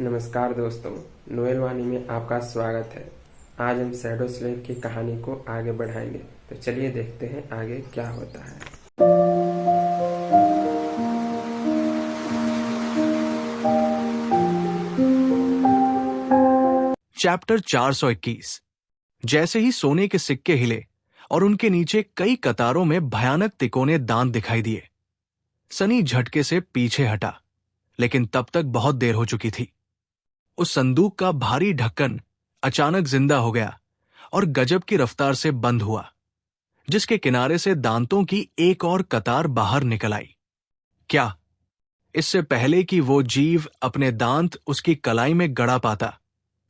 नमस्कार दोस्तों, नोएल वाणी में आपका स्वागत है। आज हम शैडो स्लेव की कहानी को आगे बढ़ाएंगे, तो चलिए देखते हैं आगे क्या होता है। चैप्टर 421। जैसे ही सोने के सिक्के हिले और उनके नीचे कई कतारों में भयानक तिकोने दांत दिखाई दिए, सनी झटके से पीछे हटा, लेकिन तब तक बहुत देर हो चुकी थी। उस संदूक का भारी ढक्कन अचानक जिंदा हो गया और गजब की रफ्तार से बंद हुआ, जिसके किनारे से दांतों की एक और कतार बाहर निकल आई। क्या इससे पहले कि वो जीव अपने दांत उसकी कलाई में गड़ा पाता,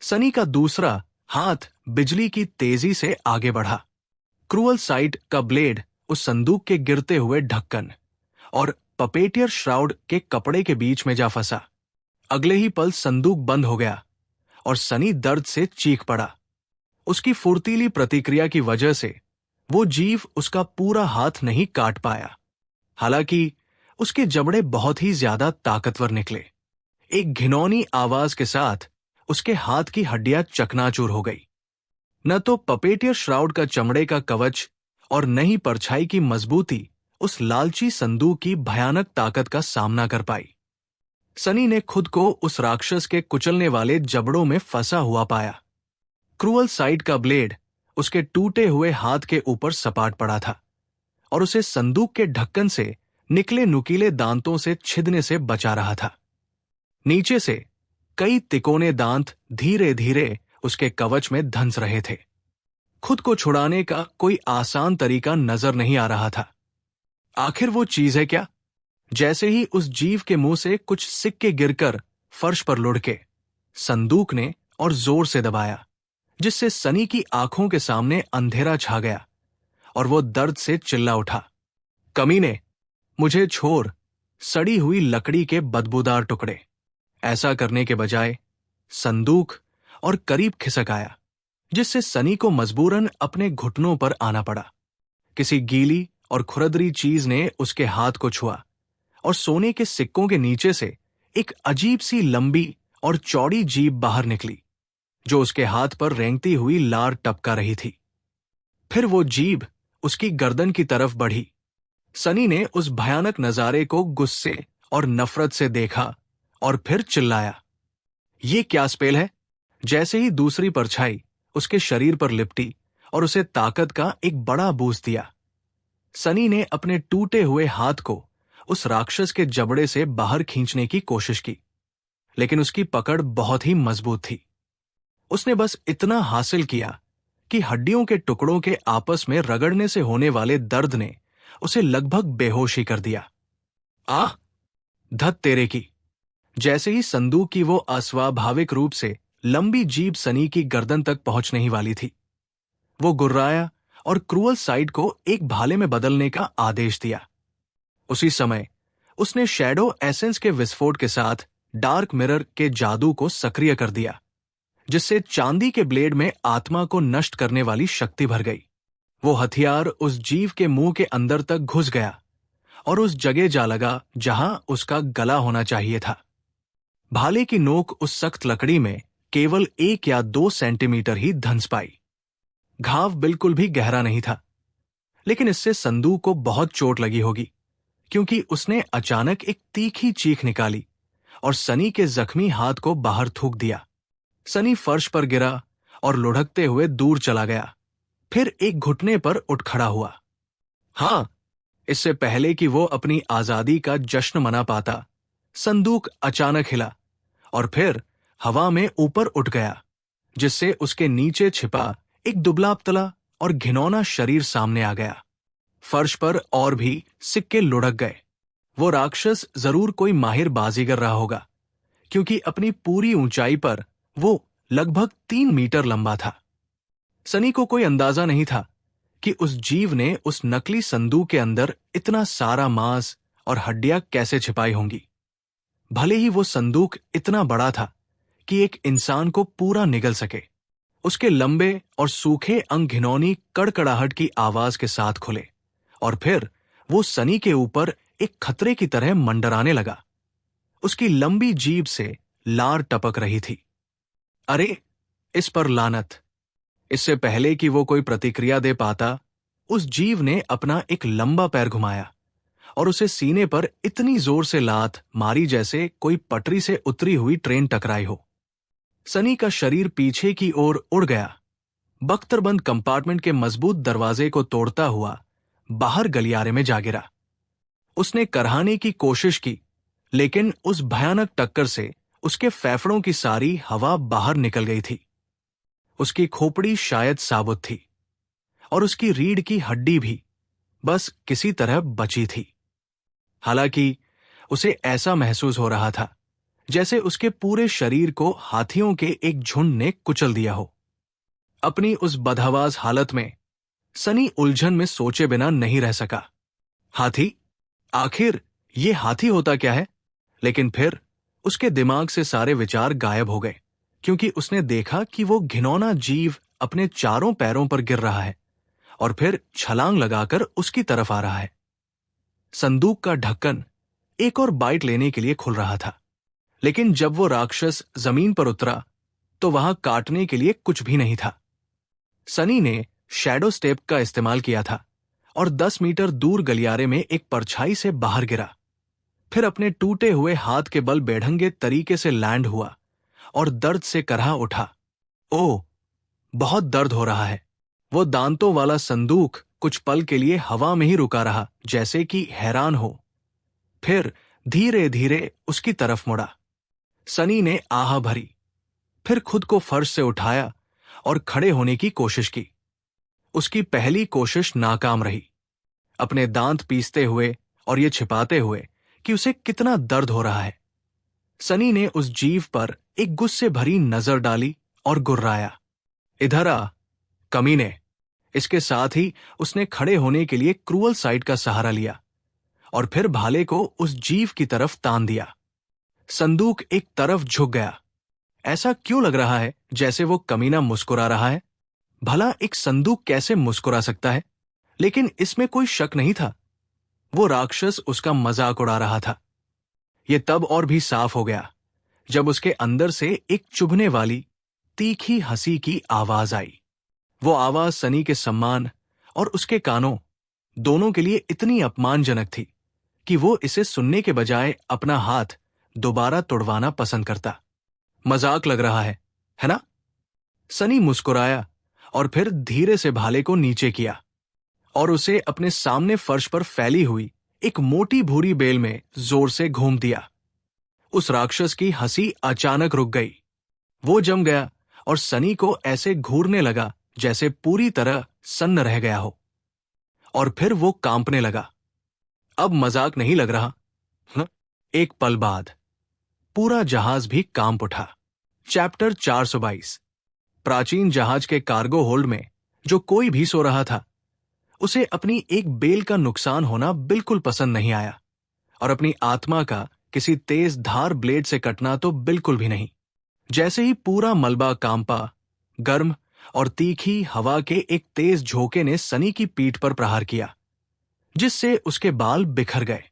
सनी का दूसरा हाथ बिजली की तेजी से आगे बढ़ा। क्रूअल साइट का ब्लेड उस संदूक के गिरते हुए ढक्कन और पपेटियर श्राउड के कपड़े के बीच में जा फंसा। अगले ही पल संदूक बंद हो गया और सनी दर्द से चीख पड़ा। उसकी फुर्तीली प्रतिक्रिया की वजह से वो जीव उसका पूरा हाथ नहीं काट पाया, हालांकि उसके जबड़े बहुत ही ज्यादा ताकतवर निकले। एक घिनौनी आवाज के साथ उसके हाथ की हड्डियां चकनाचूर हो गई। न तो पपेटियर श्राउड का चमड़े का कवच और न ही परछाई की मजबूती उस लालची संदूक की भयानक ताकत का सामना कर पाई। सनी ने खुद को उस राक्षस के कुचलने वाले जबड़ों में फंसा हुआ पाया। क्रूअल साइट का ब्लेड उसके टूटे हुए हाथ के ऊपर सपाट पड़ा था और उसे संदूक के ढक्कन से निकले नुकीले दांतों से छिदने से बचा रहा था। नीचे से कई तिकोने दांत धीरे धीरे उसके कवच में धंस रहे थे। खुद को छुड़ाने का कोई आसान तरीका नजर नहीं आ रहा था। आखिर वो चीज है क्या? जैसे ही उस जीव के मुंह से कुछ सिक्के गिरकर फर्श पर लुढ़के, संदूक ने और जोर से दबाया, जिससे सनी की आंखों के सामने अंधेरा छा गया और वो दर्द से चिल्ला उठा, कमीने, मुझे छोड़, सड़ी हुई लकड़ी के बदबूदार टुकड़े। ऐसा करने के बजाय संदूक और करीब खिसक आया, जिससे सनी को मजबूरन अपने घुटनों पर आना पड़ा। किसी गीली और खुरदरी चीज ने उसके हाथ को छुआ और सोने के सिक्कों के नीचे से एक अजीब सी लंबी और चौड़ी जीभ बाहर निकली, जो उसके हाथ पर रेंगती हुई लार टपका रही थी। फिर वो जीभ उसकी गर्दन की तरफ बढ़ी। सनी ने उस भयानक नजारे को गुस्से और नफरत से देखा और फिर चिल्लाया, ये क्या स्पेल है? जैसे ही दूसरी परछाई उसके शरीर पर लिपटी और उसे ताकत का एक बड़ा बूस्ट दिया, सनी ने अपने टूटे हुए हाथ को उस राक्षस के जबड़े से बाहर खींचने की कोशिश की, लेकिन उसकी पकड़ बहुत ही मजबूत थी। उसने बस इतना हासिल किया कि हड्डियों के टुकड़ों के आपस में रगड़ने से होने वाले दर्द ने उसे लगभग बेहोश ही कर दिया। आह! धत तेरे की! जैसे ही संदूक की वो अस्वाभाविक रूप से लंबी जीभ सनी की गर्दन तक पहुंचने ही वाली थी, वो गुर्राया और क्रूअल साइड को एक भाले में बदलने का आदेश दिया। उसी समय उसने शैडो एसेंस के विस्फोट के साथ डार्क मिरर के जादू को सक्रिय कर दिया, जिससे चांदी के ब्लेड में आत्मा को नष्ट करने वाली शक्ति भर गई। वो हथियार उस जीव के मुंह के अंदर तक घुस गया और उस जगह जा लगा जहां उसका गला होना चाहिए था। भाले की नोक उस सख्त लकड़ी में केवल 1 या 2 सेंटीमीटर ही धंस पाई। घाव बिल्कुल भी गहरा नहीं था, लेकिन इससे संदूक को बहुत चोट लगी होगी, क्योंकि उसने अचानक एक तीखी चीख निकाली और सनी के जख्मी हाथ को बाहर थूक दिया। सनी फर्श पर गिरा और लुढ़कते हुए दूर चला गया, फिर एक घुटने पर उठ खड़ा हुआ। हाँ, इससे पहले कि वो अपनी आजादी का जश्न मना पाता, संदूक अचानक हिला और फिर हवा में ऊपर उठ गया, जिससे उसके नीचे छिपा एक दुबला-पतला और घिनौना शरीर सामने आ गया। फर्श पर और भी सिक्के लुढ़क गए। वो राक्षस जरूर कोई माहिर बाजीगर रहा होगा, क्योंकि अपनी पूरी ऊंचाई पर वो लगभग 3 मीटर लंबा था। सनी को कोई अंदाजा नहीं था कि उस जीव ने उस नकली संदूक के अंदर इतना सारा मांस और हड्डियां कैसे छिपाई होंगी। भले ही वो संदूक इतना बड़ा था कि एक इंसान को पूरा निगल सके। उसके लंबे और सूखे अंग घिनौनी कड़कड़ाहट की आवाज के साथ खुले और फिर वो सनी के ऊपर एक खतरे की तरह मंडराने लगा। उसकी लंबी जीभ से लार टपक रही थी। अरे, इस पर लानत! इससे पहले कि वो कोई प्रतिक्रिया दे पाता, उस जीव ने अपना एक लंबा पैर घुमाया और उसे सीने पर इतनी जोर से लात मारी जैसे कोई पटरी से उतरी हुई ट्रेन टकराई हो। सनी का शरीर पीछे की ओर उड़ गया, बख्तरबंद कंपार्टमेंट के मजबूत दरवाजे को तोड़ता हुआ बाहर गलियारे में जा गिरा। उसने करहाने की कोशिश की, लेकिन उस भयानक टक्कर से उसके फेफड़ों की सारी हवा बाहर निकल गई थी। उसकी खोपड़ी शायद साबुत थी और उसकी रीढ़ की हड्डी भी बस किसी तरह बची थी। हालांकि उसे ऐसा महसूस हो रहा था जैसे उसके पूरे शरीर को हाथियों के एक झुंड ने कुचल दिया हो। अपनी उस बदहवास हालत में सनी उलझन में सोचे बिना नहीं रह सका। हाथी? आखिर ये हाथी होता क्या है? लेकिन फिर उसके दिमाग से सारे विचार गायब हो गए, क्योंकि उसने देखा कि वो घिनौना जीव अपने चारों पैरों पर गिर रहा है और फिर छलांग लगाकर उसकी तरफ आ रहा है। संदूक का ढक्कन एक और बाइट लेने के लिए खुल रहा था, लेकिन जब वो राक्षस जमीन पर उतरा तो वहां काटने के लिए कुछ भी नहीं था। सनी ने शैडो स्टेप का इस्तेमाल किया था और 10 मीटर दूर गलियारे में एक परछाई से बाहर गिरा, फिर अपने टूटे हुए हाथ के बल बेढंगे तरीके से लैंड हुआ और दर्द से करहा उठा। ओह, बहुत दर्द हो रहा है। वो दांतों वाला संदूक कुछ पल के लिए हवा में ही रुका रहा, जैसे कि हैरान हो, फिर धीरे धीरे उसकी तरफ मुड़ा। सनी ने आह भरी, फिर खुद को फर्श से उठाया और खड़े होने की कोशिश की। उसकी पहली कोशिश नाकाम रही, अपने दांत पीसते हुए और ये छिपाते हुए कि उसे कितना दर्द हो रहा है। सनी ने उस जीव पर एक गुस्से भरी नजर डाली और गुर्राया, इधर आ, कमीने। इसके साथ ही उसने खड़े होने के लिए क्रूअल साइड का सहारा लिया और फिर भाले को उस जीव की तरफ तान दिया। संदूक एक तरफ झुक गया। ऐसा क्यों लग रहा है जैसे वो कमीना मुस्कुरा रहा है? भला एक संदूक कैसे मुस्कुरा सकता है? लेकिन इसमें कोई शक नहीं था, वो राक्षस उसका मजाक उड़ा रहा था। यह तब और भी साफ हो गया जब उसके अंदर से एक चुभने वाली तीखी हंसी की आवाज आई। वो आवाज सनी के सम्मान और उसके कानों दोनों के लिए इतनी अपमानजनक थी कि वो इसे सुनने के बजाय अपना हाथ दोबारा तुड़वाना पसंद करता। मजाक लग रहा है ना? सनी मुस्कुराया और फिर धीरे से भाले को नीचे किया और उसे अपने सामने फर्श पर फैली हुई एक मोटी भूरी बेल में जोर से घूम दिया। उस राक्षस की हंसी अचानक रुक गई। वो जम गया और सनी को ऐसे घूरने लगा जैसे पूरी तरह सन्न रह गया हो, और फिर वो कांपने लगा। अब मजाक नहीं लग रहा न? एक पल बाद पूरा जहाज भी कांप उठा। चैप्टर 422। प्राचीन जहाज के कार्गो होल्ड में जो कोई भी सो रहा था, उसे अपनी एक बेल का नुकसान होना बिल्कुल पसंद नहीं आया और अपनी आत्मा का किसी तेज धार ब्लेड से कटना तो बिल्कुल भी नहीं। जैसे ही पूरा मलबा कांपा, गर्म और तीखी हवा के एक तेज झोंके ने सनी की पीठ पर प्रहार किया, जिससे उसके बाल बिखर गए।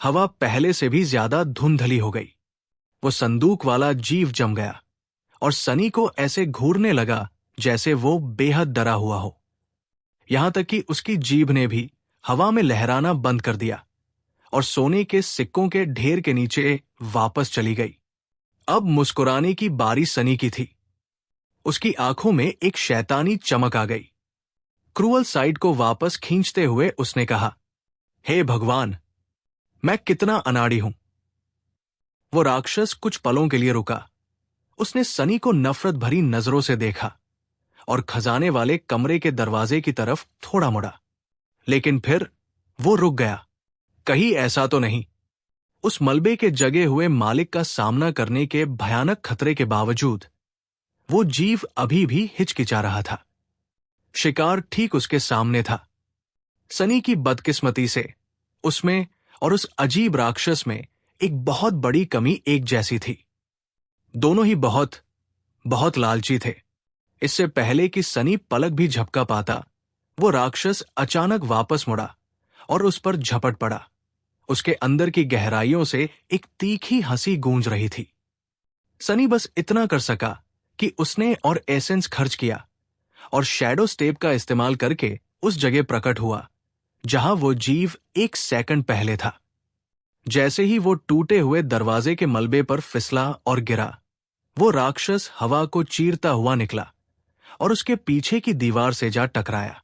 हवा पहले से भी ज्यादा धुंधली हो गई। वो संदूक वाला जीव जम गया और सनी को ऐसे घूरने लगा जैसे वो बेहद डरा हुआ हो। यहां तक कि उसकी जीभ ने भी हवा में लहराना बंद कर दिया और सोने के सिक्कों के ढेर के नीचे वापस चली गई। अब मुस्कुराने की बारी सनी की थी। उसकी आंखों में एक शैतानी चमक आ गई। क्रूअल साइड को वापस खींचते हुए उसने कहा, हे भगवान, मैं कितना अनाड़ी हूं। वो राक्षस कुछ पलों के लिए रुका। उसने सनी को नफरत भरी नजरों से देखा और खजाने वाले कमरे के दरवाजे की तरफ थोड़ा मुड़ा, लेकिन फिर वो रुक गया। कहीं ऐसा तो नहीं? उस मलबे के जगे हुए मालिक का सामना करने के भयानक खतरे के बावजूद वो जीव अभी भी हिचकिचा रहा था। शिकार ठीक उसके सामने था। सनी की बदकिस्मती से उसमें और उस अजीब राक्षस में एक बहुत बड़ी कमी एक जैसी थी। दोनों ही बहुत बहुत लालची थे। इससे पहले कि सनी पलक भी झपका पाता, वो राक्षस अचानक वापस मुड़ा और उस पर झपट पड़ा। उसके अंदर की गहराइयों से एक तीखी हंसी गूंज रही थी। सनी बस इतना कर सका कि उसने और एसेंस खर्च किया और शैडो स्टेप का इस्तेमाल करके उस जगह प्रकट हुआ जहां वो जीव 1 सेकंड पहले था। जैसे ही वो टूटे हुए दरवाजे के मलबे पर फिसला और गिरा, वो राक्षस हवा को चीरता हुआ निकला और उसके पीछे की दीवार से जा टकराया।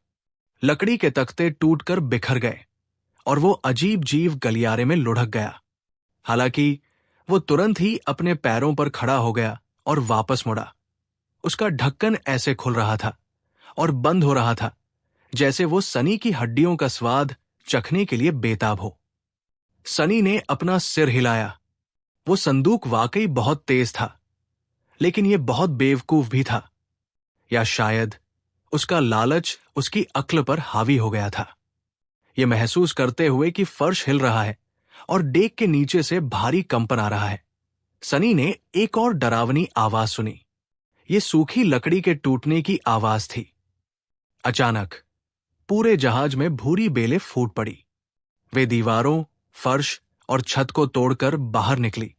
लकड़ी के तख्ते टूटकर बिखर गए और वो अजीब जीव गलियारे में लुढ़क गया। हालांकि वो तुरंत ही अपने पैरों पर खड़ा हो गया और वापस मुड़ा। उसका ढक्कन ऐसे खुल रहा था और बंद हो रहा था जैसे वो सनी की हड्डियों का स्वाद चखने के लिए बेताब हो। सनी ने अपना सिर हिलाया। वो संदूक वाकई बहुत तेज था, लेकिन ये बहुत बेवकूफ भी था, या शायद उसका लालच उसकी अक्ल पर हावी हो गया था। ये महसूस करते हुए कि फर्श हिल रहा है और डेक के नीचे से भारी कंपन आ रहा है, सनी ने एक और डरावनी आवाज सुनी। ये सूखी लकड़ी के टूटने की आवाज थी। अचानक पूरे जहाज में भूरी बेलें फूट पड़ी। वे दीवारों, फर्श और छत को तोड़कर बाहर निकली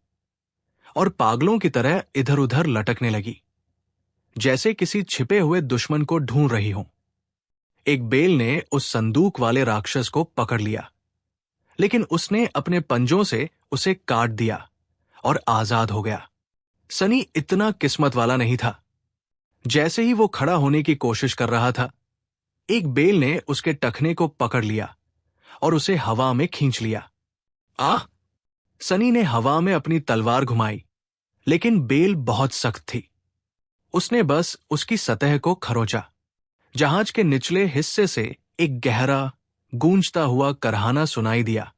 और पागलों की तरह इधर उधर लटकने लगी, जैसे किसी छिपे हुए दुश्मन को ढूंढ रही हो। एक बेल ने उस संदूक वाले राक्षस को पकड़ लिया, लेकिन उसने अपने पंजों से उसे काट दिया और आजाद हो गया। सनी इतना किस्मत वाला नहीं था। जैसे ही वो खड़ा होने की कोशिश कर रहा था, एक बेल ने उसके टखने को पकड़ लिया और उसे हवा में खींच लिया। आह! सनी ने हवा में अपनी तलवार घुमाई, लेकिन बेल बहुत सख्त थी। उसने बस उसकी सतह को खरोंचा। जहाज के निचले हिस्से से एक गहरा, गूंजता हुआ करहाना सुनाई दिया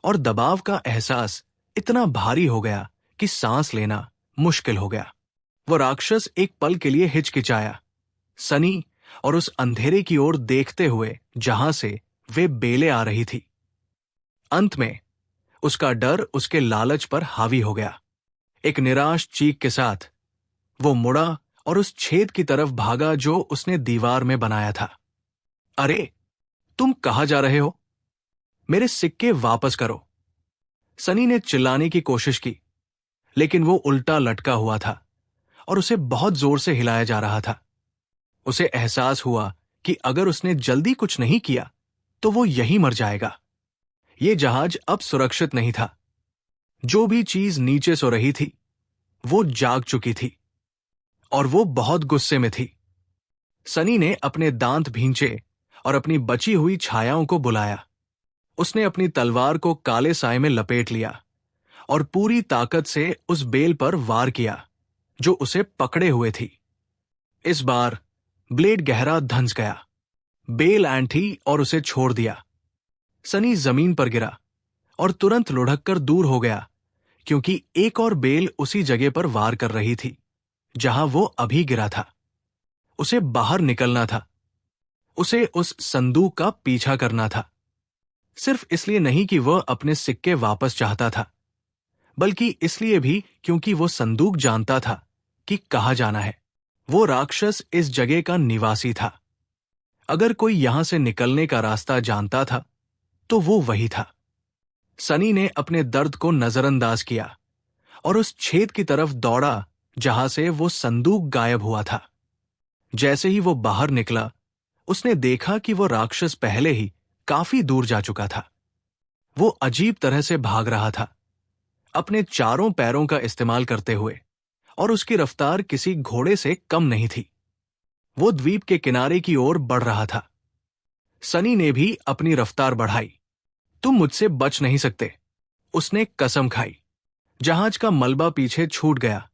और दबाव का एहसास इतना भारी हो गया कि सांस लेना मुश्किल हो गया। वो राक्षस एक पल के लिए हिचकिचाया, सनी और उस अंधेरे की ओर देखते हुए जहां से वे बेलें आ रही थी। अंत में उसका डर उसके लालच पर हावी हो गया। एक निराश चीख के साथ वो मुड़ा और उस छेद की तरफ भागा जो उसने दीवार में बनाया था। अरे, तुम कहां जा रहे हो? मेरे सिक्के वापस करो! सनी ने चिल्लाने की कोशिश की, लेकिन वो उल्टा लटका हुआ था और उसे बहुत जोर से हिलाया जा रहा था। उसे एहसास हुआ कि अगर उसने जल्दी कुछ नहीं किया तो वो यहीं मर जाएगा। ये जहाज अब सुरक्षित नहीं था। जो भी चीज नीचे सो रही थी, वो जाग चुकी थी और वो बहुत गुस्से में थी। सनी ने अपने दांत भींचे और अपनी बची हुई छायाओं को बुलाया। उसने अपनी तलवार को काले साए में लपेट लिया और पूरी ताकत से उस बेल पर वार किया जो उसे पकड़े हुए थी। इस बार ब्लेड गहरा धंस गया। बेल ऐंठी और उसे छोड़ दिया। सनी जमीन पर गिरा और तुरंत लुढ़क कर दूर हो गया, क्योंकि एक और बेल उसी जगह पर वार कर रही थी जहां वो अभी गिरा था। उसे बाहर निकलना था। उसे उस संदूक का पीछा करना था, सिर्फ इसलिए नहीं कि वह अपने सिक्के वापस चाहता था, बल्कि इसलिए भी क्योंकि वो संदूक जानता था कि कहाँ जाना है। वो राक्षस इस जगह का निवासी था। अगर कोई यहां से निकलने का रास्ता जानता था तो वो वही था। सनी ने अपने दर्द को नजरअंदाज किया और उस छेद की तरफ दौड़ा जहां से वो संदूक गायब हुआ था। जैसे ही वो बाहर निकला, उसने देखा कि वो राक्षस पहले ही काफी दूर जा चुका था। वो अजीब तरह से भाग रहा था, अपने चारों पैरों का इस्तेमाल करते हुए, और उसकी रफ्तार किसी घोड़े से कम नहीं थी। वो द्वीप के किनारे की ओर बढ़ रहा था। सनी ने भी अपनी रफ्तार बढ़ाई। तुम मुझसे बच नहीं सकते, उसने कसम खाई। जहाज का मलबा पीछे छूट गया,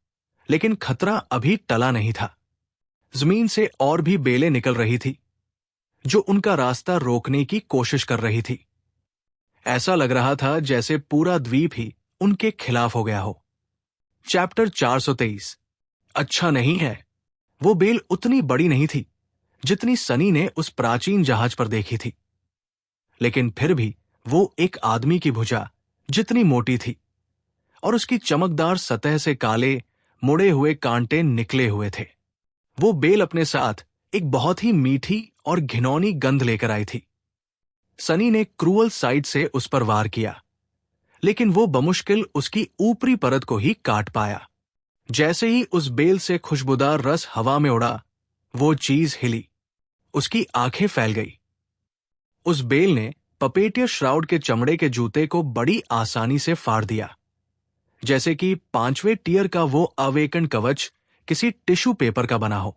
लेकिन खतरा अभी टला नहीं था। जमीन से और भी बेलें निकल रही थी जो उनका रास्ता रोकने की कोशिश कर रही थी। ऐसा लग रहा था जैसे पूरा द्वीप ही उनके खिलाफ हो गया हो। चैप्टर 423। अच्छा नहीं है। वो बेल उतनी बड़ी नहीं थी जितनी सनी ने उस प्राचीन जहाज पर देखी थी, लेकिन फिर भी वो एक आदमी की भुजा जितनी मोटी थी और उसकी चमकदार सतह से काले मुड़े हुए कांटे निकले हुए थे। वो बेल अपने साथ एक बहुत ही मीठी और घिनौनी गंध लेकर आई थी। सनी ने क्रूअल साइड से उस पर वार किया, लेकिन वो बमुश्किल उसकी ऊपरी परत को ही काट पाया। जैसे ही उस बेल से खुशबूदार रस हवा में उड़ा, वो चीज हिली, उसकी आंखें फैल गई। उस बेल ने पपेटियर श्राउड के चमड़े के जूते को बड़ी आसानी से फाड़ दिया, जैसे कि 5वें टियर का वो अवेकन कवच किसी टिश्यू पेपर का बना हो।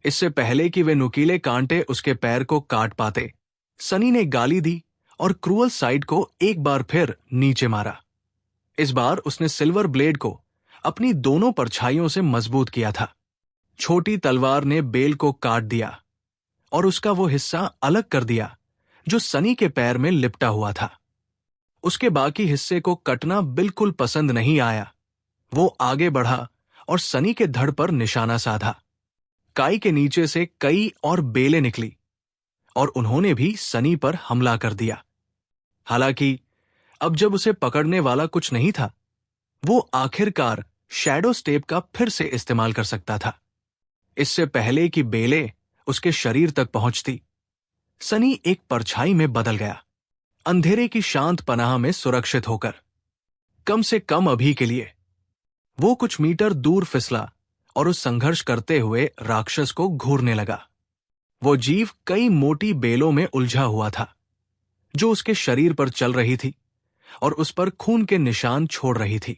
इससे पहले कि वे नुकीले कांटे उसके पैर को काट पाते, सनी ने गाली दी और क्रूअल साइड को एक बार फिर नीचे मारा। इस बार उसने सिल्वर ब्लेड को अपनी दोनों परछाइयों से मजबूत किया था। छोटी तलवार ने बेल को काट दिया और उसका वो हिस्सा अलग कर दिया जो सनी के पैर में लिपटा हुआ था। उसके बाकी हिस्से को कटना बिल्कुल पसंद नहीं आया। वो आगे बढ़ा और सनी के धड़ पर निशाना साधा। काई के नीचे से कई और बेलें निकली और उन्होंने भी सनी पर हमला कर दिया। हालांकि अब जब उसे पकड़ने वाला कुछ नहीं था, वो आखिरकार शैडो स्टेप का फिर से इस्तेमाल कर सकता था। इससे पहले कि बेलें उसके शरीर तक पहुंचती, सनी एक परछाई में बदल गया, अंधेरे की शांत पनाह में सुरक्षित होकर। कम से कम अभी के लिए। वो कुछ मीटर दूर फिसला और उस संघर्ष करते हुए राक्षस को घूरने लगा। वो जीव कई मोटी बेलों में उलझा हुआ था जो उसके शरीर पर चल रही थी और उस पर खून के निशान छोड़ रही थी।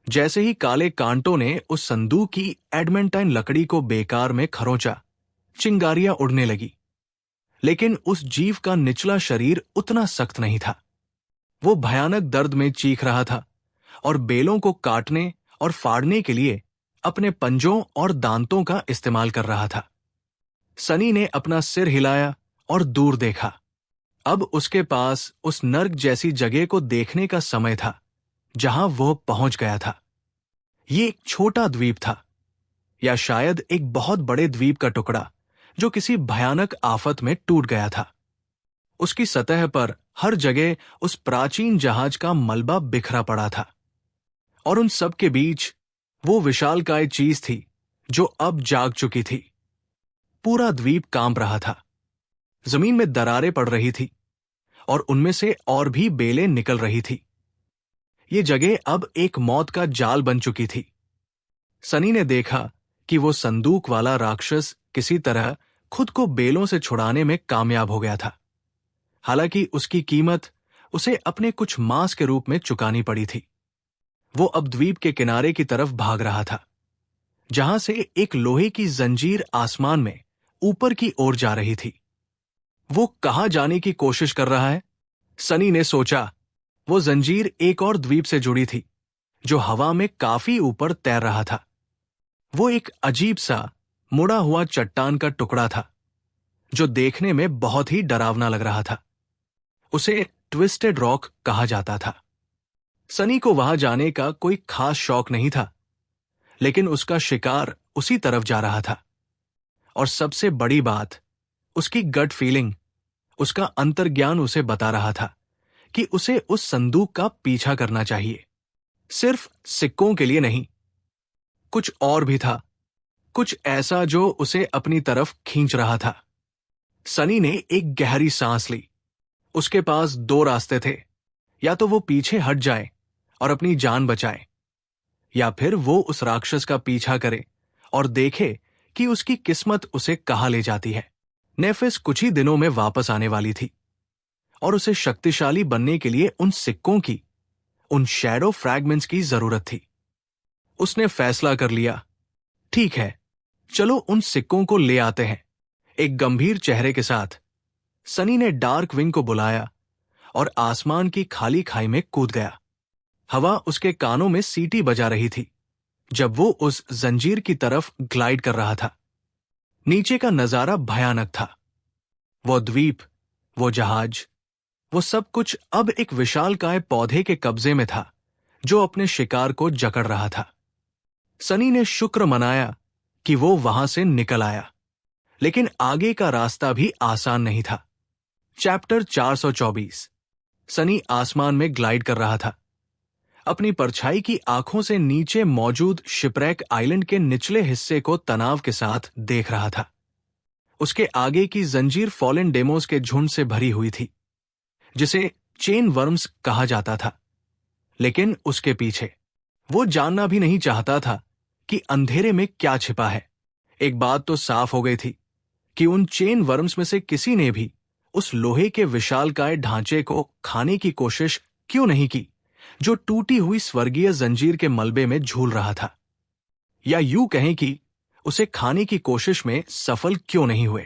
जैसे ही काले कांटों ने उस संदूक की एडमेंटाइन लकड़ी को बेकार में खरोंचा, चिंगारियां उड़ने लगी। लेकिन उस जीव का निचला शरीर उतना सख्त नहीं था। वो भयानक दर्द में चीख रहा था और बेलों को काटने और फाड़ने के लिए अपने पंजों और दांतों का इस्तेमाल कर रहा था। सनी ने अपना सिर हिलाया और दूर देखा। अब उसके पास उस नर्क जैसी जगह को देखने का समय था जहां वह पहुंच गया था। ये एक छोटा द्वीप था, या शायद एक बहुत बड़े द्वीप का टुकड़ा जो किसी भयानक आफत में टूट गया था। उसकी सतह पर हर जगह उस प्राचीन जहाज का मलबा बिखरा पड़ा था और उन सब के बीच वो विशालकाय चीज थी जो अब जाग चुकी थी। पूरा द्वीप कांप रहा था। जमीन में दरारें पड़ रही थी और उनमें से और भी बेलें निकल रही थी। ये जगह अब एक मौत का जाल बन चुकी थी। सनी ने देखा कि वो संदूक वाला राक्षस किसी तरह खुद को बेलों से छुड़ाने में कामयाब हो गया था। हालांकि उसकी कीमत उसे अपने कुछ मांस के रूप में चुकानी पड़ी थी। वो अब द्वीप के किनारे की तरफ भाग रहा था, जहां से एक लोहे की जंजीर आसमान में ऊपर की ओर जा रही थी। वो कहां जाने की कोशिश कर रहा है? सनी ने सोचा। वो जंजीर एक और द्वीप से जुड़ी थी जो हवा में काफी ऊपर तैर रहा था। वो एक अजीब सा मुड़ा हुआ चट्टान का टुकड़ा था जो देखने में बहुत ही डरावना लग रहा था। उसे ट्विस्टेड रॉक कहा जाता था। सनी को वहां जाने का कोई खास शौक नहीं था, लेकिन उसका शिकार उसी तरफ जा रहा था। और सबसे बड़ी बात, उसकी गट फीलिंग, उसका अंतर्ज्ञान उसे बता रहा था कि उसे उस संदूक का पीछा करना चाहिए। सिर्फ सिक्कों के लिए नहीं, कुछ और भी था, कुछ ऐसा जो उसे अपनी तरफ खींच रहा था। सनी ने एक गहरी सांस ली। उसके पास दो रास्ते थे, या तो वो पीछे हट जाए और अपनी जान बचाए, या फिर वो उस राक्षस का पीछा करे और देखे कि उसकी किस्मत उसे कहाँ ले जाती है। नेफिस कुछ ही दिनों में वापस आने वाली थी और उसे शक्तिशाली बनने के लिए उन सिक्कों की, उन शैडो फ्रैगमेंट्स की जरूरत थी। उसने फैसला कर लिया, ठीक है, चलो उन सिक्कों को ले आते हैं। एक गंभीर चेहरे के साथ सनी ने डार्क विंग को बुलाया और आसमान की खाली खाई में कूद गया। हवा उसके कानों में सीटी बजा रही थी जब वो उस जंजीर की तरफ ग्लाइड कर रहा था। नीचे का नजारा भयानक था। वो द्वीप, वो जहाज, वो सब कुछ अब एक विशालकाय पौधे के कब्जे में था जो अपने शिकार को जकड़ रहा था। सनी ने शुक्र मनाया कि वो वहां से निकल आया, लेकिन आगे का रास्ता भी आसान नहीं था। चैप्टर 424। सनी आसमान में ग्लाइड कर रहा था, अपनी परछाई की आंखों से नीचे मौजूद शिपरैक आइलैंड के निचले हिस्से को तनाव के साथ देख रहा था। उसके आगे की जंजीर फॉलन डेमोस के झुंड से भरी हुई थी, जिसे चेन वर्म्स कहा जाता था। लेकिन उसके पीछे वो जानना भी नहीं चाहता था कि अंधेरे में क्या छिपा है। एक बात तो साफ हो गई थी कि उन चेन वर्म्स में से किसी ने भी उस लोहे के विशालकाय ढांचे को खाने की कोशिश क्यों नहीं की जो टूटी हुई स्वर्गीय जंजीर के मलबे में झूल रहा था, या यूं कहें कि उसे खाने की कोशिश में सफल क्यों नहीं हुए।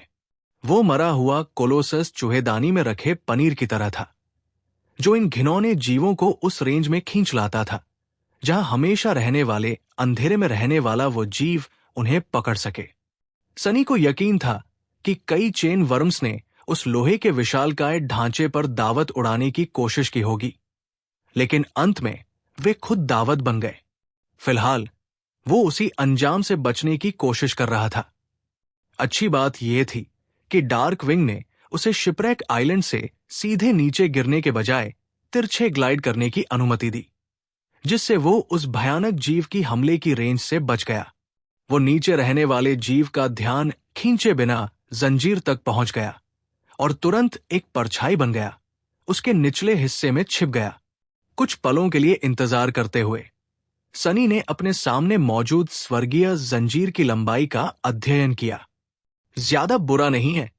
वो मरा हुआ कोलोसस चूहेदानी में रखे पनीर की तरह था, जो इन घिनौने जीवों को उस रेंज में खींच लाता था जहां हमेशा रहने वाले अंधेरे में रहने वाला वो जीव उन्हें पकड़ सके। सनी को यकीन था कि कई चेन वर्म्स ने उस लोहे के विशालकाय ढांचे पर दावत उड़ाने की कोशिश की होगी, लेकिन अंत में वे खुद दावत बन गए। फिलहाल वो उसी अंजाम से बचने की कोशिश कर रहा था। अच्छी बात यह थी कि डार्क विंग ने उसे शिपरेक आइलैंड से सीधे नीचे गिरने के बजाय तिरछे ग्लाइड करने की अनुमति दी, जिससे वो उस भयानक जीव की हमले की रेंज से बच गया। वो नीचे रहने वाले जीव का ध्यान खींचे बिना जंजीर तक पहुंच गया और तुरंत एक परछाई बन गया, उसके निचले हिस्से में छिप गया। कुछ पलों के लिए इंतजार करते हुए सनी ने अपने सामने मौजूद स्वर्गीय जंजीर की लंबाई का अध्ययन किया। ज्यादा बुरा नहीं है।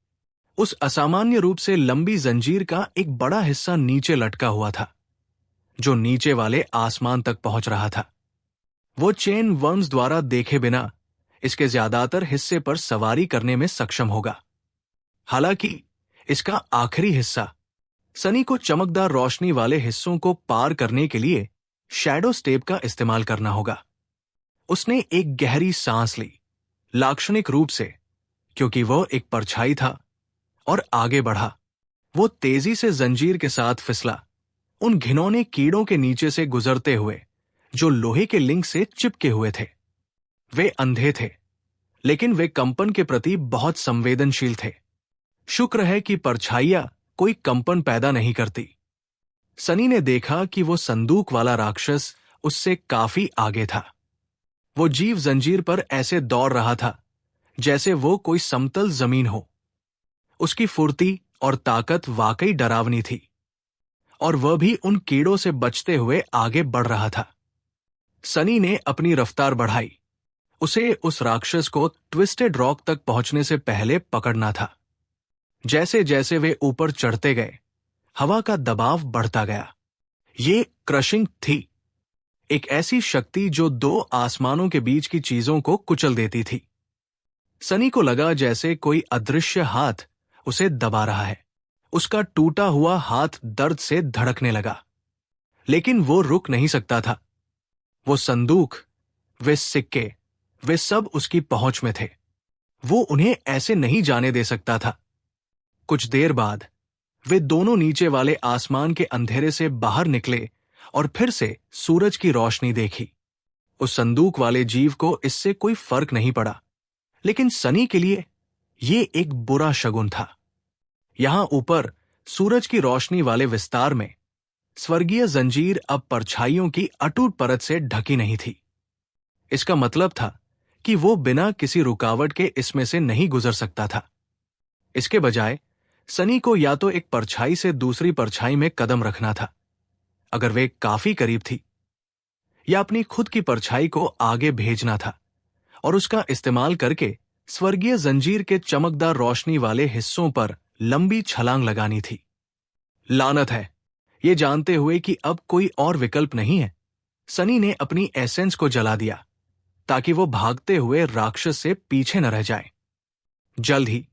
उस असामान्य रूप से लंबी जंजीर का एक बड़ा हिस्सा नीचे लटका हुआ था, जो नीचे वाले आसमान तक पहुंच रहा था। वो चेन वर्म्स द्वारा देखे बिना इसके ज्यादातर हिस्से पर सवारी करने में सक्षम होगा। हालांकि इसका आखिरी हिस्सा सनी को चमकदार रोशनी वाले हिस्सों को पार करने के लिए शैडो स्टेप का इस्तेमाल करना होगा। उसने एक गहरी सांस ली, लाक्षणिक रूप से, क्योंकि वह एक परछाई था, और आगे बढ़ा। वो तेजी से जंजीर के साथ फिसला, उन घिनौने कीड़ों के नीचे से गुजरते हुए जो लोहे के लिंक से चिपके हुए थे। वे अंधे थे, लेकिन वे कंपन के प्रति बहुत संवेदनशील थे। शुक्र है कि परछाइयां कोई कंपन पैदा नहीं करती। सनी ने देखा कि वो संदूक वाला राक्षस उससे काफी आगे था। वो जीव जंजीर पर ऐसे दौड़ रहा था जैसे वो कोई समतल जमीन हो। उसकी फुर्ती और ताकत वाकई डरावनी थी, और वह भी उन कीड़ों से बचते हुए आगे बढ़ रहा था। सनी ने अपनी रफ्तार बढ़ाई। उसे उस राक्षस को ट्विस्टेड रॉक तक पहुंचने से पहले पकड़ना था। जैसे जैसे वे ऊपर चढ़ते गए, हवा का दबाव बढ़ता गया। ये क्रशिंग थी, एक ऐसी शक्ति जो दो आसमानों के बीच की चीजों को कुचल देती थी। सनी को लगा जैसे कोई अदृश्य हाथ उसे दबा रहा है। उसका टूटा हुआ हाथ दर्द से धड़कने लगा, लेकिन वो रुक नहीं सकता था। वो संदूक, वे सिक्के, वे सब उसकी पहुंच में थे। वो उन्हें ऐसे नहीं जाने दे सकता था। कुछ देर बाद वे दोनों नीचे वाले आसमान के अंधेरे से बाहर निकले और फिर से सूरज की रोशनी देखी। उस संदूक वाले जीव को इससे कोई फर्क नहीं पड़ा, लेकिन सनी के लिए ये एक बुरा शगुन था। यहां ऊपर सूरज की रोशनी वाले विस्तार में स्वर्गीय जंजीर अब परछाइयों की अटूट परत से ढकी नहीं थी। इसका मतलब था कि वो बिना किसी रुकावट के इसमें से नहीं गुजर सकता था। इसके बजाय सनी को या तो एक परछाई से दूसरी परछाई में कदम रखना था, अगर वे काफी करीब थी, या अपनी खुद की परछाई को आगे भेजना था और उसका इस्तेमाल करके स्वर्गीय जंजीर के चमकदार रोशनी वाले हिस्सों पर लंबी छलांग लगानी थी। लानत है, ये जानते हुए कि अब कोई और विकल्प नहीं है, सनी ने अपनी एसेंस को जला दिया ताकि वो भागते हुए राक्षस से पीछे न रह जाए। जल्द ही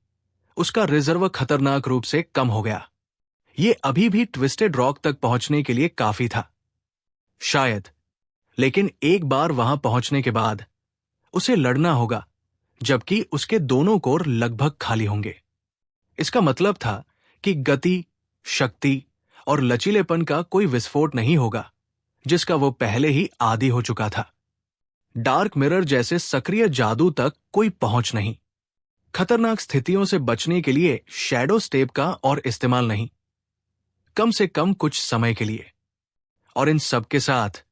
उसका रिजर्व खतरनाक रूप से कम हो गया। ये अभी भी ट्विस्टेड रॉक तक पहुंचने के लिए काफी था, शायद, लेकिन एक बार वहां पहुंचने के बाद उसे लड़ना होगा, जबकि उसके दोनों कोर लगभग खाली होंगे। इसका मतलब था कि गति, शक्ति और लचीलेपन का कोई विस्फोट नहीं होगा जिसका वो पहले ही आदी हो चुका था। डार्क मिरर जैसे सक्रिय जादू तक कोई पहुंच नहीं। खतरनाक स्थितियों से बचने के लिए शैडो स्टेप का और इस्तेमाल नहीं, कम से कम कुछ समय के लिए। और इन सब के साथ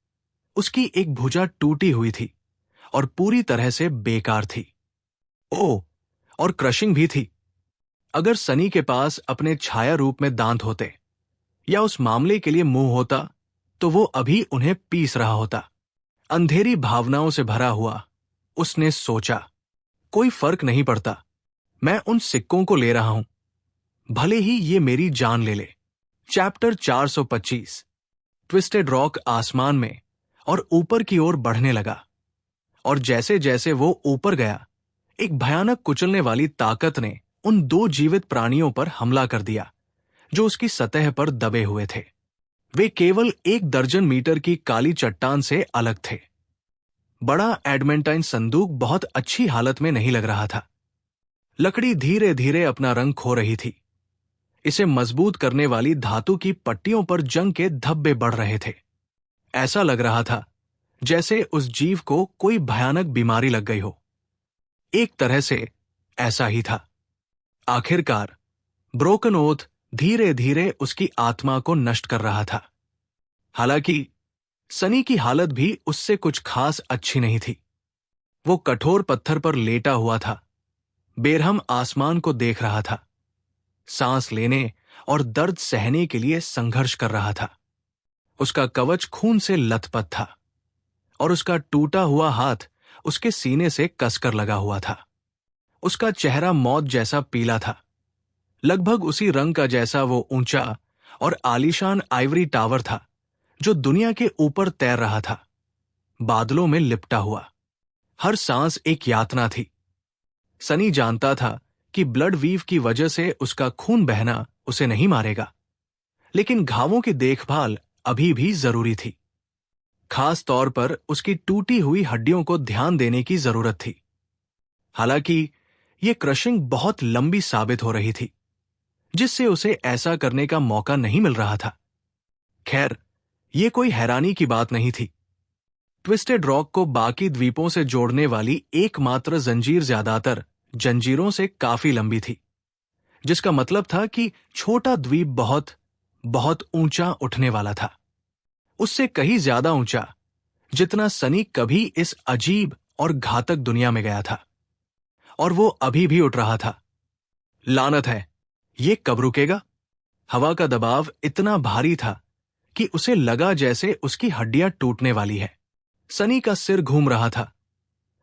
उसकी एक भुजा टूटी हुई थी और पूरी तरह से बेकार थी। ओह, और क्रशिंग भी थी। अगर सनी के पास अपने छाया रूप में दांत होते या उस मामले के लिए मुंह होता, तो वो अभी उन्हें पीस रहा होता। अंधेरी भावनाओं से भरा हुआ उसने सोचा, कोई फर्क नहीं पड़ता, मैं उन सिक्कों को ले रहा हूं, भले ही ये मेरी जान ले ले। चैप्टर 425। ट्विस्टेड रॉक आसमान में और ऊपर की ओर बढ़ने लगा, और जैसे जैसे वो ऊपर गया, एक भयानक कुचलने वाली ताकत ने उन दो जीवित प्राणियों पर हमला कर दिया जो उसकी सतह पर दबे हुए थे। वे केवल 1 दर्जन मीटर की काली चट्टान से अलग थे। बड़ा एडमेंटाइन संदूक बहुत अच्छी हालत में नहीं लग रहा था। लकड़ी धीरे धीरे अपना रंग खो रही थी। इसे मजबूत करने वाली धातु की पट्टियों पर जंग के धब्बे बढ़ रहे थे। ऐसा लग रहा था जैसे उस जीव को कोई भयानक बीमारी लग गई हो। एक तरह से ऐसा ही था। आखिरकार ब्रोकन ओथ धीरे धीरे उसकी आत्मा को नष्ट कर रहा था। हालांकि सनी की हालत भी उससे कुछ खास अच्छी नहीं थी। वो कठोर पत्थर पर लेटा हुआ था, बेरहम आसमान को देख रहा था, सांस लेने और दर्द सहने के लिए संघर्ष कर रहा था। उसका कवच खून से लथपथ था और उसका टूटा हुआ हाथ उसके सीने से कसकर लगा हुआ था। उसका चेहरा मौत जैसा पीला था, लगभग उसी रंग का जैसा वो ऊंचा और आलीशान आइवरी टावर था जो दुनिया के ऊपर तैर रहा था, बादलों में लिपटा हुआ। हर सांस एक यातना थी। सनी जानता था कि ब्लड वीव की वजह से उसका खून बहना उसे नहीं मारेगा, लेकिन घावों की देखभाल अभी भी जरूरी थी। खास तौर पर उसकी टूटी हुई हड्डियों को ध्यान देने की जरूरत थी। हालांकि यह क्रशिंग बहुत लंबी साबित हो रही थी, जिससे उसे ऐसा करने का मौका नहीं मिल रहा था। खैर, यह कोई हैरानी की बात नहीं थी। ट्विस्टेड रॉक को बाकी द्वीपों से जोड़ने वाली एकमात्र जंजीर ज्यादातर जंजीरों से काफी लंबी थी, जिसका मतलब था कि छोटा द्वीप बहुत बहुत ऊंचा उठने वाला था। उससे कहीं ज्यादा ऊंचा जितना सनी कभी इस अजीब और घातक दुनिया में गया था। और वो अभी भी उठ रहा था। लानत है, ये कब रुकेगा? हवा का दबाव इतना भारी था कि उसे लगा जैसे उसकी हड्डियां टूटने वाली है। सनी का सिर घूम रहा था।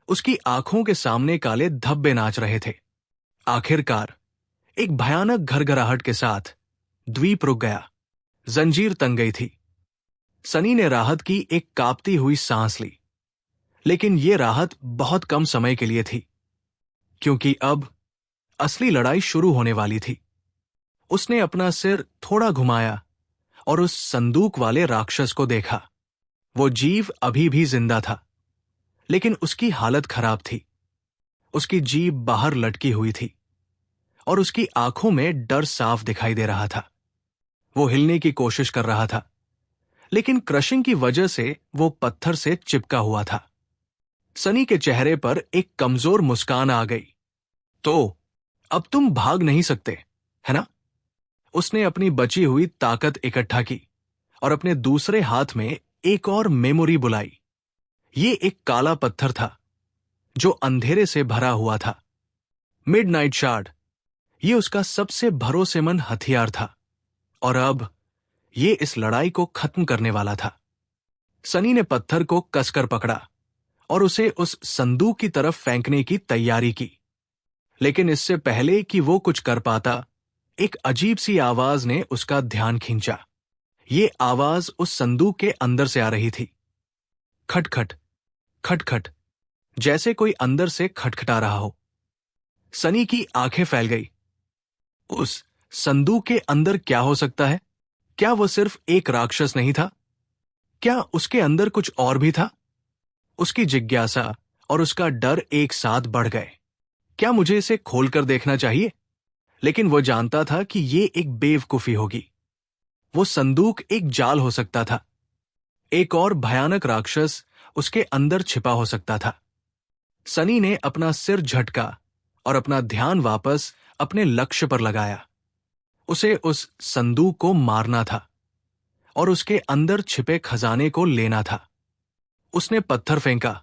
उसकी आंखों के सामने काले धब्बे नाच रहे थे। आखिरकार एक भयानक घरघराहट के साथ द्वीप रुक गया। जंजीर तंग गई थी। सनी ने राहत की एक कांपती हुई सांस ली, लेकिन यह राहत बहुत कम समय के लिए थी, क्योंकि अब असली लड़ाई शुरू होने वाली थी। उसने अपना सिर थोड़ा घुमाया और उस संदूक वाले राक्षस को देखा। वो जीव अभी भी जिंदा था, लेकिन उसकी हालत खराब थी। उसकी जीभ बाहर लटकी हुई थी और उसकी आंखों में डर साफ दिखाई दे रहा था। वो हिलने की कोशिश कर रहा था, लेकिन क्रशिंग की वजह से वो पत्थर से चिपका हुआ था। सनी के चेहरे पर एक कमजोर मुस्कान आ गई। तो अब तुम भाग नहीं सकते, है ना? उसने अपनी बची हुई ताकत इकट्ठा की और अपने दूसरे हाथ में एक और मेमोरी बुलाई। ये एक काला पत्थर था जो अंधेरे से भरा हुआ था। मिडनाइट शार्ड, ये उसका सबसे भरोसेमंद हथियार था, और अब ये इस लड़ाई को खत्म करने वाला था। सनी ने पत्थर को कसकर पकड़ा और उसे उस संदूक की तरफ फेंकने की तैयारी की, लेकिन इससे पहले कि वो कुछ कर पाता, एक अजीब सी आवाज ने उसका ध्यान खींचा। ये आवाज उस संदूक के अंदर से आ रही थी। खटखट खटखट, जैसे कोई अंदर से खटखटा रहा हो। सनी की आंखें फैल गई। उस संदूक के अंदर क्या हो सकता है? क्या वो सिर्फ एक राक्षस नहीं था? क्या उसके अंदर कुछ और भी था? उसकी जिज्ञासा और उसका डर एक साथ बढ़ गए। क्या मुझे इसे खोलकर देखना चाहिए? लेकिन वो जानता था कि ये एक बेवकूफी होगी। वो संदूक एक जाल हो सकता था। एक और भयानक राक्षस उसके अंदर छिपा हो सकता था। सनी ने अपना सिर झटका और अपना ध्यान वापस अपने लक्ष्य पर लगाया। उसे उस संदूक को मारना था और उसके अंदर छिपे खजाने को लेना था। उसने पत्थर फेंका।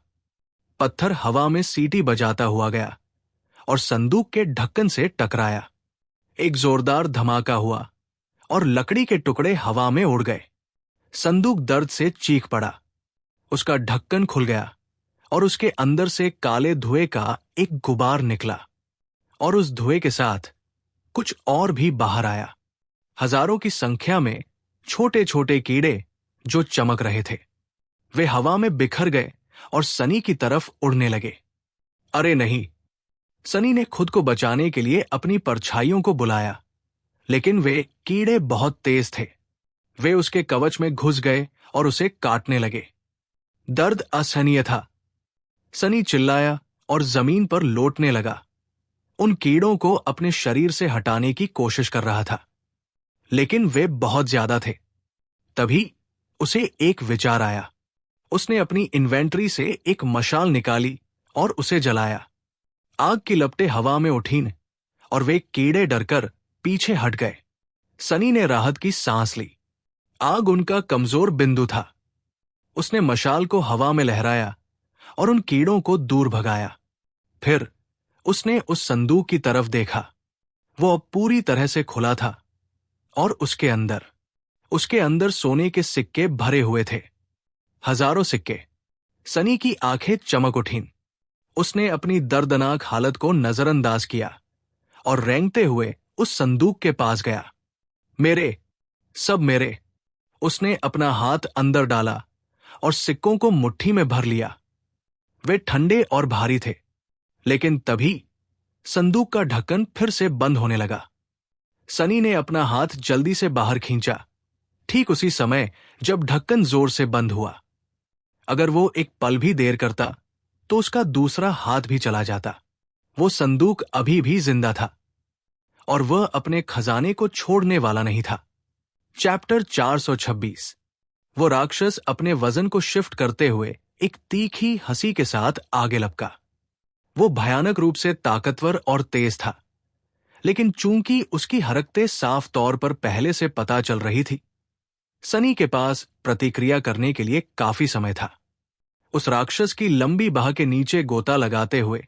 पत्थर हवा में सीटी बजाता हुआ गया और संदूक के ढक्कन से टकराया। एक जोरदार धमाका हुआ और लकड़ी के टुकड़े हवा में उड़ गए। संदूक दर्द से चीख पड़ा। उसका ढक्कन खुल गया और उसके अंदर से काले धुएं का एक गुबार निकला, और उस धुएं के साथ कुछ और भी बाहर आया। हजारों की संख्या में छोटे छोटे कीड़े जो चमक रहे थे, वे हवा में बिखर गए और सनी की तरफ उड़ने लगे। अरे नहीं! सनी ने खुद को बचाने के लिए अपनी परछाइयों को बुलाया, लेकिन वे कीड़े बहुत तेज थे। वे उसके कवच में घुस गए और उसे काटने लगे। दर्द असहनीय था। सनी चिल्लाया और जमीन पर लोटने लगा। उन कीड़ों को अपने शरीर से हटाने की कोशिश कर रहा था, लेकिन वे बहुत ज्यादा थे। तभी उसे एक विचार आया। उसने अपनी इन्वेंटरी से एक मशाल निकाली और उसे जलाया। आग की लपटें हवा में उठीं और वे कीड़े डरकर पीछे हट गए। सनी ने राहत की सांस ली। आग उनका कमजोर बिंदु था। उसने मशाल को हवा में लहराया और उन कीड़ों को दूर भगाया। फिर उसने उस संदूक की तरफ देखा। वो अब पूरी तरह से खुला था और उसके अंदर सोने के सिक्के भरे हुए थे। हजारों सिक्के। सनी की आंखें चमक उठीं। उसने अपनी दर्दनाक हालत को नजरअंदाज किया और रेंगते हुए उस संदूक के पास गया। मेरे, सब मेरे। उसने अपना हाथ अंदर डाला और सिक्कों को मुट्ठी में भर लिया। वे ठंडे और भारी थे, लेकिन तभी संदूक का ढक्कन फिर से बंद होने लगा। सनी ने अपना हाथ जल्दी से बाहर खींचा, ठीक उसी समय जब ढक्कन जोर से बंद हुआ। अगर वो एक पल भी देर करता तो उसका दूसरा हाथ भी चला जाता। वो संदूक अभी भी जिंदा था और वह अपने खजाने को छोड़ने वाला नहीं था। चैप्टर 426। वो राक्षस अपने वजन को शिफ्ट करते हुए एक तीखी हंसी के साथ आगे लपका। वो भयानक रूप से ताकतवर और तेज था, लेकिन चूंकि उसकी हरकतें साफ तौर पर पहले से पता चल रही थी, सनी के पास प्रतिक्रिया करने के लिए काफी समय था। उस राक्षस की लंबी बाह के नीचे गोता लगाते हुए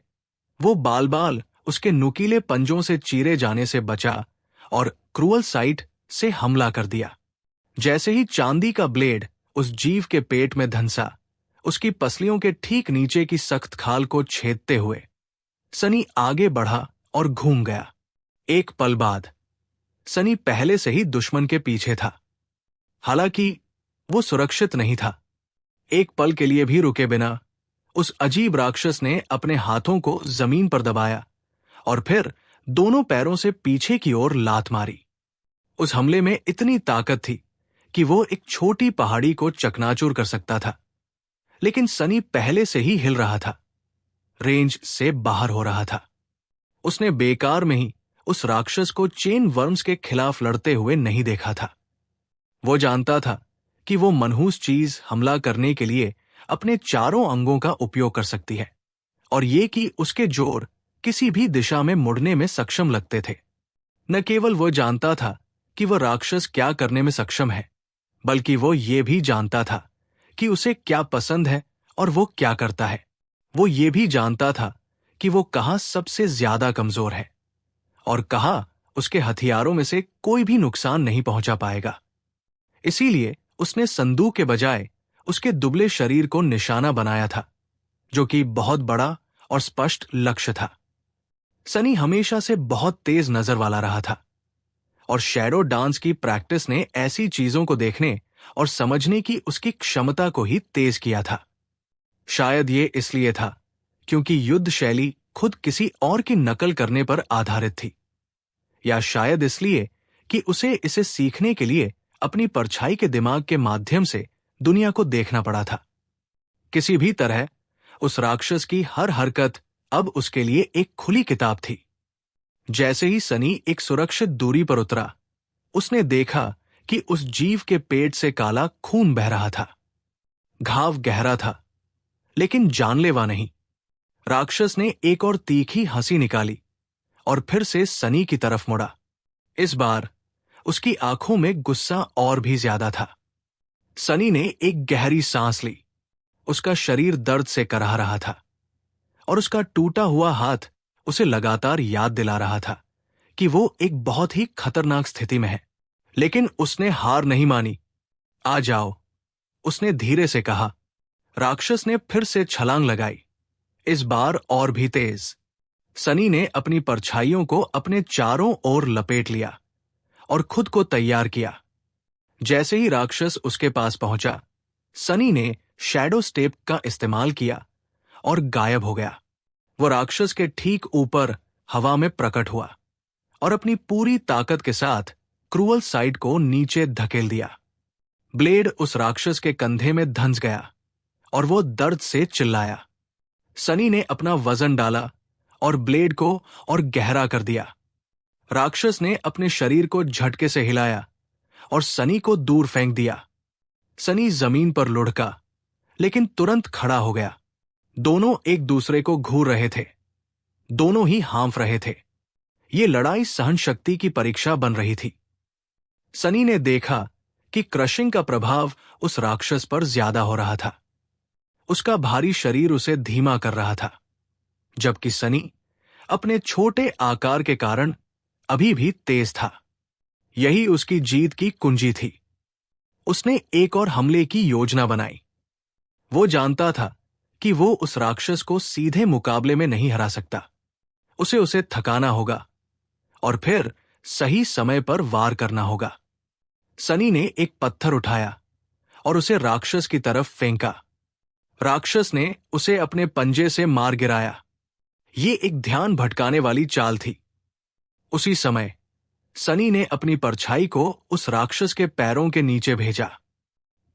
वो बाल बाल उसके नुकीले पंजों से चीरे जाने से बचा और क्रूअल साइट से हमला कर दिया। जैसे ही चांदी का ब्लेड उस जीव के पेट में धंसा, उसकी पसलियों के ठीक नीचे की सख्त खाल को छेदते हुए सनी आगे बढ़ा और घूम गया। एक पल बाद सनी पहले से ही दुश्मन के पीछे था। हालांकि वो सुरक्षित नहीं था। एक पल के लिए भी रुके बिना उस अजीब राक्षस ने अपने हाथों को जमीन पर दबाया और फिर दोनों पैरों से पीछे की ओर लात मारी। उस हमले में इतनी ताकत थी कि वो एक छोटी पहाड़ी को चकनाचूर कर सकता था, लेकिन सनी पहले से ही हिल रहा था, रेंज से बाहर हो रहा था। उसने बेकार में ही उस राक्षस को चेन वर्म्स के खिलाफ लड़ते हुए नहीं देखा था। वो जानता था कि वो मनहूस चीज हमला करने के लिए अपने चारों अंगों का उपयोग कर सकती है, और ये कि उसके जोर किसी भी दिशा में मुड़ने में सक्षम लगते थे। न केवल वो जानता था कि वह राक्षस क्या करने में सक्षम है, बल्कि वो ये भी जानता था कि उसे क्या पसंद है और वो क्या करता है। वो ये भी जानता था कि वो कहाँ सबसे ज्यादा कमजोर है और कहाँ उसके हथियारों में से कोई भी नुकसान नहीं पहुंचा पाएगा। इसीलिए उसने संदूक के बजाय उसके दुबले शरीर को निशाना बनाया था, जो कि बहुत बड़ा और स्पष्ट लक्ष्य था। सनी हमेशा से बहुत तेज नजर वाला रहा था, और शैडो डांस की प्रैक्टिस ने ऐसी चीजों को देखने और समझने की उसकी क्षमता को ही तेज किया था। शायद ये इसलिए था क्योंकि युद्ध शैली खुद किसी और की नकल करने पर आधारित थी, या शायद इसलिए कि उसे इसे सीखने के लिए अपनी परछाई के दिमाग के माध्यम से दुनिया को देखना पड़ा था। किसी भी तरह उस राक्षस की हर हरकत अब उसके लिए एक खुली किताब थी। जैसे ही सनी एक सुरक्षित दूरी पर उतरा, उसने देखा कि उस जीव के पेट से काला खून बह रहा था। घाव गहरा था, लेकिन जानलेवा नहीं। राक्षस ने एक और तीखी हंसी निकाली और फिर से सनी की तरफ मुड़ा। इस बार उसकी आंखों में गुस्सा और भी ज्यादा था। सनी ने एक गहरी सांस ली। उसका शरीर दर्द से कराह रहा था, और उसका टूटा हुआ हाथ उसे लगातार याद दिला रहा था कि वो एक बहुत ही खतरनाक स्थिति में है। लेकिन उसने हार नहीं मानी। आ जाओ, उसने धीरे से कहा। राक्षस ने फिर से छलांग लगाई, इस बार और भी तेज। सनी ने अपनी परछाइयों को अपने चारों ओर लपेट लिया और खुद को तैयार किया। जैसे ही राक्षस उसके पास पहुंचा, सनी ने शैडो स्टेप का इस्तेमाल किया और गायब हो गया। वो राक्षस के ठीक ऊपर हवा में प्रकट हुआ और अपनी पूरी ताकत के साथ क्रूअल साइड को नीचे धकेल दिया। ब्लेड उस राक्षस के कंधे में धंस गया और वो दर्द से चिल्लाया। सनी ने अपना वजन डाला और ब्लेड को और गहरा कर दिया। राक्षस ने अपने शरीर को झटके से हिलाया और सनी को दूर फेंक दिया। सनी जमीन पर लुढ़का, लेकिन तुरंत खड़ा हो गया। दोनों एक दूसरे को घूर रहे थे, दोनों ही हाँफ रहे थे। ये लड़ाई सहन शक्ति की परीक्षा बन रही थी। सनी ने देखा कि क्रशिंग का प्रभाव उस राक्षस पर ज्यादा हो रहा था। उसका भारी शरीर उसे धीमा कर रहा था, जबकि सनी अपने छोटे आकार के कारण अभी भी तेज था। यही उसकी जीत की कुंजी थी। उसने एक और हमले की योजना बनाई। वो जानता था कि वो उस राक्षस को सीधे मुकाबले में नहीं हरा सकता। उसे थकाना होगा और फिर सही समय पर वार करना होगा। सनी ने एक पत्थर उठाया और उसे राक्षस की तरफ फेंका। राक्षस ने उसे अपने पंजे से मार गिराया। ये एक ध्यान भटकाने वाली चाल थी। उसी समय सनी ने अपनी परछाई को उस राक्षस के पैरों के नीचे भेजा।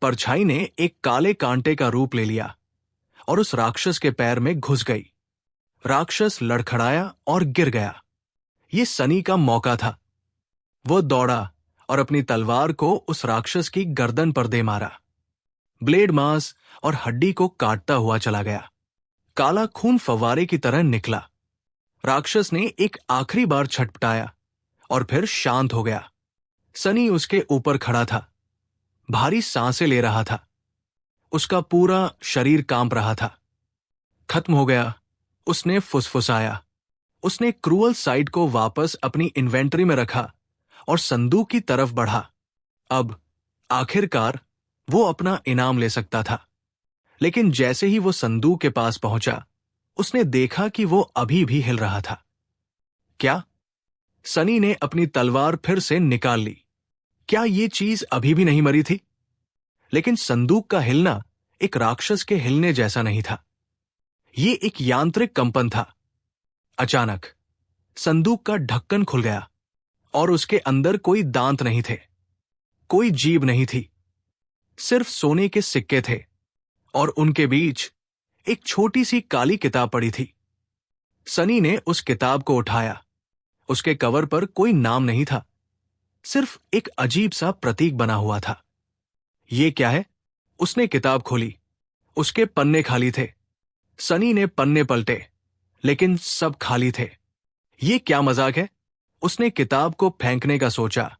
परछाई ने एक काले कांटे का रूप ले लिया और उस राक्षस के पैर में घुस गई। राक्षस लड़खड़ाया और गिर गया। ये सनी का मौका था। वो दौड़ा और अपनी तलवार को उस राक्षस की गर्दन पर दे मारा। ब्लेड मांस और हड्डी को काटता हुआ चला गया। काला खून फव्वारे की तरह निकला। राक्षस ने एक आखिरी बार छटपटाया और फिर शांत हो गया। सनी उसके ऊपर खड़ा था, भारी सांसें ले रहा था। उसका पूरा शरीर कांप रहा था। खत्म हो गया, उसने फुसफुसाया। उसने क्रूअल साइड को वापस अपनी इन्वेंटरी में रखा और संदूक की तरफ बढ़ा। अब आखिरकार वो अपना इनाम ले सकता था। लेकिन जैसे ही वो संदूक के पास पहुंचा, उसने देखा कि वो अभी भी हिल रहा था। क्या? सनी ने अपनी तलवार फिर से निकाल ली। क्या ये चीज अभी भी नहीं मरी थी? लेकिन संदूक का हिलना एक राक्षस के हिलने जैसा नहीं था। ये एक यांत्रिक कंपन था। अचानक संदूक का ढक्कन खुल गया और उसके अंदर कोई दांत नहीं थे, कोई जीभ नहीं थी। सिर्फ सोने के सिक्के थे और उनके बीच एक छोटी सी काली किताब पड़ी थी। सनी ने उस किताब को उठाया। उसके कवर पर कोई नाम नहीं था, सिर्फ एक अजीब सा प्रतीक बना हुआ था। ये क्या है? उसने किताब खोली। उसके पन्ने खाली थे। सनी ने पन्ने पलटे, लेकिन सब खाली थे। ये क्या मजाक है? उसने किताब को फेंकने का सोचा,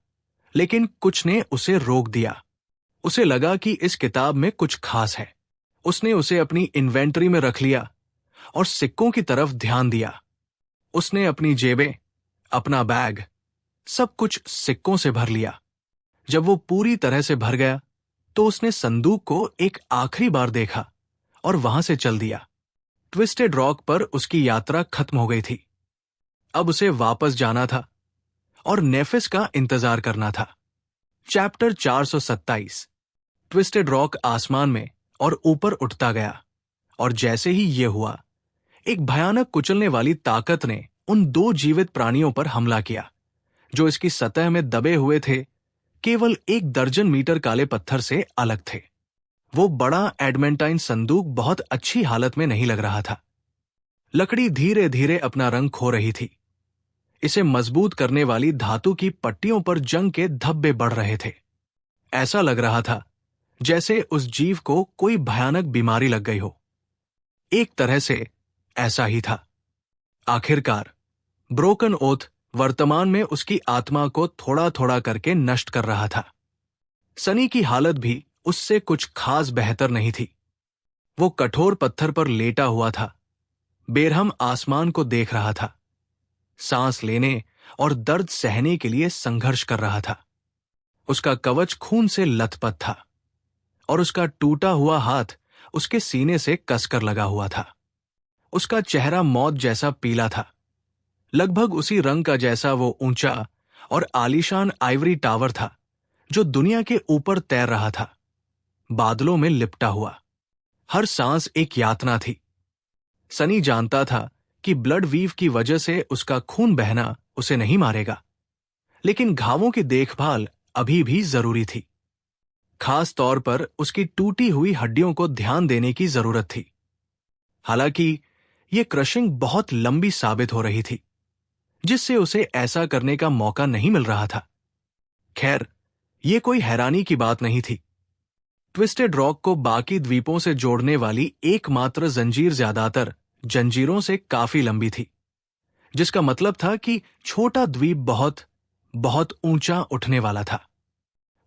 लेकिन कुछ ने उसे रोक दिया। उसे लगा कि इस किताब में कुछ खास है। उसने उसे अपनी इन्वेंटरी में रख लिया और सिक्कों की तरफ ध्यान दिया। उसने अपनी जेबें, अपना बैग, सब कुछ सिक्कों से भर लिया। जब वो पूरी तरह से भर गया, तो उसने संदूक को एक आखिरी बार देखा और वहां से चल दिया। ट्विस्टेड रॉक पर उसकी यात्रा खत्म हो गई थी। अब उसे वापस जाना था और नेफिस का इंतजार करना था। चैप्टर 427। ट्विस्टेड रॉक आसमान में और ऊपर उठता गया, और जैसे ही यह हुआ, एक भयानक कुचलने वाली ताकत ने उन दो जीवित प्राणियों पर हमला किया, जो इसकी सतह में दबे हुए थे, केवल 1 दर्जन मीटर काले पत्थर से अलग थे। वो बड़ा एडमेंटाइन संदूक बहुत अच्छी हालत में नहीं लग रहा था। लकड़ी धीरे धीरे अपना रंग खो रही थी। इसे मजबूत करने वाली धातु की पट्टियों पर जंग के धब्बे बढ़ रहे थे। ऐसा लग रहा था जैसे उस जीव को कोई भयानक बीमारी लग गई हो। एक तरह से ऐसा ही था। आखिरकार ब्रोकन ओथ वर्तमान में उसकी आत्मा को थोड़ा थोड़ा करके नष्ट कर रहा था। सनी की हालत भी उससे कुछ खास बेहतर नहीं थी। वो कठोर पत्थर पर लेटा हुआ था, बेरहम आसमान को देख रहा था, सांस लेने और दर्द सहने के लिए संघर्ष कर रहा था। उसका कवच खून से लथपथ था और उसका टूटा हुआ हाथ उसके सीने से कसकर लगा हुआ था। उसका चेहरा मौत जैसा पीला था। लगभग उसी रंग का जैसा वो ऊंचा और आलीशान आइवरी टावर था जो दुनिया के ऊपर तैर रहा था, बादलों में लिपटा हुआ। हर सांस एक यातना थी। सनी जानता था कि ब्लड वीव की वजह से उसका खून बहना उसे नहीं मारेगा, लेकिन घावों की देखभाल अभी भी जरूरी थी। खास तौर पर उसकी टूटी हुई हड्डियों को ध्यान देने की जरूरत थी। हालांकि यह क्रशिंग बहुत लंबी साबित हो रही थी, जिससे उसे ऐसा करने का मौका नहीं मिल रहा था। खैर, यह कोई हैरानी की बात नहीं थी। ट्विस्टेड रॉक को बाकी द्वीपों से जोड़ने वाली एकमात्र जंजीर ज्यादातर जंजीरों से काफी लंबी थी, जिसका मतलब था कि छोटा द्वीप बहुत बहुत ऊंचा उठने वाला था।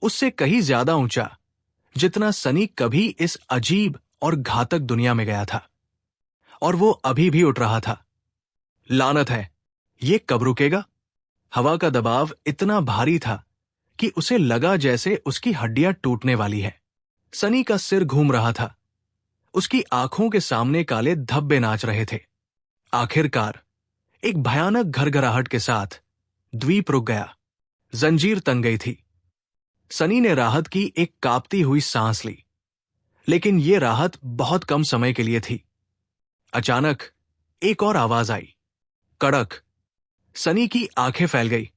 उससे कहीं ज्यादा ऊंचा जितना सनी कभी इस अजीब और घातक दुनिया में गया था। और वो अभी भी उठ रहा था। लानत है, ये कब रुकेगा? हवा का दबाव इतना भारी था कि उसे लगा जैसे उसकी हड्डियां टूटने वाली है। सनी का सिर घूम रहा था। उसकी आंखों के सामने काले धब्बे नाच रहे थे। आखिरकार एक भयानक घरघराहट के साथ द्वीप रुक गया। जंजीर तन गई थी। सनी ने राहत की एक कांपती हुई सांस ली, लेकिन यह राहत बहुत कम समय के लिए थी। अचानक एक और आवाज आई, कड़क। सनी की आंखें फैल गई।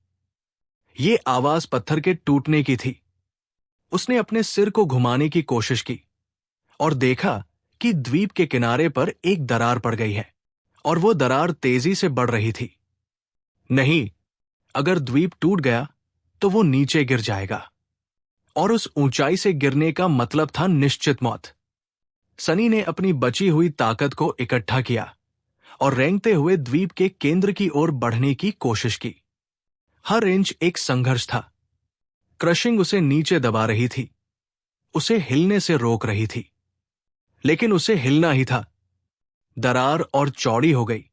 ये आवाज पत्थर के टूटने की थी। उसने अपने सिर को घुमाने की कोशिश की और देखा कि द्वीप के किनारे पर एक दरार पड़ गई है और वो दरार तेजी से बढ़ रही थी। नहीं, अगर द्वीप टूट गया तो वो नीचे गिर जाएगा, और उस ऊंचाई से गिरने का मतलब था निश्चित मौत। सनी ने अपनी बची हुई ताकत को इकट्ठा किया और रेंगते हुए द्वीप के केंद्र की ओर बढ़ने की कोशिश की। हर इंच एक संघर्ष था। क्रशिंग उसे नीचे दबा रही थी, उसे हिलने से रोक रही थी, लेकिन उसे हिलना ही था। दरार और चौड़ी हो गई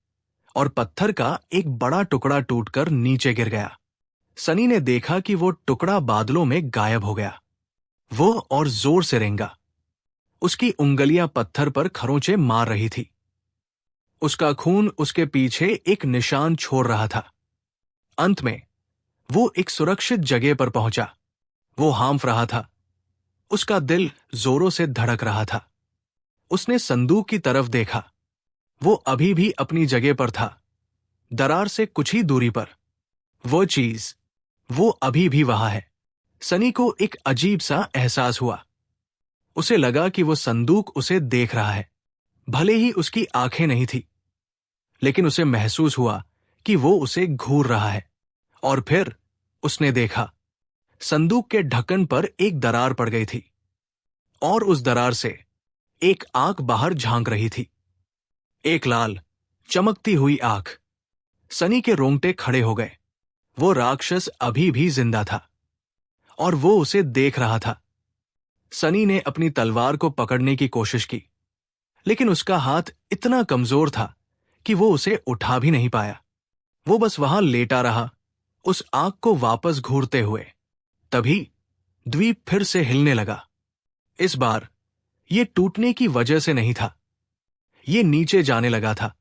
और पत्थर का एक बड़ा टुकड़ा टूटकर नीचे गिर गया। सनी ने देखा कि वो टुकड़ा बादलों में गायब हो गया। वो और जोर से रेंगा। उसकी उंगलियां पत्थर पर खरोंचे मार रही थी। उसका खून उसके पीछे एक निशान छोड़ रहा था। अंत में वो एक सुरक्षित जगह पर पहुंचा। वो हांफ रहा था। उसका दिल जोरों से धड़क रहा था। उसने संदूक की तरफ देखा। वो अभी भी अपनी जगह पर था, दरार से कुछ ही दूरी पर। वो चीज, वो अभी भी वहां है। सनी को एक अजीब सा एहसास हुआ। उसे लगा कि वो संदूक उसे देख रहा है। भले ही उसकी आंखें नहीं थी, लेकिन उसे महसूस हुआ कि वो उसे घूर रहा है। और फिर उसने देखा, संदूक के ढक्कन पर एक दरार पड़ गई थी और उस दरार से एक आंख बाहर झांक रही थी। एक लाल, चमकती हुई आंख। सनी के रोंगटे खड़े हो गए। वो राक्षस अभी भी जिंदा था और वो उसे देख रहा था। सनी ने अपनी तलवार को पकड़ने की कोशिश की, लेकिन उसका हाथ इतना कमजोर था कि वो उसे उठा भी नहीं पाया। वो बस वहां लेटा रहा, उस आंख को वापस घूरते हुए। तभी द्वीप फिर से हिलने लगा। इस बार ये टूटने की वजह से नहीं था, ये नीचे जाने लगा था।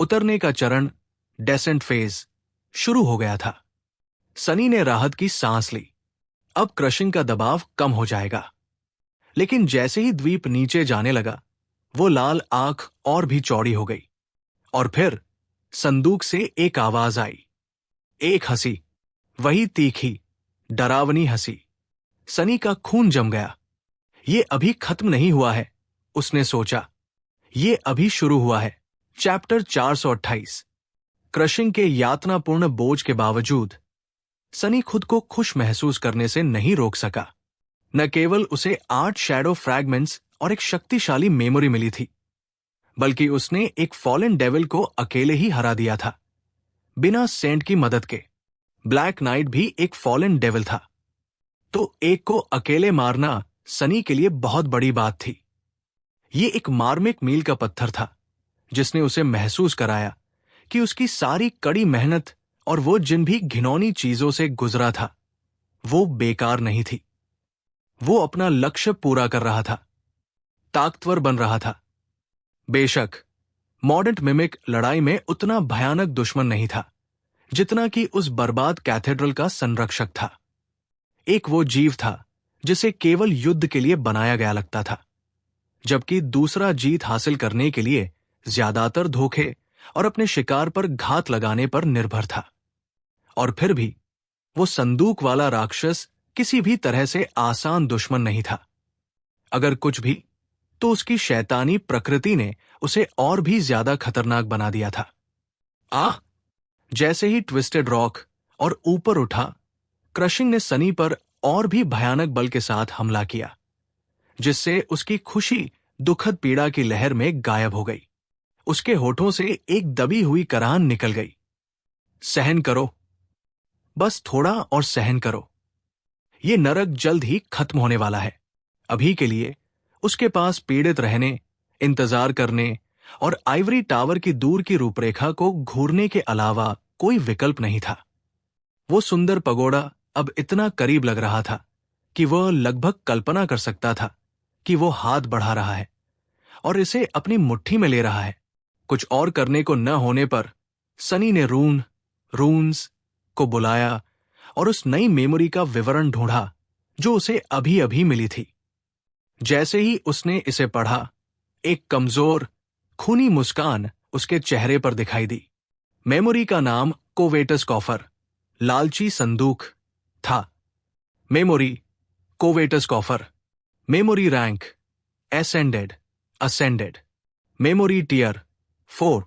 उतरने का चरण, डेसेंट फेज, शुरू हो गया था। सनी ने राहत की सांस ली। अब क्रशिंग का दबाव कम हो जाएगा। लेकिन जैसे ही द्वीप नीचे जाने लगा, वो लाल आंख और भी चौड़ी हो गई। और फिर संदूक से एक आवाज आई, एक हंसी, वही तीखी, डरावनी हंसी। सनी का खून जम गया। ये अभी खत्म नहीं हुआ है, उसने सोचा। ये अभी शुरू हुआ है। चैप्टर 428। क्रशिंग के यातनापूर्ण बोझ के बावजूद सनी खुद को खुश महसूस करने से नहीं रोक सका। न केवल उसे 8 शैडो फ्रैगमेंट्स और एक शक्तिशाली मेमोरी मिली थी, बल्कि उसने एक फॉलन डेविल को अकेले ही हरा दिया था, बिना सेंट की मदद के। ब्लैक नाइट भी एक फॉलन डेविल था, तो एक को अकेले मारना सनी के लिए बहुत बड़ी बात थी। ये एक मार्मिक मील का पत्थर था, जिसने उसे महसूस कराया कि उसकी सारी कड़ी मेहनत और वो जिन भी घिनौनी चीजों से गुजरा था, वो बेकार नहीं थी। वो अपना लक्ष्य पूरा कर रहा था। ताकतवर बन रहा था। बेशक मॉर्डेंट मिमिक लड़ाई में उतना भयानक दुश्मन नहीं था जितना कि उस बर्बाद कैथेड्रल का संरक्षक था। एक वो जीव था जिसे केवल युद्ध के लिए बनाया गया लगता था, जबकि दूसरा जीत हासिल करने के लिए ज्यादातर धोखे और अपने शिकार पर घात लगाने पर निर्भर था। और फिर भी वो संदूक वाला राक्षस किसी भी तरह से आसान दुश्मन नहीं था। अगर कुछ भी, तो उसकी शैतानी प्रकृति ने उसे और भी ज्यादा खतरनाक बना दिया था। जैसे ही ट्विस्टेड रॉक और ऊपर उठा, क्रशिंग ने सनी पर और भी भयानक बल के साथ हमला किया, जिससे उसकी खुशी दुखद पीड़ा की लहर में गायब हो गई। उसके होठों से एक दबी हुई कराहन निकल गई। सहन करो, बस थोड़ा और सहन करो। ये नरक जल्द ही खत्म होने वाला है। अभी के लिए उसके पास पीड़ित रहने, इंतजार करने और आइवरी टावर की दूर की रूपरेखा को घूरने के अलावा कोई विकल्प नहीं था। वो सुंदर पगोड़ा अब इतना करीब लग रहा था कि वह लगभग कल्पना कर सकता था कि वो हाथ बढ़ा रहा है और इसे अपनी मुट्ठी में ले रहा है। कुछ और करने को न होने पर सनी ने रून्स को बुलाया और उस नई मेमोरी का विवरण ढूंढा जो उसे अभी अभी मिली थी। जैसे ही उसने इसे पढ़ा, एक कमजोर, खूनी मुस्कान उसके चेहरे पर दिखाई दी। मेमोरी का नाम कोवेटस कॉफर, लालची संदूक था। Memory covets coffer. Memory rank ascended. Memory tier 4।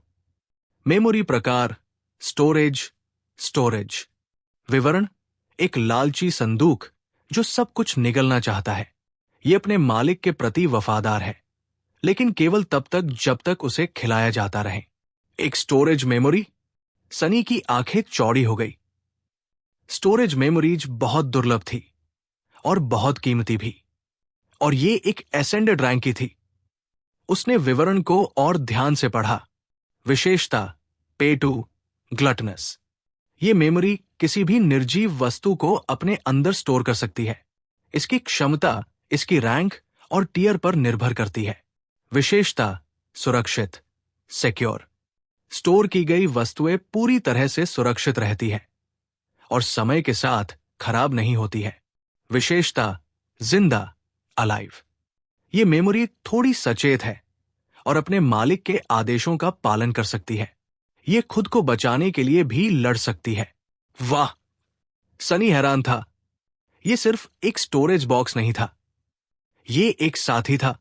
Memory प्रकार स्टोरेज। विवरण: एक लालची संदूक जो सब कुछ निगलना चाहता है। ये अपने मालिक के प्रति वफादार है, लेकिन केवल तब तक जब तक उसे खिलाया जाता रहे। एक स्टोरेज मेमोरी। सनी की आंखें चौड़ी हो गई। स्टोरेज मेमोरीज बहुत दुर्लभ थी और बहुत कीमती भी, और ये एक एसेंडेड रैंक की थी। उसने विवरण को और ध्यान से पढ़ा। विशेषता पे टू ग्लटनस। ये मेमोरी किसी भी निर्जीव वस्तु को अपने अंदर स्टोर कर सकती है। इसकी क्षमता इसकी रैंक और टियर पर निर्भर करती है। विशेषता सुरक्षित सिक्योर। स्टोर की गई वस्तुएं पूरी तरह से सुरक्षित रहती है और समय के साथ खराब नहीं होती है। विशेषता जिंदा अलाइव। ये मेमोरी थोड़ी सचेत है और अपने मालिक के आदेशों का पालन कर सकती है। ये खुद को बचाने के लिए भी लड़ सकती है। वाह! सनी हैरान था। ये सिर्फ एक स्टोरेज बॉक्स नहीं था, ये एक साथी था,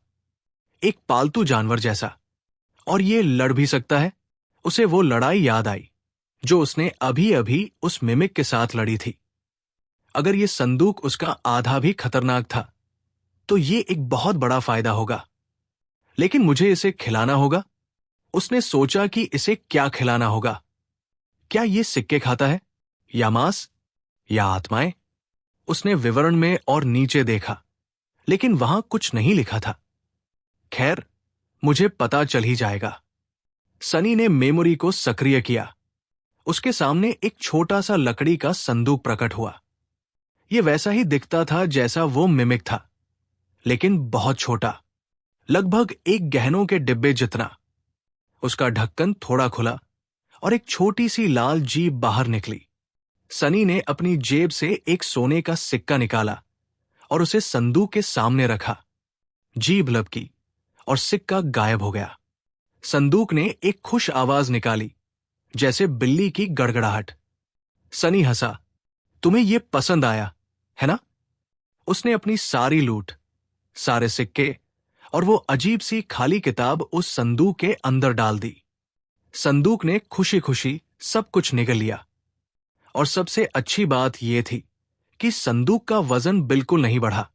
एक पालतू जानवर जैसा। और ये लड़ भी सकता है। उसे वो लड़ाई याद आई जो उसने अभी अभी उस मिमिक के साथ लड़ी थी। अगर ये संदूक उसका आधा भी खतरनाक था, तो ये एक बहुत बड़ा फायदा होगा। लेकिन मुझे इसे खिलाना होगा। उसने सोचा कि इसे क्या खिलाना होगा। क्या ये सिक्के खाता है, या मांस, या आत्माएं? उसने विवरण में और नीचे देखा, लेकिन वहां कुछ नहीं लिखा था। खैर, मुझे पता चल ही जाएगा। सनी ने मेमोरी को सक्रिय किया। उसके सामने एक छोटा सा लकड़ी का संदूक प्रकट हुआ। यह वैसा ही दिखता था जैसा वो मिमिक था, लेकिन बहुत छोटा, लगभग एक गहनों के डिब्बे जितना। उसका ढक्कन थोड़ा खुला और एक छोटी सी लाल जीभ बाहर निकली। सनी ने अपनी जेब से एक सोने का सिक्का निकाला और उसे संदूक के सामने रखा। जीभ लपकी और सिक्का गायब हो गया। संदूक ने एक खुश आवाज निकाली, जैसे बिल्ली की गड़गड़ाहट। सनी हंसा। तुम्हें यह पसंद आया, है ना? उसने अपनी सारी लूट, सारे सिक्के और वो अजीब सी खाली किताब उस संदूक के अंदर डाल दी। संदूक ने खुशी खुशी सब कुछ निगल लिया। और सबसे अच्छी बात यह थी कि संदूक का वजन बिल्कुल नहीं बढ़ा।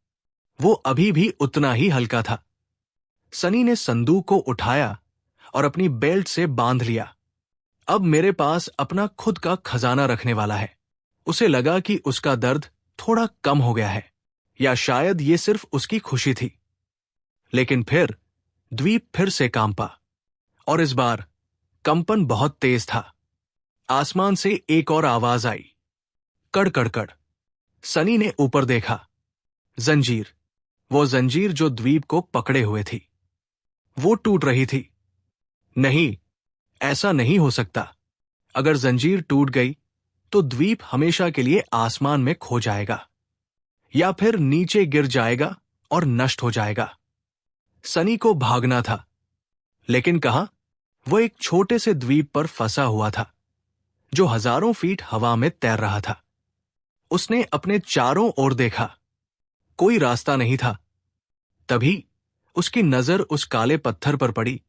वो अभी भी उतना ही हल्का था। सनी ने संदूक को उठाया और अपनी बेल्ट से बांध लिया। अब मेरे पास अपना खुद का खजाना रखने वाला है। उसे लगा कि उसका दर्द थोड़ा कम हो गया है, या शायद ये सिर्फ उसकी खुशी थी। लेकिन फिर द्वीप फिर से कांपा, और इस बार कंपन बहुत तेज था। आसमान से एक और आवाज आई, कड़ कड़ कड़। सनी ने ऊपर देखा। जंजीर, वो जंजीर जो द्वीप को पकड़े हुए थी। वो टूट रही थी। नहीं, ऐसा नहीं हो सकता। अगर जंजीर टूट गई तो द्वीप हमेशा के लिए आसमान में खो जाएगा या फिर नीचे गिर जाएगा और नष्ट हो जाएगा। सनी को भागना था, लेकिन कहाँ? वो एक छोटे से द्वीप पर फंसा हुआ था जो हजारों फीट हवा में तैर रहा था। उसने अपने चारों ओर देखा, कोई रास्ता नहीं था। तभी उसकी नजर उस काले पत्थर पर पड़ी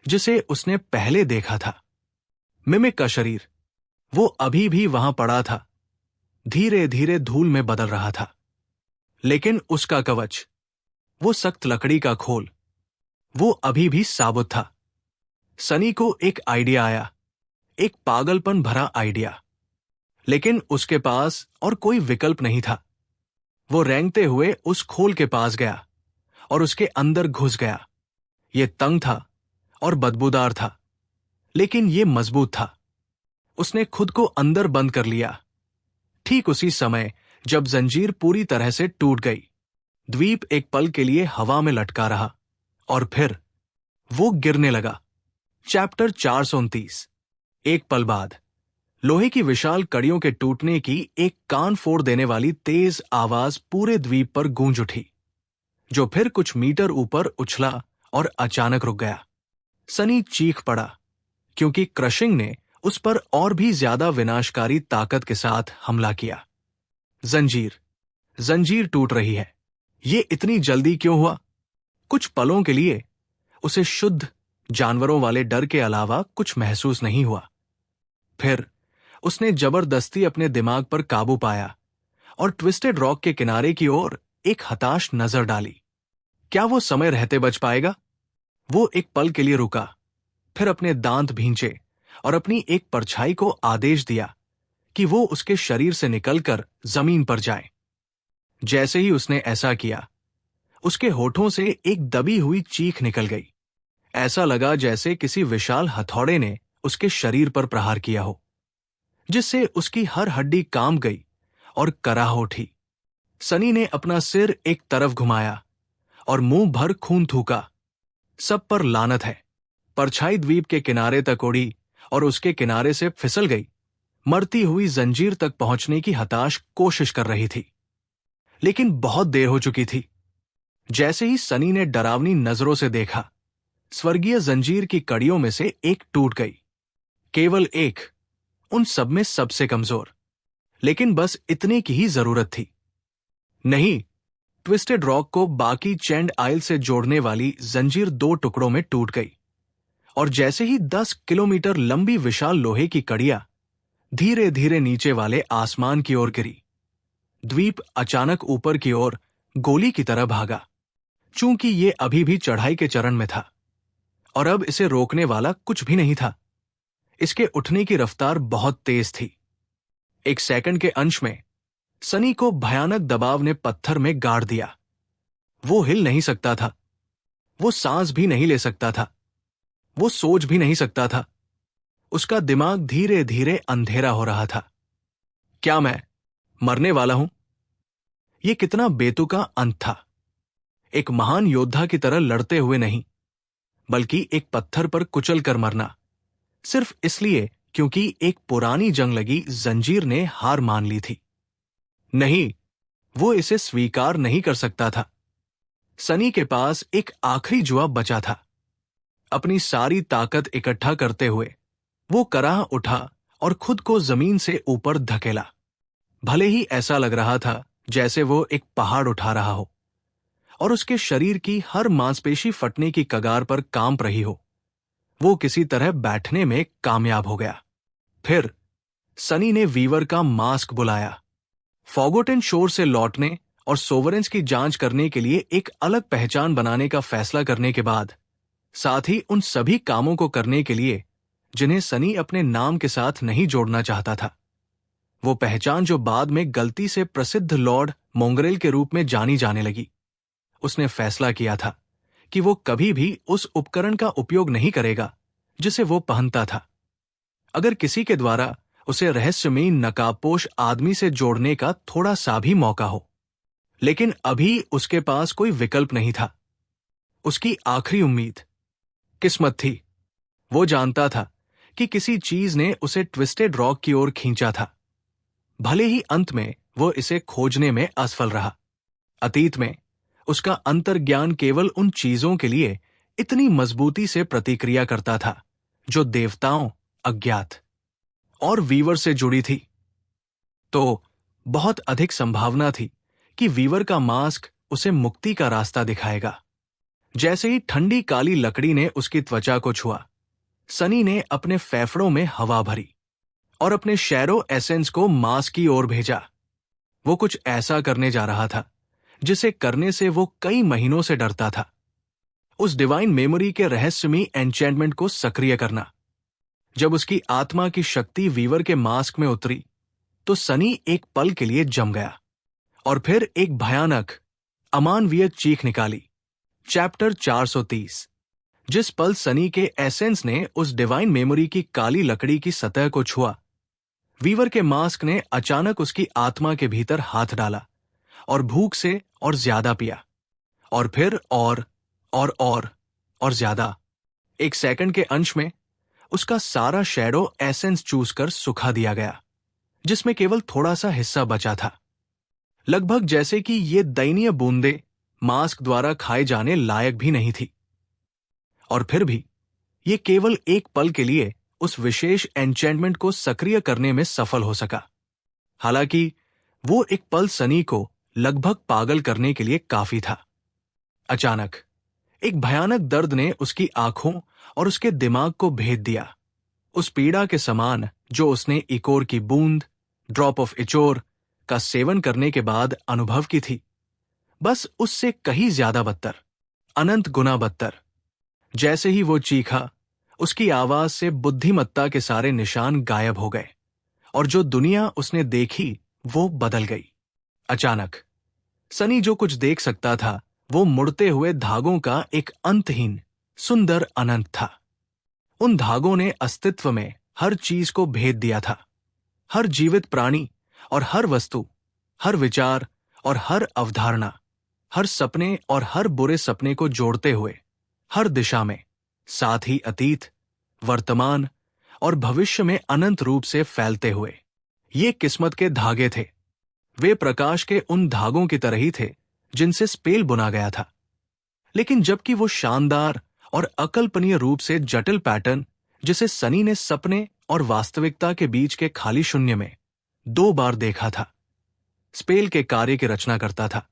जिसे उसने पहले देखा था। मिमिक का शरीर, वो अभी भी वहां पड़ा था, धीरे धीरे धूल में बदल रहा था। लेकिन उसका कवच, वो सख्त लकड़ी का खोल, वो अभी भी साबुत था। सनी को एक आइडिया आया, एक पागलपन भरा आइडिया। लेकिन उसके पास और कोई विकल्प नहीं था। वो रेंगते हुए उस खोल के पास गया और उसके अंदर घुस गया। ये तंग था और बदबूदार था, लेकिन ये मजबूत था। उसने खुद को अंदर बंद कर लिया। ठीक उसी समय जब जंजीर पूरी तरह से टूट गई, द्वीप एक पल के लिए हवा में लटका रहा और फिर वो गिरने लगा। चैप्टर 429। एक पल बाद लोहे की विशाल कड़ियों के टूटने की एक कान फोड़ देने वाली तेज आवाज पूरे द्वीप पर गूंज उठी, जो फिर कुछ मीटर ऊपर उछला और अचानक रुक गया। सनी चीख पड़ा, क्योंकि क्रशिंग ने उस पर और भी ज्यादा विनाशकारी ताकत के साथ हमला किया। जंजीर टूट रही है। ये इतनी जल्दी क्यों हुआ? कुछ पलों के लिए उसे शुद्ध जानवरों वाले डर के अलावा कुछ महसूस नहीं हुआ। फिर उसने जबरदस्ती अपने दिमाग पर काबू पाया और ट्विस्टेड रॉक के किनारे की ओर एक हताश नजर डाली। क्या वो समय रहते बच पाएगा? वो एक पल के लिए रुका, फिर अपने दांत भींचे और अपनी एक परछाई को आदेश दिया कि वो उसके शरीर से निकलकर जमीन पर जाए। जैसे ही उसने ऐसा किया, उसके होठों से एक दबी हुई चीख निकल गई। ऐसा लगा जैसे किसी विशाल हथौड़े ने उसके शरीर पर प्रहार किया हो, जिससे उसकी हर हड्डी कांप गई और कराह उठी। सनी ने अपना सिर एक तरफ घुमाया और मुंह भर खून थूका। सब पर लानत है। परछाई द्वीप के किनारे तक उड़ी और उसके किनारे से फिसल गई। मरती हुई जंजीर तक पहुंचने की हताश कोशिश कर रही थी, लेकिन बहुत देर हो चुकी थी। जैसे ही सनी ने डरावनी नजरों से देखा, स्वर्गीय जंजीर की कड़ियों में से एक टूट गई। केवल एक, उन सब में सबसे कमजोर, लेकिन बस इतने की ही जरूरत थी। नहीं, ट्विस्टेड रॉक को बाकी चैंड आइल से जोड़ने वाली जंजीर 2 टुकड़ों में टूट गई और जैसे ही 10 किलोमीटर लंबी विशाल लोहे की कड़ियां धीरे धीरे नीचे वाले आसमान की ओर गिरी, द्वीप अचानक ऊपर की ओर गोली की तरह भागा। चूंकि ये अभी भी चढ़ाई के चरण में था और अब इसे रोकने वाला कुछ भी नहीं था। इसके उठने की रफ्तार बहुत तेज थी। एक सेकंड के अंश में सनी को भयानक दबाव ने पत्थर में गाड़ दिया। वो हिल नहीं सकता था, वो सांस भी नहीं ले सकता था, वो सोच भी नहीं सकता था। उसका दिमाग धीरे धीरे अंधेरा हो रहा था। क्या मैं मरने वाला हूं? यह कितना बेतुका अंत था। एक महान योद्धा की तरह लड़ते हुए नहीं, बल्कि एक पत्थर पर कुचल कर मरना, सिर्फ इसलिए क्योंकि एक पुरानी जंग लगी जंजीर ने हार मान ली थी। नहीं, वो इसे स्वीकार नहीं कर सकता था। सनी के पास एक आखिरी जुआ बचा था। अपनी सारी ताकत इकट्ठा करते हुए वो कराह उठा और खुद को जमीन से ऊपर धकेला। भले ही ऐसा लग रहा था जैसे वो एक पहाड़ उठा रहा हो और उसके शरीर की हर मांसपेशी फटने की कगार पर कांप रही हो, वो किसी तरह बैठने में कामयाब हो गया। फिर सनी ने वीवर का मास्क बुलाया। फॉगोटेन शोर से लौटने और सोवरेंस की जांच करने के लिए एक अलग पहचान बनाने का फैसला करने के बाद, साथ ही उन सभी कामों को करने के लिए जिन्हें सनी अपने नाम के साथ नहीं जोड़ना चाहता था, वो पहचान जो बाद में गलती से प्रसिद्ध लॉर्ड मोंगरेल के रूप में जानी जाने लगी, उसने फैसला किया था कि वो कभी भी उस उपकरण का उपयोग नहीं करेगा जिसे वो पहनता था। अगर किसी के द्वारा उसे रहस्यमयी नकाबपोश आदमी से जोड़ने का थोड़ा सा भी मौका हो, लेकिन अभी उसके पास कोई विकल्प नहीं था। उसकी आखिरी उम्मीद किस्मत थी। वो जानता था कि किसी चीज ने उसे ट्विस्टेड रॉक की ओर खींचा था, भले ही अंत में वो इसे खोजने में असफल रहा। अतीत में उसका अंतर्ज्ञान केवल उन चीजों के लिए इतनी मजबूती से प्रतिक्रिया करता था जो देवताओं, अज्ञात और वीवर से जुड़ी थी। तो बहुत अधिक संभावना थी कि वीवर का मास्क उसे मुक्ति का रास्ता दिखाएगा। जैसे ही ठंडी काली लकड़ी ने उसकी त्वचा को छुआ, सनी ने अपने फेफड़ों में हवा भरी और अपने शैरो एसेंस को मास्क की ओर भेजा। वो कुछ ऐसा करने जा रहा था जिसे करने से वो कई महीनों से डरता था। उस डिवाइन मेमोरी के रहस्यमयी एन्चेंटमेंट को सक्रिय करना। जब उसकी आत्मा की शक्ति वीवर के मास्क में उतरी तो सनी एक पल के लिए जम गया और फिर एक भयानक, अमानवीय चीख निकाली। चैप्टर 430। जिस पल सनी के एसेंस ने उस डिवाइन मेमोरी की काली लकड़ी की सतह को छुआ, वीवर के मास्क ने अचानक उसकी आत्मा के भीतर हाथ डाला और भूख से और ज्यादा पिया, और फिर और ज्यादा। एक सेकंड के अंश में उसका सारा शैडो एसेंस चूस कर सुखा दिया गया, जिसमें केवल थोड़ा सा हिस्सा बचा था, लगभग जैसे कि ये दयनीय बूंदे मास्क द्वारा खाए जाने लायक भी नहीं थी। और फिर भी ये केवल एक पल के लिए उस विशेष एन्चेंटमेंट को सक्रिय करने में सफल हो सका। हालांकि वो एक पल सनी को लगभग पागल करने के लिए काफी था। अचानक एक भयानक दर्द ने उसकी आंखों और उसके दिमाग को भेद दिया, उस पीड़ा के समान जो उसने इकोर की बूंद, ड्रॉप ऑफ इचोर का सेवन करने के बाद अनुभव की थी, बस उससे कहीं ज्यादा बदतर, अनंत गुना बदतर। जैसे ही वो चीखा, उसकी आवाज से बुद्धिमत्ता के सारे निशान गायब हो गए और जो दुनिया उसने देखी वो बदल गई। अचानक सनी जो कुछ देख सकता था वो मुड़ते हुए धागों का एक अंतहीन, सुंदर अनंत था। उन धागों ने अस्तित्व में हर चीज को भेद दिया था। हर जीवित प्राणी और हर वस्तु, हर विचार और हर अवधारणा, हर सपने और हर बुरे सपने को जोड़ते हुए हर दिशा में, साथ ही अतीत, वर्तमान और भविष्य में अनंत रूप से फैलते हुए। ये किस्मत के धागे थे। वे प्रकाश के उन धागों की तरह ही थे जिनसे स्पेल बुना गया था, लेकिन जबकि वो शानदार और अकल्पनीय रूप से जटिल पैटर्न जिसे सनी ने सपने और वास्तविकता के बीच के खाली शून्य में 2 बार देखा था, स्पेल के कार्य की रचना करता था।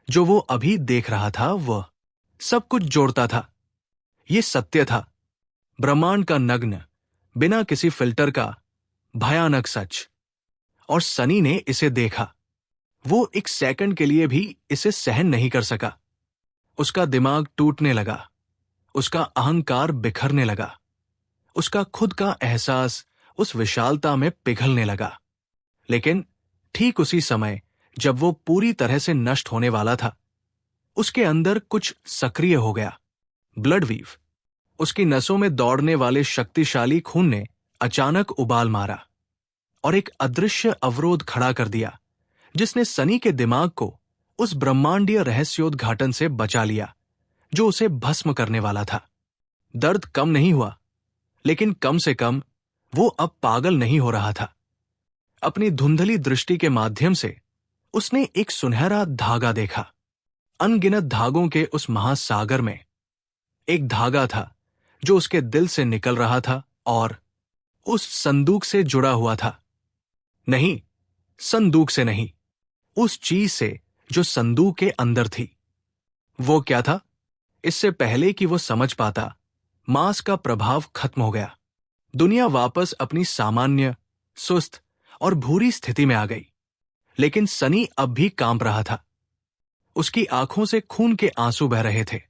जो वो अभी देख रहा था वह सब कुछ जोड़ता था। ये सत्य था, ब्रह्मांड का नग्न, बिना किसी फिल्टर का भयानक सच। और सनी ने इसे देखा। वो एक सेकंड के लिए भी इसे सहन नहीं कर सका। उसका दिमाग टूटने लगा, उसका अहंकार बिखरने लगा, उसका खुद का एहसास उस विशालता में पिघलने लगा। लेकिन ठीक उसी समय जब वो पूरी तरह से नष्ट होने वाला था, उसके अंदर कुछ सक्रिय हो गया। ब्लड वीव, उसकी नसों में दौड़ने वाले शक्तिशाली खून ने अचानक उबाल मारा और एक अदृश्य अवरोध खड़ा कर दिया, जिसने सनी के दिमाग को उस ब्रह्मांडीय रहस्योद्घाटन से बचा लिया जो उसे भस्म करने वाला था। दर्द कम नहीं हुआ, लेकिन कम से कम वो अब पागल नहीं हो रहा था। अपनी धुंधली दृष्टि के माध्यम से उसने एक सुनहरा धागा देखा। अनगिनत धागों के उस महासागर में एक धागा था जो उसके दिल से निकल रहा था और उस संदूक से जुड़ा हुआ था। नहीं, संदूक से नहीं, उस चीज से जो संदूक के अंदर थी। वो क्या था? इससे पहले कि वो समझ पाता, मांस का प्रभाव खत्म हो गया। दुनिया वापस अपनी सामान्य, सुस्त और भूरी स्थिति में आ गई। लेकिन सनी अब भी कांप रहा था। उसकी आंखों से खून के आंसू बह रहे थे।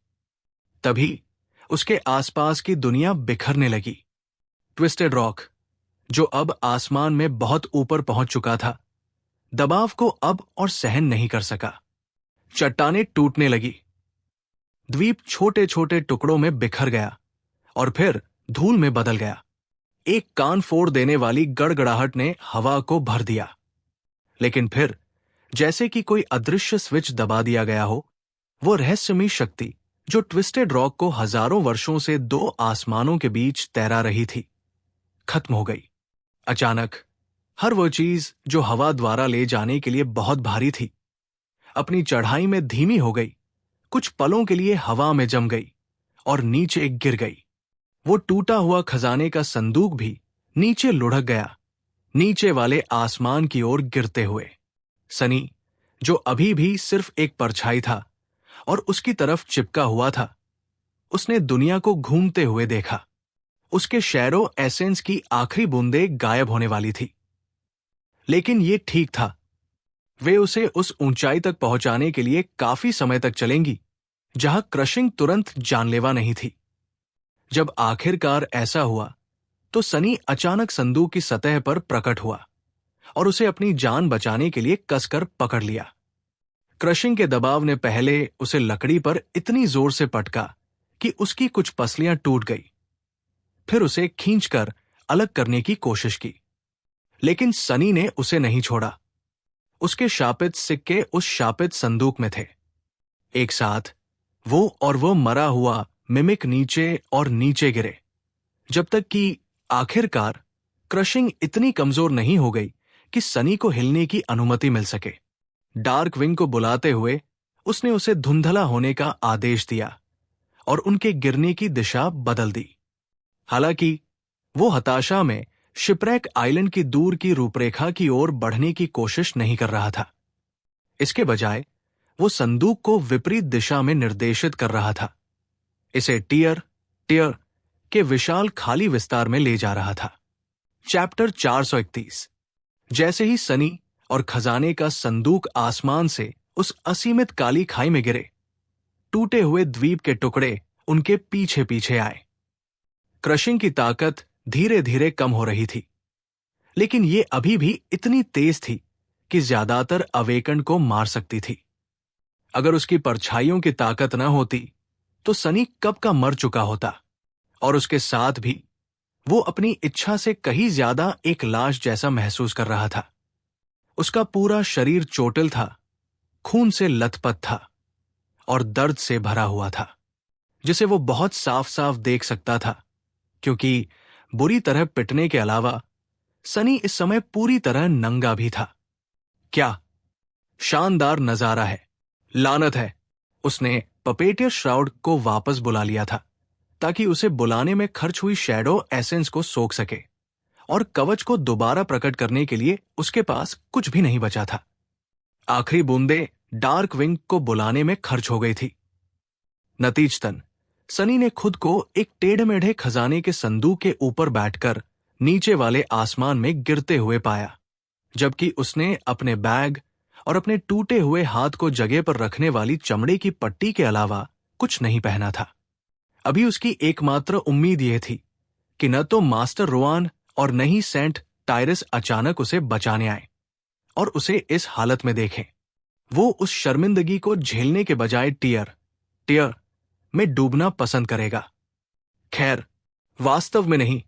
तभी उसके आसपास की दुनिया बिखरने लगी। ट्विस्टेड रॉक, जो अब आसमान में बहुत ऊपर पहुंच चुका था, दबाव को अब और सहन नहीं कर सका। चट्टानें टूटने लगी। द्वीप छोटे छोटे टुकड़ों में बिखर गया और फिर धूल में बदल गया। एक कान फोड़ देने वाली गड़गड़ाहट ने हवा को भर दिया। लेकिन फिर जैसे कि कोई अदृश्य स्विच दबा दिया गया हो, वो रहस्यमयी शक्ति जो ट्विस्टेड रॉक को हजारों वर्षों से दो आसमानों के बीच तैरा रही थी, खत्म हो गई। अचानक हर वो चीज जो हवा द्वारा ले जाने के लिए बहुत भारी थी, अपनी चढ़ाई में धीमी हो गई, कुछ पलों के लिए हवा में जम गई और नीचे गिर गई। वो टूटा हुआ खजाने का संदूक भी नीचे लुढ़क गया, नीचे वाले आसमान की ओर गिरते हुए। सनी, जो अभी भी सिर्फ एक परछाई था और उसकी तरफ चिपका हुआ था, उसने दुनिया को घूमते हुए देखा। उसके शैरो एसेंस की आखिरी बूंदें गायब होने वाली थी। लेकिन ये ठीक था, वे उसे उस ऊंचाई तक पहुंचाने के लिए काफी समय तक चलेंगी जहां क्रशिंग तुरंत जानलेवा नहीं थी। जब आखिरकार ऐसा हुआ तो सनी अचानक संदूक की सतह पर प्रकट हुआ और उसे अपनी जान बचाने के लिए कसकर पकड़ लिया। क्रशिंग के दबाव ने पहले उसे लकड़ी पर इतनी जोर से पटका कि उसकी कुछ पसलियां टूट गई, फिर उसे खींचकर अलग करने की कोशिश की, लेकिन सनी ने उसे नहीं छोड़ा। उसके शापित सिक्के उस शापित संदूक में थे। एक साथ वो मरा हुआ मिमिक नीचे और नीचे गिरे, जब तक कि आखिरकार क्रशिंग इतनी कमजोर नहीं हो गई कि सनी को हिलने की अनुमति मिल सके। डार्क विंग को बुलाते हुए उसने उसे धुंधला होने का आदेश दिया और उनके गिरने की दिशा बदल दी। हालांकि वो हताशा में शिपरेक आइलैंड की दूर की रूपरेखा की ओर बढ़ने की कोशिश नहीं कर रहा था। इसके बजाय वो संदूक को विपरीत दिशा में निर्देशित कर रहा था, इसे टियर के विशाल खाली विस्तार में ले जा रहा था। चैप्टर 431। जैसे ही सनी और खजाने का संदूक आसमान से उस असीमित काली खाई में गिरे, टूटे हुए द्वीप के टुकड़े उनके पीछे पीछे आए। क्रशिंग की ताकत धीरे धीरे कम हो रही थी, लेकिन ये अभी भी इतनी तेज थी कि ज्यादातर अवेकन को मार सकती थी। अगर उसकी परछाइयों की ताकत न होती तो सनी कब का मर चुका होता, और उसके साथ भी वो अपनी इच्छा से कहीं ज्यादा एक लाश जैसा महसूस कर रहा था। उसका पूरा शरीर चोटिल था, खून से लथपथ था और दर्द से भरा हुआ था, जिसे वो बहुत साफ साफ देख सकता था, क्योंकि बुरी तरह पिटने के अलावा सनी इस समय पूरी तरह नंगा भी था। क्या शानदार नजारा है! लानत है! उसने पपेटियर श्राउड को वापस बुला लिया था ताकि उसे बुलाने में खर्च हुई शैडो एसेंस को सोख सके, और कवच को दोबारा प्रकट करने के लिए उसके पास कुछ भी नहीं बचा था। आखिरी बूंदें डार्क विंग को बुलाने में खर्च हो गई थी। नतीजतन सनी ने खुद को एक टेढ़े मेढ़े खजाने के संदूक के ऊपर बैठकर नीचे वाले आसमान में गिरते हुए पाया, जबकि उसने अपने बैग और अपने टूटे हुए हाथ को जगह पर रखने वाली चमड़े की पट्टी के अलावा कुछ नहीं पहना था। अभी उसकी एकमात्र उम्मीद यह थी कि न तो मास्टर रोआन और न ही सेंट टायरस अचानक उसे बचाने आए और उसे इस हालत में देखें। वो उस शर्मिंदगी को झेलने के बजाय टियर में डूबना पसंद करेगा। खैर, वास्तव में नहीं।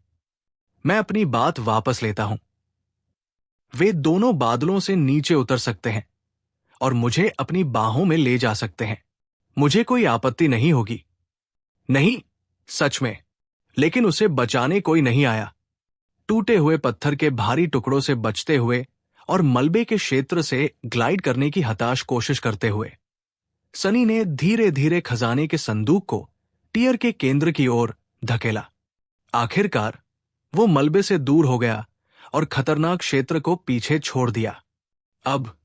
मैं अपनी बात वापस लेता हूं। वे दोनों बादलों से नीचे उतर सकते हैं और मुझे अपनी बाहों में ले जा सकते हैं। मुझे कोई आपत्ति नहीं होगी। नहीं, सच में। लेकिन उसे बचाने कोई नहीं आया। टूटे हुए पत्थर के भारी टुकड़ों से बचते हुए और मलबे के क्षेत्र से ग्लाइड करने की हताश कोशिश करते हुए सनी ने धीरे धीरे खजाने के संदूक को टियर के केंद्र की ओर धकेला। आखिरकार वो मलबे से दूर हो गया और खतरनाक क्षेत्र को पीछे छोड़ दिया। अब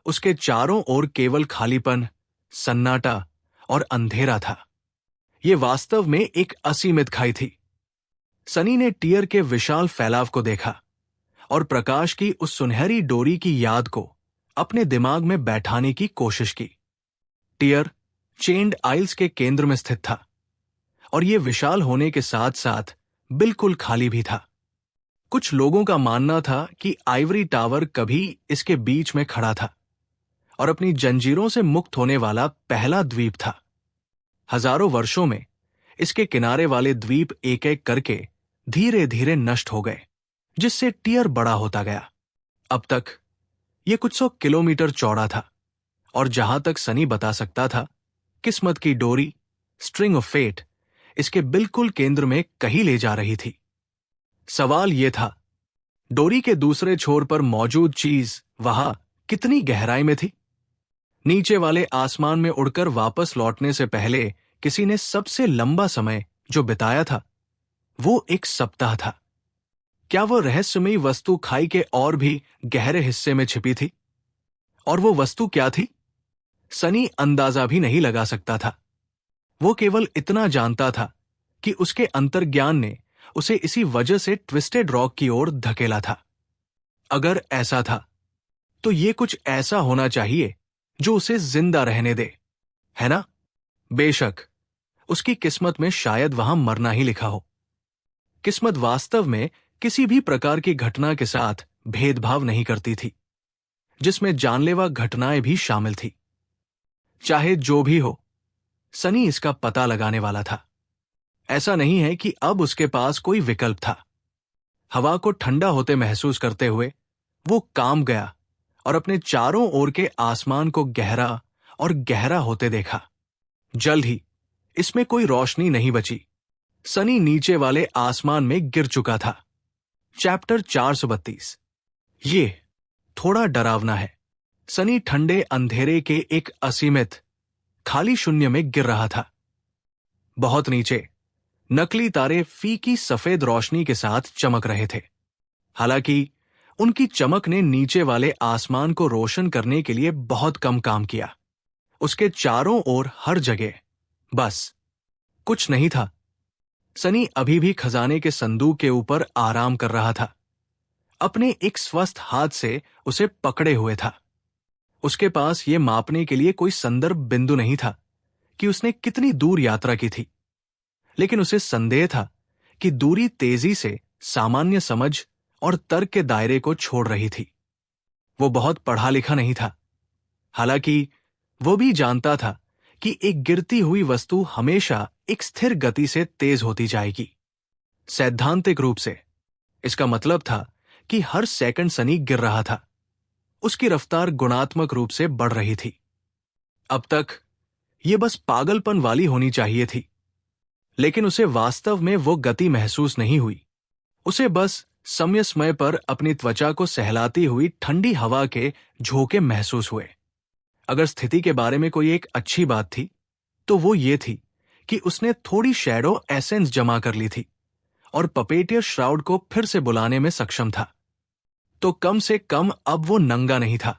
उसके चारों ओर केवल खालीपन, सन्नाटा और अंधेरा था। ये वास्तव में एक असीमित खाई थी। सनी ने टियर के विशाल फैलाव को देखा और प्रकाश की उस सुनहरी डोरी की याद को अपने दिमाग में बैठाने की कोशिश की। टियर चेन्ड आइल्स के केंद्र में स्थित था और यह विशाल होने के साथ साथ बिल्कुल खाली भी था। कुछ लोगों का मानना था कि आइवरी टावर कभी इसके बीच में खड़ा था और अपनी जंजीरों से मुक्त होने वाला पहला द्वीप था। हजारों वर्षों में इसके किनारे वाले द्वीप एक एक करके धीरे धीरे नष्ट हो गए, जिससे टियर बड़ा होता गया। अब तक यह कुछ 100 किलोमीटर चौड़ा था और जहां तक सनी बता सकता था, किस्मत की डोरी स्ट्रिंग ऑफ फेट इसके बिल्कुल केंद्र में कहीं ले जा रही थी। सवाल यह था, डोरी के दूसरे छोर पर मौजूद चीज वहां कितनी गहराई में थी? नीचे वाले आसमान में उड़कर वापस लौटने से पहले किसी ने सबसे लंबा समय जो बिताया था वो 1 सप्ताह था। क्या वो रहस्यमयी वस्तु खाई के और भी गहरे हिस्से में छिपी थी? और वो वस्तु क्या थी? सनी अंदाजा भी नहीं लगा सकता था। वो केवल इतना जानता था कि उसके अंतर्ज्ञान ने उसे इसी वजह से ट्विस्टेड रॉक की ओर धकेला था। अगर ऐसा था तो ये कुछ ऐसा होना चाहिए जो उसे जिंदा रहने दे, है ना? बेशक उसकी किस्मत में शायद वहां मरना ही लिखा हो। किस्मत वास्तव में किसी भी प्रकार की घटना के साथ भेदभाव नहीं करती थी, जिसमें जानलेवा घटनाएं भी शामिल थी। चाहे जो भी हो, सनी इसका पता लगाने वाला था। ऐसा नहीं है कि अब उसके पास कोई विकल्प था। हवा को ठंडा होते महसूस करते हुए वो काम गया और अपने चारों ओर के आसमान को गहरा और गहरा होते देखा। जल्द ही इसमें कोई रोशनी नहीं बची। सनी नीचे वाले आसमान में गिर चुका था। चैप्टर 432। ये थोड़ा डरावना है। सनी ठंडे अंधेरे के एक असीमित खाली शून्य में गिर रहा था। बहुत नीचे नकली तारे फीकी सफेद रोशनी के साथ चमक रहे थे। हालांकि उनकी चमक ने नीचे वाले आसमान को रोशन करने के लिए बहुत कम काम किया। उसके चारों ओर हर जगह बस कुछ नहीं था। सनी अभी भी खजाने के संदूक के ऊपर आराम कर रहा था। अपने एक स्वस्थ हाथ से उसे पकड़े हुए था। उसके पास यह मापने के लिए कोई संदर्भ बिंदु नहीं था कि उसने कितनी दूर यात्रा की थी, लेकिन उसे संदेह था कि दूरी तेजी से सामान्य समझ और तर्क के दायरे को छोड़ रही थी। वो बहुत पढ़ा लिखा नहीं था। हालांकि वो भी जानता था कि एक गिरती हुई वस्तु हमेशा एक स्थिर गति से तेज होती जाएगी। सैद्धांतिक रूप से इसका मतलब था कि हर सेकंड सनी गिर रहा था। उसकी रफ्तार गुणात्मक रूप से बढ़ रही थी। अब तक यह बस पागलपन वाली होनी चाहिए थी, लेकिन उसे वास्तव में वो गति महसूस नहीं हुई। उसे बस समय समय पर अपनी त्वचा को सहलाती हुई ठंडी हवा के झोंके महसूस हुए। अगर स्थिति के बारे में कोई एक अच्छी बात थी तो वो ये थी कि उसने थोड़ी शैडो एसेंस जमा कर ली थी और पपेटियर श्राउड को फिर से बुलाने में सक्षम था। तो कम से कम अब वो नंगा नहीं था।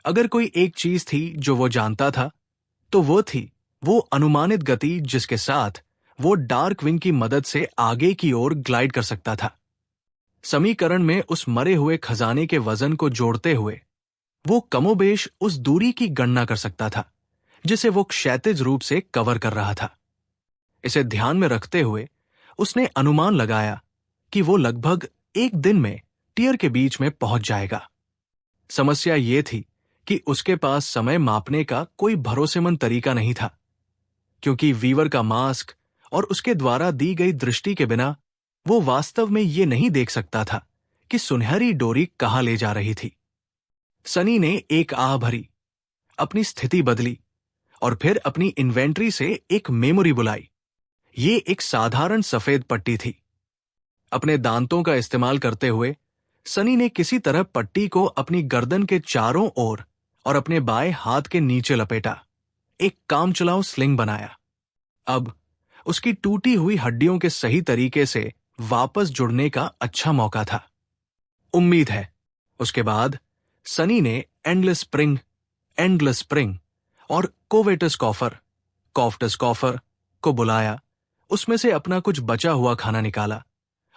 अगर कोई एक चीज थी जो वो जानता था तो वो थी वो अनुमानित गति जिसके साथ वो डार्क विंग की मदद से आगे की ओर ग्लाइड कर सकता था। समीकरण में उस मरे हुए खजाने के वजन को जोड़ते हुए वो कमोबेश उस दूरी की गणना कर सकता था जिसे वो क्षैतिज रूप से कवर कर रहा था। इसे ध्यान में रखते हुए उसने अनुमान लगाया कि वो लगभग 1 दिन में टियर के बीच में पहुंच जाएगा। समस्या ये थी कि उसके पास समय मापने का कोई भरोसेमंद तरीका नहीं था, क्योंकि वीवर का मास्क और उसके द्वारा दी गई दृष्टि के बिना वो वास्तव में ये नहीं देख सकता था कि सुनहरी डोरी कहां ले जा रही थी। सनी ने एक आह भरी, अपनी स्थिति बदली और फिर अपनी इन्वेंट्री से एक मेमोरी बुलाई। ये एक साधारण सफेद पट्टी थी। अपने दांतों का इस्तेमाल करते हुए सनी ने किसी तरह पट्टी को अपनी गर्दन के चारों ओर और अपने बाएं हाथ के नीचे लपेटा, एक कामचलाऊ स्लिंग बनाया। अब उसकी टूटी हुई हड्डियों के सही तरीके से वापस जुड़ने का अच्छा मौका था। उम्मीद है उसके बाद सनी ने एंडलेस स्प्रिंग और कोवेटस कॉफर को बुलाया, उसमें से अपना कुछ बचा हुआ खाना निकाला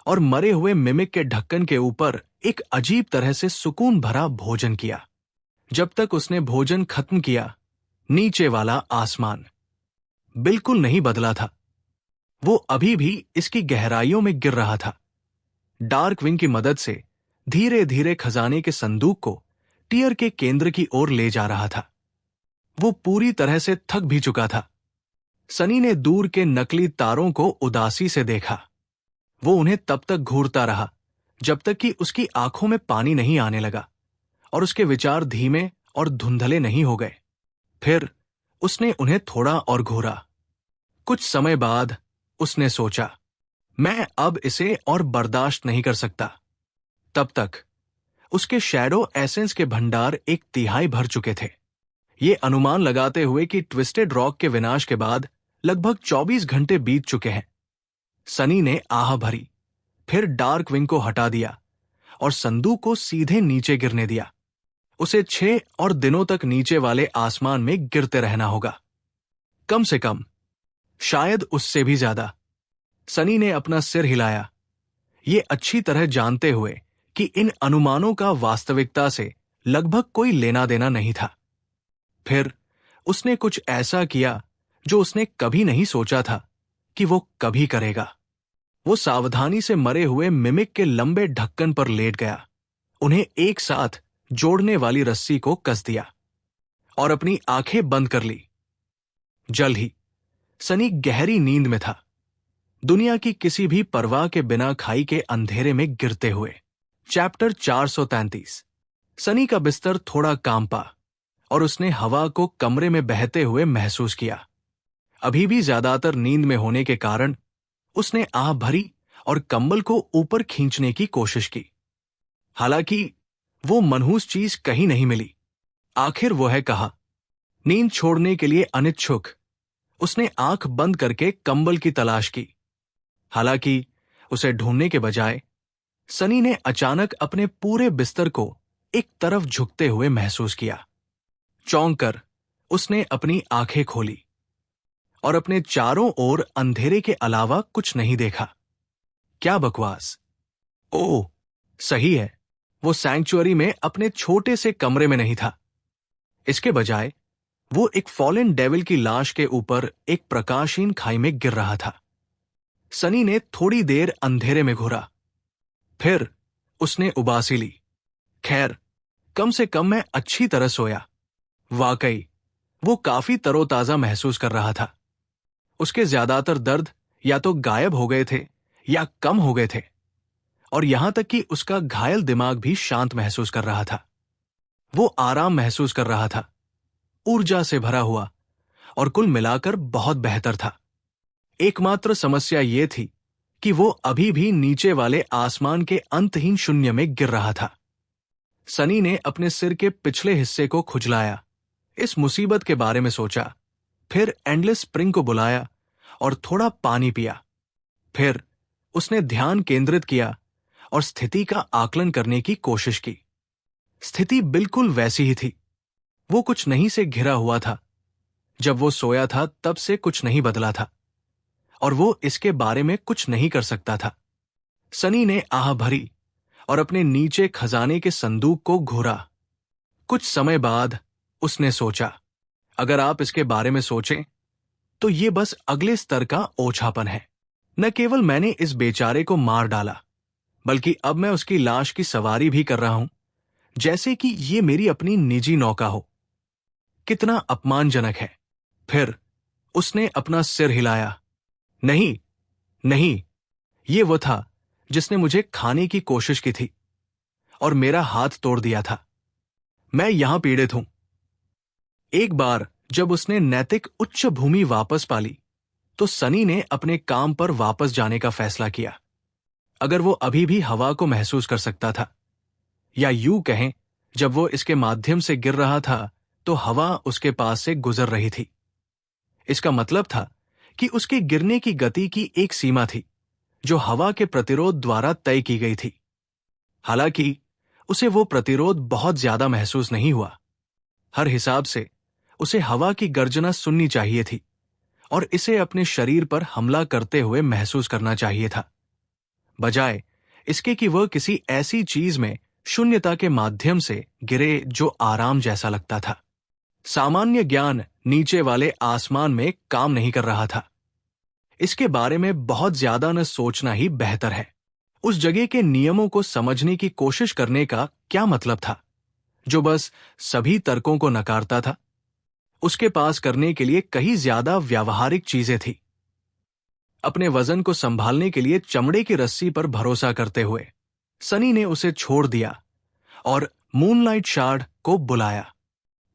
और मरे हुए मिमिक के ढक्कन के ऊपर एक अजीब तरह से सुकून भरा भोजन किया। जब तक उसने भोजन खत्म किया, नीचे वाला आसमान बिल्कुल नहीं बदला था। वो अभी भी इसकी गहराइयों में गिर रहा था। डार्क विंग की मदद से धीरे धीरे खजाने के संदूक को टियर के केंद्र की ओर ले जा रहा था। वो पूरी तरह से थक भी चुका था। सनी ने दूर के नकली तारों को उदासी से देखा। वो उन्हें तब तक घूरता रहा जब तक कि उसकी आंखों में पानी नहीं आने लगा और उसके विचार धीमे और धुंधले नहीं हो गए। फिर उसने उन्हें थोड़ा और घूरा। कुछ समय बाद उसने सोचा, मैं अब इसे और बर्दाश्त नहीं कर सकता। तब तक उसके शैडो एसेंस के भंडार 1/3 भर चुके थे। ये अनुमान लगाते हुए कि ट्विस्टेड रॉक के विनाश के बाद लगभग 24 घंटे बीत चुके हैं, सनी ने आह भरी, फिर डार्क विंग को हटा दिया और संदूक को सीधे नीचे गिरने दिया। उसे 6 और दिनों तक नीचे वाले आसमान में गिरते रहना होगा, कम से कम, शायद उससे भी ज्यादा। सनी ने अपना सिर हिलाया, ये अच्छी तरह जानते हुए कि इन अनुमानों का वास्तविकता से लगभग कोई लेना देना नहीं था। फिर उसने कुछ ऐसा किया जो उसने कभी नहीं सोचा था कि वो कभी करेगा। वो सावधानी से मरे हुए मिमिक के लंबे ढक्कन पर लेट गया, उन्हें एक साथ जोड़ने वाली रस्सी को कस दिया और अपनी आंखें बंद कर ली। जल्द ही सनी गहरी नींद में था, दुनिया की किसी भी परवाह के बिना खाई के अंधेरे में गिरते हुए। चैप्टर 433। सनी का बिस्तर थोड़ा कांपा और उसने हवा को कमरे में बहते हुए महसूस किया। अभी भी ज्यादातर नींद में होने के कारण उसने आह भरी और कंबल को ऊपर खींचने की कोशिश की। हालांकि वो मनहूस चीज कहीं नहीं मिली। आखिर वो है कहा। नींद छोड़ने के लिए अनिच्छुक उसने आंख बंद करके कंबल की तलाश की। हालांकि उसे ढूंढने के बजाय सनी ने अचानक अपने पूरे बिस्तर को एक तरफ झुकते हुए महसूस किया। चौंक कर उसने अपनी आंखें खोली और अपने चारों ओर अंधेरे के अलावा कुछ नहीं देखा। क्या बकवास! ओह, सही है, वो सैंक्चुअरी में अपने छोटे से कमरे में नहीं था। इसके बजाय वो एक फॉलन डेविल की लाश के ऊपर एक प्रकाशहीन खाई में गिर रहा था। सनी ने थोड़ी देर अंधेरे में घूरा, फिर उसने उबासी ली। खैर, कम से कम मैं अच्छी तरह सोया। वाकई वो काफी तरोताजा महसूस कर रहा था। उसके ज्यादातर दर्द या तो गायब हो गए थे या कम हो गए थे, और यहां तक कि उसका घायल दिमाग भी शांत महसूस कर रहा था। वो आराम महसूस कर रहा था, ऊर्जा से भरा हुआ, और कुल मिलाकर बहुत बेहतर था। एकमात्र समस्या ये थी कि वो अभी भी नीचे वाले आसमान के अंतहीन शून्य में गिर रहा था। सनी ने अपने सिर के पिछले हिस्से को खुजलाया, इस मुसीबत के बारे में सोचा, फिर एंडलेस स्प्रिंग को बुलाया और थोड़ा पानी पिया। फिर उसने ध्यान केंद्रित किया और स्थिति का आकलन करने की कोशिश की। स्थिति बिल्कुल वैसी ही थी। वो कुछ नहीं से घिरा हुआ था। जब वो सोया था तब से कुछ नहीं बदला था, और वो इसके बारे में कुछ नहीं कर सकता था। सनी ने आह भरी और अपने नीचे खजाने के संदूक को घूरा। कुछ समय बाद उसने सोचा, अगर आप इसके बारे में सोचें तो ये बस अगले स्तर का ओछापन है। न केवल मैंने इस बेचारे को मार डाला, बल्कि अब मैं उसकी लाश की सवारी भी कर रहा हूं, जैसे कि ये मेरी अपनी निजी नौका हो। कितना अपमानजनक है। फिर उसने अपना सिर हिलाया। नहीं, नहीं, ये वो था जिसने मुझे खाने की कोशिश की थी और मेरा हाथ तोड़ दिया था। मैं यहां पीड़ित हूं। एक बार जब उसने नैतिक उच्च भूमि वापस पाली, तो सनी ने अपने काम पर वापस जाने का फैसला किया। अगर वो अभी भी हवा को महसूस कर सकता था, या यूं कहें, जब वो इसके माध्यम से गिर रहा था तो हवा उसके पास से गुजर रही थी। इसका मतलब था कि उसके गिरने की गति की एक सीमा थी जो हवा के प्रतिरोध द्वारा तय की गई थी। हालांकि उसे वो प्रतिरोध बहुत ज्यादा महसूस नहीं हुआ। हर हिसाब से उसे हवा की गर्जना सुननी चाहिए थी और इसे अपने शरीर पर हमला करते हुए महसूस करना चाहिए था, बजाय इसके कि वह किसी ऐसी चीज में शून्यता के माध्यम से गिरे जो आराम जैसा लगता था। सामान्य ज्ञान नीचे वाले आसमान में काम नहीं कर रहा था। इसके बारे में बहुत ज्यादा न सोचना ही बेहतर है। उस जगह के नियमों को समझने की कोशिश करने का क्या मतलब था, जो बस सभी तर्कों को नकारता था। उसके पास करने के लिए कहीं ज्यादा व्यावहारिक चीजें थी। अपने वजन को संभालने के लिए चमड़े की रस्सी पर भरोसा करते हुए सनी ने उसे छोड़ दिया और मूनलाइट शार्ड को बुलाया।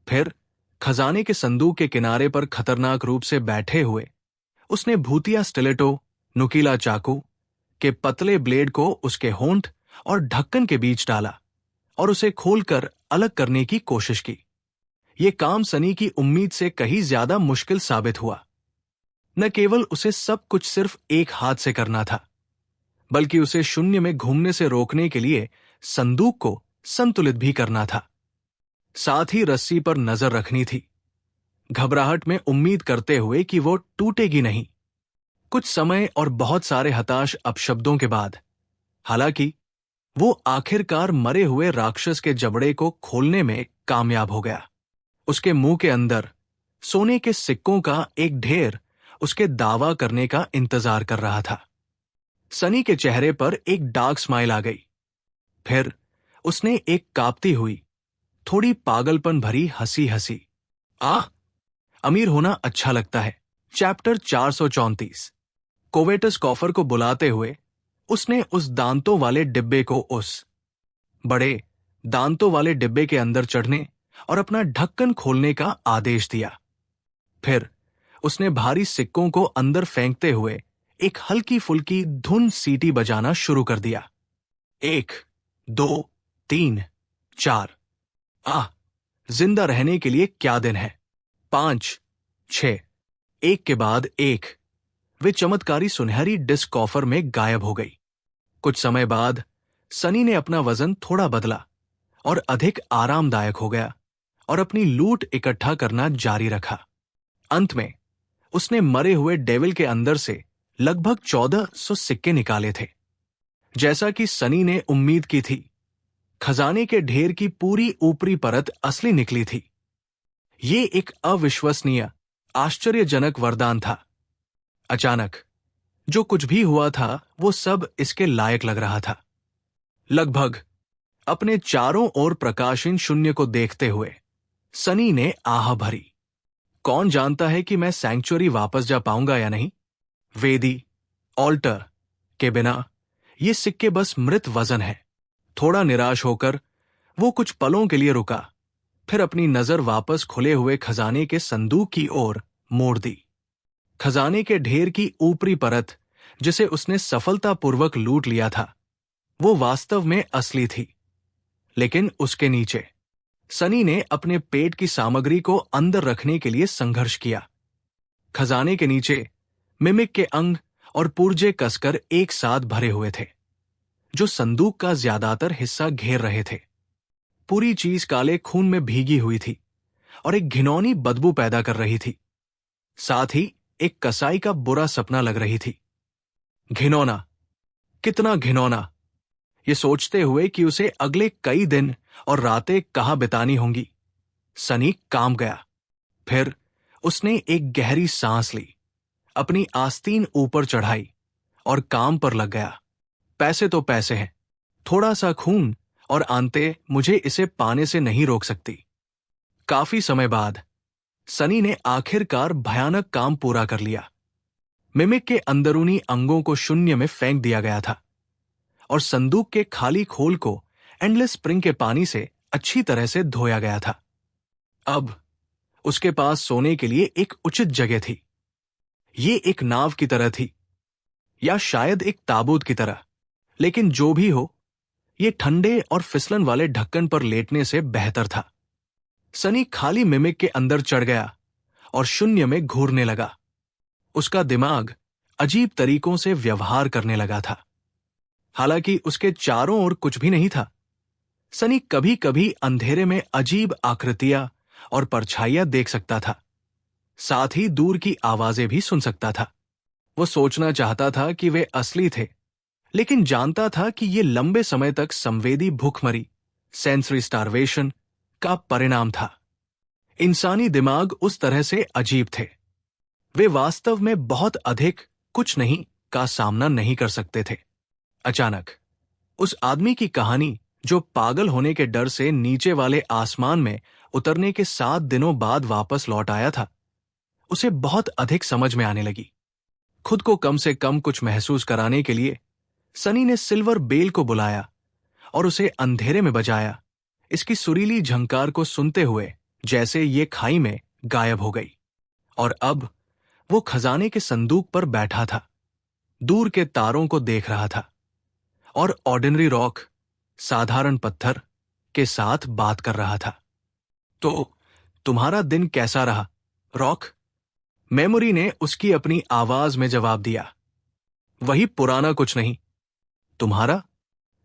फिर खजाने के संदूक के किनारे पर खतरनाक रूप से बैठे हुए उसने भूतिया स्टिलेटो, नुकीला चाकू के पतले ब्लेड को उसके होंठ और ढक्कन के बीच डाला और उसे खोलकर अलग करने की कोशिश की। यह काम सनी की उम्मीद से कहीं ज्यादा मुश्किल साबित हुआ। न केवल उसे सब कुछ सिर्फ एक हाथ से करना था, बल्कि उसे शून्य में घूमने से रोकने के लिए संदूक को संतुलित भी करना था। साथ ही रस्सी पर नजर रखनी थी, घबराहट में उम्मीद करते हुए कि वो टूटेगी नहीं। कुछ समय और बहुत सारे हताश अपशब्दों के बाद, हालांकि वो आखिरकार मरे हुए राक्षस के जबड़े को खोलने में कामयाब हो गया। उसके मुंह के अंदर सोने के सिक्कों का एक ढेर उसके दावा करने का इंतजार कर रहा था। सनी के चेहरे पर एक डार्क स्माइल आ गई। फिर उसने एक कांपती हुई, थोड़ी पागलपन भरी हंसी हंसी। अमीर होना अच्छा लगता है। चैप्टर 434। कोवेटस कॉफर को बुलाते हुए उसने उस दांतों वाले डिब्बे को उस बड़े दांतों वाले डिब्बे के अंदर चढ़ने और अपना ढक्कन खोलने का आदेश दिया। फिर उसने भारी सिक्कों को अंदर फेंकते हुए एक हल्की फुल्की धुन सीटी बजाना शुरू कर दिया। 1, 2, 3, 4। जिंदा रहने के लिए क्या दिन है। 5, 6। एक के बाद एक वे चमत्कारी सुनहरी डिस्क कॉफर में गायब हो गई। कुछ समय बाद सनी ने अपना वजन थोड़ा बदला और अधिक आरामदायक हो गया और अपनी लूट इकट्ठा करना जारी रखा। अंत में उसने मरे हुए डेविल के अंदर से लगभग 1400 सिक्के निकाले थे। जैसा कि सनी ने उम्मीद की थी, खजाने के ढेर की पूरी ऊपरी परत असली निकली थी। ये एक अविश्वसनीय, आश्चर्यजनक वरदान था। अचानक जो कुछ भी हुआ था वो सब इसके लायक लग रहा था। लगभग अपने चारों ओर प्रकाशहीन शून्य को देखते हुए सनी ने आह भरी। कौन जानता है कि मैं सैंक्चुअरी वापस जा पाऊंगा या नहीं। वेदी, ऑल्टर के बिना ये सिक्के बस मृत वजन है। थोड़ा निराश होकर वो कुछ पलों के लिए रुका, फिर अपनी नजर वापस खुले हुए खजाने के संदूक की ओर मोड़ दी। खजाने के ढेर की ऊपरी परत, जिसे उसने सफलतापूर्वक लूट लिया था, वो वास्तव में असली थी। लेकिन उसके नीचे सनी ने अपने पेट की सामग्री को अंदर रखने के लिए संघर्ष किया। खजाने के नीचे मिमिक के अंग और पुर्जे कसकर एक साथ भरे हुए थे, जो संदूक का ज्यादातर हिस्सा घेर रहे थे। पूरी चीज काले खून में भीगी हुई थी और एक घिनौनी बदबू पैदा कर रही थी। साथ ही एक कसाई का बुरा सपना लग रही थी। घिनौना, कितना घिनौना। ये सोचते हुए कि उसे अगले कई दिन और रातें कहाँ बितानी होंगी, सनी कांप गया। फिर उसने एक गहरी सांस ली, अपनी आस्तीन ऊपर चढ़ाई और काम पर लग गया। पैसे तो पैसे हैं, थोड़ा सा खून और आंतें मुझे इसे पाने से नहीं रोक सकती। काफी समय बाद सनी ने आखिरकार भयानक काम पूरा कर लिया। मिमिक के अंदरूनी अंगों को शून्य में फेंक दिया गया था और संदूक के खाली खोल को एंडलेस स्प्रिंग के पानी से अच्छी तरह से धोया गया था। अब उसके पास सोने के लिए एक उचित जगह थी। ये एक नाव की तरह थी, या शायद एक ताबूत की तरह, लेकिन जो भी हो, ये ठंडे और फिसलन वाले ढक्कन पर लेटने से बेहतर था। सनी खाली मिमिक के अंदर चढ़ गया और शून्य में घूरने लगा। उसका दिमाग अजीब तरीकों से व्यवहार करने लगा था। हालांकि उसके चारों ओर कुछ भी नहीं था। सनी कभी कभी अंधेरे में अजीब आकृतियां और परछाइयां देख सकता था। साथ ही दूर की आवाजें भी सुन सकता था। वो सोचना चाहता था कि वे असली थे, लेकिन जानता था कि ये लंबे समय तक संवेदी भूखमरी, सेंसरी स्टारवेशन का परिणाम था। इंसानी दिमाग उस तरह से अजीब थे। वे वास्तव में बहुत अधिक कुछ नहीं का सामना नहीं कर सकते थे। अचानक उस आदमी की कहानी, जो पागल होने के डर से नीचे वाले आसमान में उतरने के 7 दिनों बाद वापस लौट आया था, उसे बहुत अधिक समझ में आने लगी। खुद को कम से कम कुछ महसूस कराने के लिए सनी ने सिल्वर बेल को बुलाया और उसे अंधेरे में बजाया, इसकी सुरीली झंकार को सुनते हुए जैसे ये खाई में गायब हो गई। और अब वो खजाने के संदूक पर बैठा था, दूर के तारों को देख रहा था और ऑर्डिनरी रॉक, साधारण पत्थर के साथ बात कर रहा था। तो तुम्हारा दिन कैसा रहा, रॉक? मेमोरी ने उसकी अपनी आवाज में जवाब दिया। वही पुराना कुछ नहीं। तुम्हारा?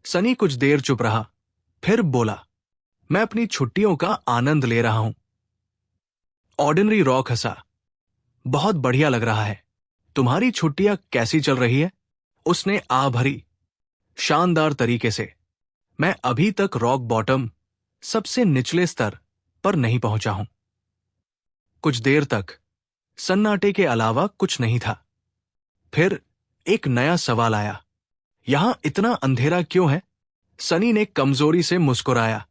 सनी कुछ देर चुप रहा, फिर बोला, मैं अपनी छुट्टियों का आनंद ले रहा हूं। ऑर्डिनरी रॉक हंसा। बहुत बढ़िया लग रहा है। तुम्हारी छुट्टियां कैसी चल रही है? उसने आ भरी, शानदार तरीके से। मैं अभी तक रॉक बॉटम, सबसे निचले स्तर पर नहीं पहुंचा हूं। कुछ देर तक सन्नाटे के अलावा कुछ नहीं था। फिर एक नया सवाल आया, यहां इतना अंधेरा क्यों है? सनी ने कमजोरी से मुस्कुराया।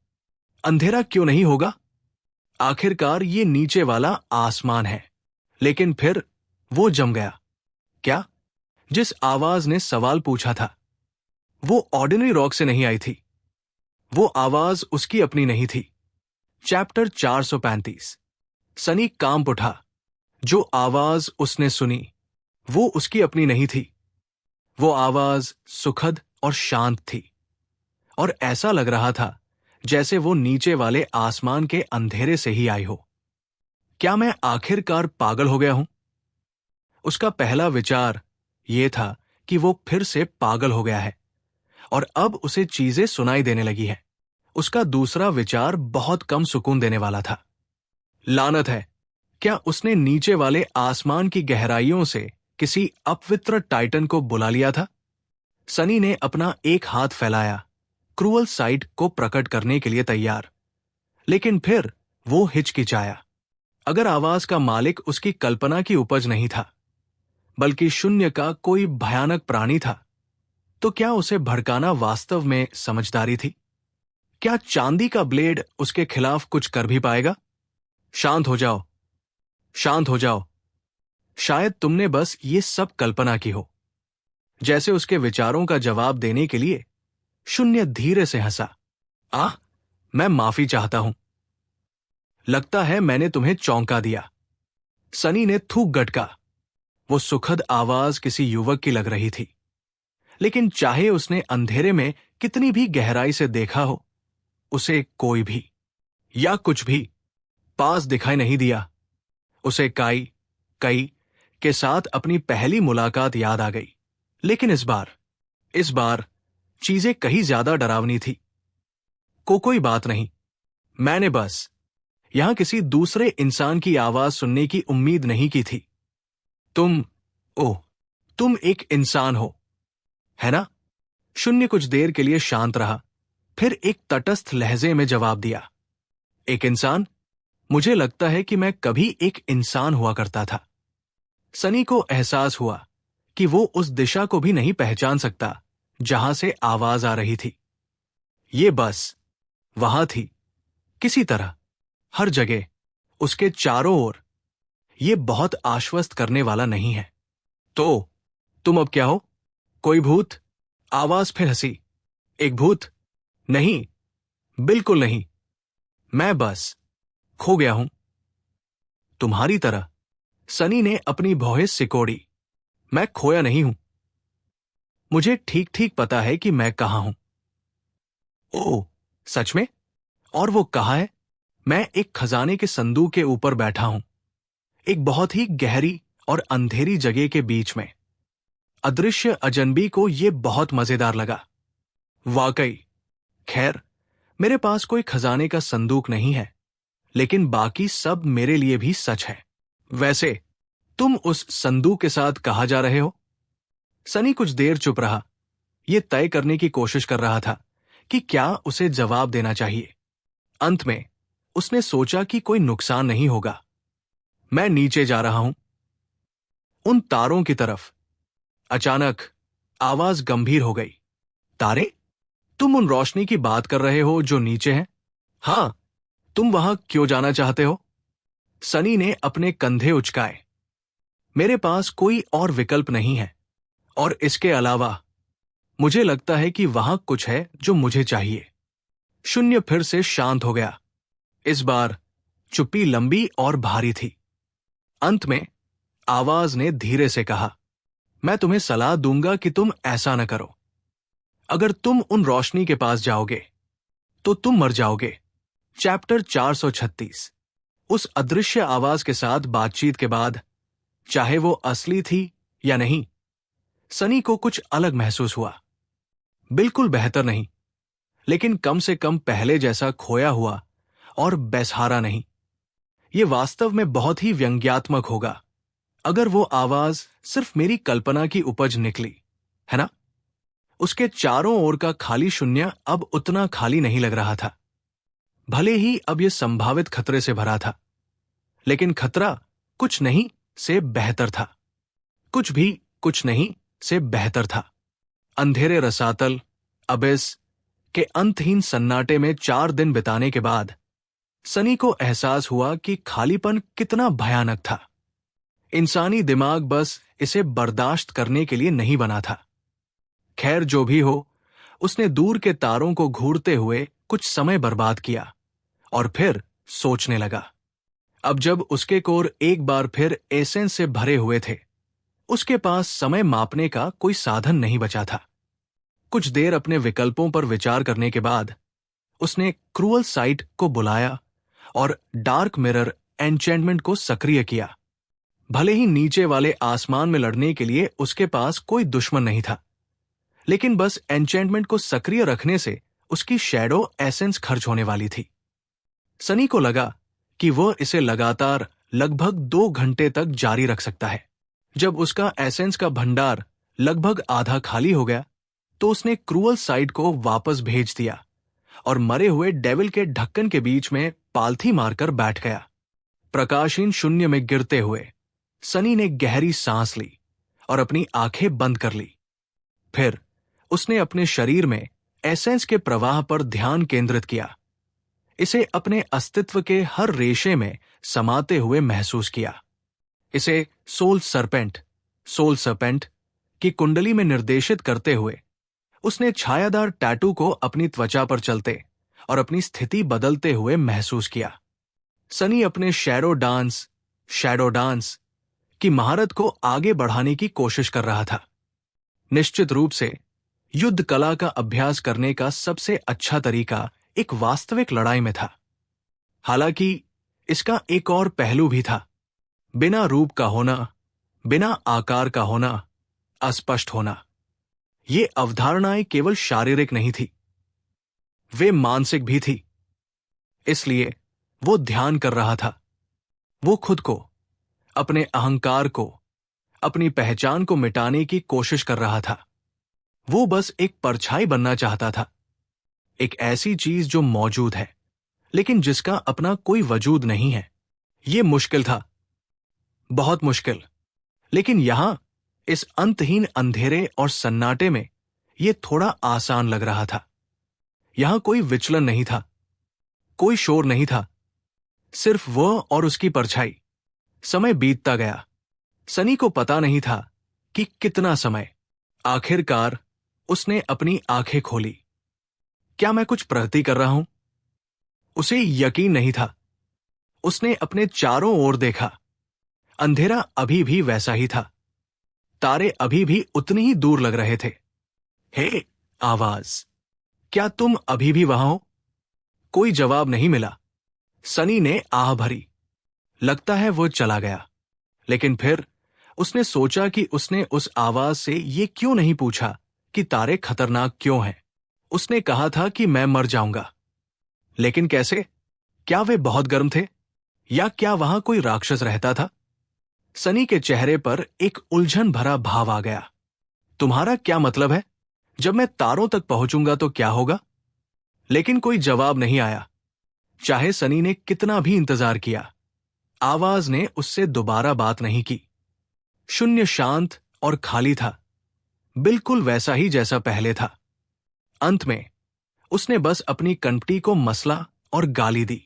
अंधेरा क्यों नहीं होगा? आखिरकार ये नीचे वाला आसमान है। लेकिन फिर वो जम गया। क्या? जिस आवाज ने सवाल पूछा था, वो ऑर्डिनरी रॉक से नहीं आई थी। वो आवाज उसकी अपनी नहीं थी। चैप्टर 435। सनी कांप उठा। जो आवाज उसने सुनी, वो उसकी अपनी नहीं थी। वो आवाज सुखद और शांत थी, और ऐसा लग रहा था जैसे वो नीचे वाले आसमान के अंधेरे से ही आई हो। क्या मैं आखिरकार पागल हो गया हूं? उसका पहला विचार यह था कि वो फिर से पागल हो गया है और अब उसे चीजें सुनाई देने लगी है। उसका दूसरा विचार बहुत कम सुकून देने वाला था। लानत है, क्या उसने नीचे वाले आसमान की गहराइयों से किसी अपवित्र टाइटन को बुला लिया था? सनी ने अपना एक हाथ फैलाया, क्रूअल साइड को प्रकट करने के लिए तैयार। लेकिन फिर वो हिचकिचाया। अगर आवाज का मालिक उसकी कल्पना की उपज नहीं था, बल्कि शून्य का कोई भयानक प्राणी था, तो क्या उसे भड़काना वास्तव में समझदारी थी? क्या चांदी का ब्लेड उसके खिलाफ कुछ कर भी पाएगा? शांत हो जाओ, शांत हो जाओ। शायद तुमने बस ये सब कल्पना की हो। जैसे उसके विचारों का जवाब देने के लिए शून्य धीरे से हंसा। मैं माफी चाहता हूं। लगता है मैंने तुम्हें चौंका दिया। सनी ने थूक गटका। वो सुखद आवाज किसी युवक की लग रही थी, लेकिन चाहे उसने अंधेरे में कितनी भी गहराई से देखा हो, उसे कोई भी या कुछ भी पास दिखाई नहीं दिया। उसे कई के साथ अपनी पहली मुलाकात याद आ गई। लेकिन इस बार चीजें कहीं ज्यादा डरावनी थी। कोई बात नहीं, मैंने बस यहां किसी दूसरे इंसान की आवाज सुनने की उम्मीद नहीं की थी। तुम एक इंसान हो, है ना? शून्य कुछ देर के लिए शांत रहा, फिर एक तटस्थ लहजे में जवाब दिया, एक इंसान? मुझे लगता है कि मैं कभी एक इंसान हुआ करता था। सनी को एहसास हुआ कि वो उस दिशा को भी नहीं पहचान सकता जहां से आवाज आ रही थी। ये बस वहां थी, किसी तरह, हर जगह, उसके चारों ओर। ये बहुत आश्वस्त करने वाला नहीं है। तो तुम अब क्या हो? कोई भूत? आवाज फिर हंसी। एक भूत? नहीं, बिल्कुल नहीं। मैं बस खो गया हूं, तुम्हारी तरह। सनी ने अपनी भौहें सिकोड़ी। मैं खोया नहीं हूं। मुझे ठीक ठीक पता है कि मैं कहां हूं। ओह, सच में? और वो कहाँ है? मैं एक खजाने के संदूक के ऊपर बैठा हूं, एक बहुत ही गहरी और अंधेरी जगह के बीच में। अदृश्य अजनबी को यह बहुत मजेदार लगा। वाकई। खैर, मेरे पास कोई खजाने का संदूक नहीं है, लेकिन बाकी सब मेरे लिए भी सच है। वैसे तुम उस संदूक के साथ कहाँ जा रहे हो? सनी कुछ देर चुप रहा, यह तय करने की कोशिश कर रहा था कि क्या उसे जवाब देना चाहिए। अंत में उसने सोचा कि कोई नुकसान नहीं होगा। मैं नीचे जा रहा हूं, उन तारों की तरफ। अचानक आवाज गंभीर हो गई। तारे? तुम उन रोशनी की बात कर रहे हो जो नीचे है? हां, तुम वहां क्यों जाना चाहते हो? सनी ने अपने कंधे उचकाए। मेरे पास कोई और विकल्प नहीं है, और इसके अलावा मुझे लगता है कि वहां कुछ है जो मुझे चाहिए। शून्य फिर से शांत हो गया। इस बार चुप्पी लंबी और भारी थी। अंत में आवाज ने धीरे से कहा, मैं तुम्हें सलाह दूंगा कि तुम ऐसा न करो। अगर तुम उन रोशनी के पास जाओगे तो तुम मर जाओगे। चैप्टर 436। उस अदृश्य आवाज के साथ बातचीत के बाद, चाहे वो असली थी या नहीं, सनी को कुछ अलग महसूस हुआ। बिल्कुल बेहतर नहीं, लेकिन कम से कम पहले जैसा खोया हुआ और बेसहारा नहीं। ये वास्तव में बहुत ही व्यंग्यात्मक होगा अगर वो आवाज सिर्फ मेरी कल्पना की उपज निकली, है ना? उसके चारों ओर का खाली शून्य अब उतना खाली नहीं लग रहा था। भले ही अब यह संभावित खतरे से भरा था, लेकिन खतरा कुछ नहीं से बेहतर था। कुछ भी कुछ नहीं से बेहतर था। अंधेरे रसातल अबिस के अंतहीन सन्नाटे में 4 दिन बिताने के बाद सनी को एहसास हुआ कि खालीपन कितना भयानक था। इंसानी दिमाग बस इसे बर्दाश्त करने के लिए नहीं बना था। खैर, जो भी हो, उसने दूर के तारों को घूरते हुए कुछ समय बर्बाद किया और फिर सोचने लगा। अब जब उसके कोर एक बार फिर एसेंस से भरे हुए थे, उसके पास समय मापने का कोई साधन नहीं बचा था। कुछ देर अपने विकल्पों पर विचार करने के बाद उसने क्रूअल साइट को बुलाया और डार्क मिरर एन्चेंटमेंट को सक्रिय किया। भले ही नीचे वाले आसमान में लड़ने के लिए उसके पास कोई दुश्मन नहीं था, लेकिन बस एन्चेंटमेंट को सक्रिय रखने से उसकी शैडो एसेंस खर्च होने वाली थी। सनी को लगा कि वह इसे लगातार लगभग 2 घंटे तक जारी रख सकता है। जब उसका एसेंस का भंडार लगभग आधा खाली हो गया तो उसने क्रूअल साइट को वापस भेज दिया और मरे हुए डेविल के ढक्कन के बीच में पालथी मारकर बैठ गया। प्रकाशहीन शून्य में गिरते हुए सनी ने गहरी सांस ली और अपनी आंखें बंद कर ली। फिर उसने अपने शरीर में एसेंस के प्रवाह पर ध्यान केंद्रित किया। इसे अपने अस्तित्व के हर रेशे में समाते हुए महसूस किया। इसे सोल सरपेंट की कुंडली में निर्देशित करते हुए उसने छायादार टैटू को अपनी त्वचा पर चलते और अपनी स्थिति बदलते हुए महसूस किया। सनी अपने शैडो डांस की महारत को आगे बढ़ाने की कोशिश कर रहा था। निश्चित रूप से युद्ध कला का अभ्यास करने का सबसे अच्छा तरीका एक वास्तविक लड़ाई में था। हालांकि इसका एक और पहलू भी था। बिना रूप का होना, बिना आकार का होना, अस्पष्ट होना। ये अवधारणाएं केवल शारीरिक नहीं थी, वे मानसिक भी थी। इसलिए वो ध्यान कर रहा था। वो खुद को, अपने अहंकार को, अपनी पहचान को मिटाने की कोशिश कर रहा था। वो बस एक परछाई बनना चाहता था, एक ऐसी चीज जो मौजूद है लेकिन जिसका अपना कोई वजूद नहीं है। ये मुश्किल था, बहुत मुश्किल, लेकिन यहां इस अंतहीन अंधेरे और सन्नाटे में यह थोड़ा आसान लग रहा था। यहां कोई विचलन नहीं था, कोई शोर नहीं था, सिर्फ वह और उसकी परछाई। समय बीतता गया। सनी को पता नहीं था कि कितना समय। आखिरकार उसने अपनी आंखें खोली। क्या मैं कुछ प्रगति कर रहा हूं? उसे यकीन नहीं था। उसने अपने चारों ओर देखा। अंधेरा अभी भी वैसा ही था। तारे अभी भी उतनी ही दूर लग रहे थे। हे आवाज, क्या तुम अभी भी वहां हो? कोई जवाब नहीं मिला। सनी ने आह भरी। लगता है वो चला गया। लेकिन फिर उसने सोचा कि उसने उस आवाज से ये क्यों नहीं पूछा कि तारे खतरनाक क्यों हैं। उसने कहा था कि मैं मर जाऊंगा, लेकिन कैसे? क्या वे बहुत गर्म थे या क्या वहां कोई राक्षस रहता था? सनी के चेहरे पर एक उलझन भरा भाव आ गया। तुम्हारा क्या मतलब है? जब मैं तारों तक पहुंचूंगा तो क्या होगा? लेकिन कोई जवाब नहीं आया। चाहे सनी ने कितना भी इंतजार किया, आवाज ने उससे दोबारा बात नहीं की। शून्य शांत और खाली था, बिल्कुल वैसा ही जैसा पहले था। अंत में उसने बस अपनी कंपटी को मसला और गाली दी।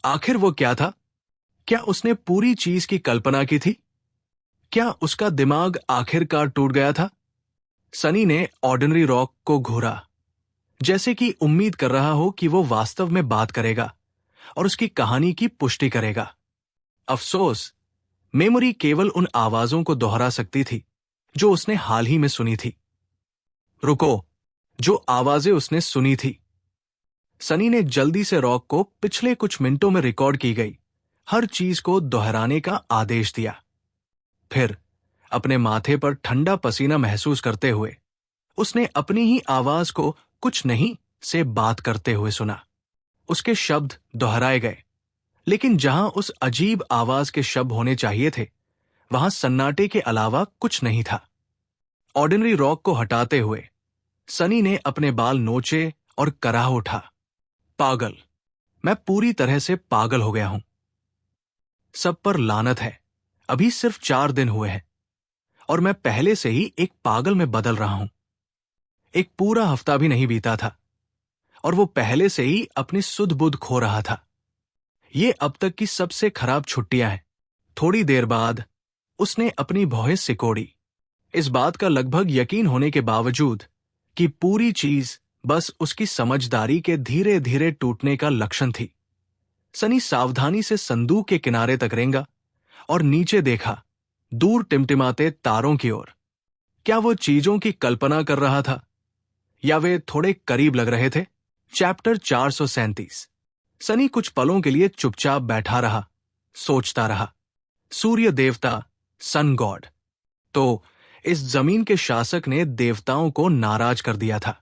आखिर वो क्या था? क्या उसने पूरी चीज की कल्पना की थी? क्या उसका दिमाग आखिरकार टूट गया था? सनी ने ऑर्डिनरी रॉक को घूरा, जैसे कि उम्मीद कर रहा हो कि वो वास्तव में बात करेगा और उसकी कहानी की पुष्टि करेगा। अफसोस, मेमोरी केवल उन आवाजों को दोहरा सकती थी जो उसने हाल ही में सुनी थी। रुको, जो आवाजें उसने सुनी थी। सनी ने जल्दी से रॉक को पिछले कुछ मिनटों में रिकॉर्ड की गई हर चीज को दोहराने का आदेश दिया। फिर अपने माथे पर ठंडा पसीना महसूस करते हुए उसने अपनी ही आवाज को कुछ नहीं से बात करते हुए सुना। उसके शब्द दोहराए गए, लेकिन जहां उस अजीब आवाज के शब्द होने चाहिए थे वहां सन्नाटे के अलावा कुछ नहीं था। ऑर्डिनरी रॉक को हटाते हुए सनी ने अपने बाल नोचे और कराह उठा। पागल, मैं पूरी तरह से पागल हो गया हूं। सब पर लानत है। अभी सिर्फ 4 दिन हुए हैं और मैं पहले से ही एक पागल में बदल रहा हूं। एक पूरा हफ्ता भी नहीं बीता था और वो पहले से ही अपनी सुध बुध खो रहा था। ये अब तक की सबसे खराब छुट्टियां हैं। थोड़ी देर बाद उसने अपनी भौहें सिकोड़ी, इस बात का लगभग यकीन होने के बावजूद कि पूरी चीज बस उसकी समझदारी के धीरे धीरे टूटने का लक्षण थी। सनी सावधानी से संदूक के किनारे तक रेंगा और नीचे देखा, दूर टिमटिमाते तारों की ओर। क्या वो चीजों की कल्पना कर रहा था या वे थोड़े करीब लग रहे थे? चैप्टर 437। सनी कुछ पलों के लिए चुपचाप बैठा रहा, सोचता रहा। सूर्य देवता, सन गॉड, तो इस जमीन के शासक ने देवताओं को नाराज कर दिया था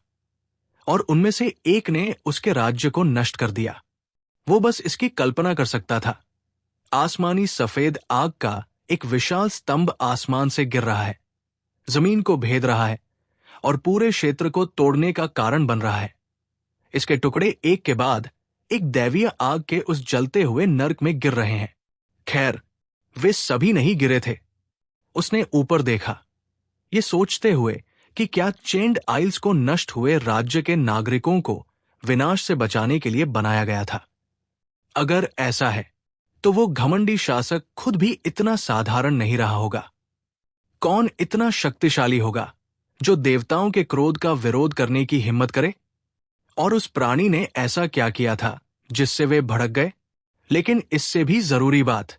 और उनमें से एक ने उसके राज्य को नष्ट कर दिया। वो बस इसकी कल्पना कर सकता था। आसमानी सफेद आग का एक विशाल स्तंभ आसमान से गिर रहा है, जमीन को भेद रहा है और पूरे क्षेत्र को तोड़ने का कारण बन रहा है। इसके टुकड़े एक के बाद एक दैवीय आग के उस जलते हुए नर्क में गिर रहे हैं। खैर, वे सभी नहीं गिरे थे। उसने ऊपर देखा, ये सोचते हुए कि क्या चेंड आइल्स को नष्ट हुए राज्य के नागरिकों को विनाश से बचाने के लिए बनाया गया था। अगर ऐसा है तो वो घमंडी शासक खुद भी इतना साधारण नहीं रहा होगा। कौन इतना शक्तिशाली होगा जो देवताओं के क्रोध का विरोध करने की हिम्मत करे? और उस प्राणी ने ऐसा क्या किया था जिससे वे भड़क गए? लेकिन इससे भी जरूरी बात,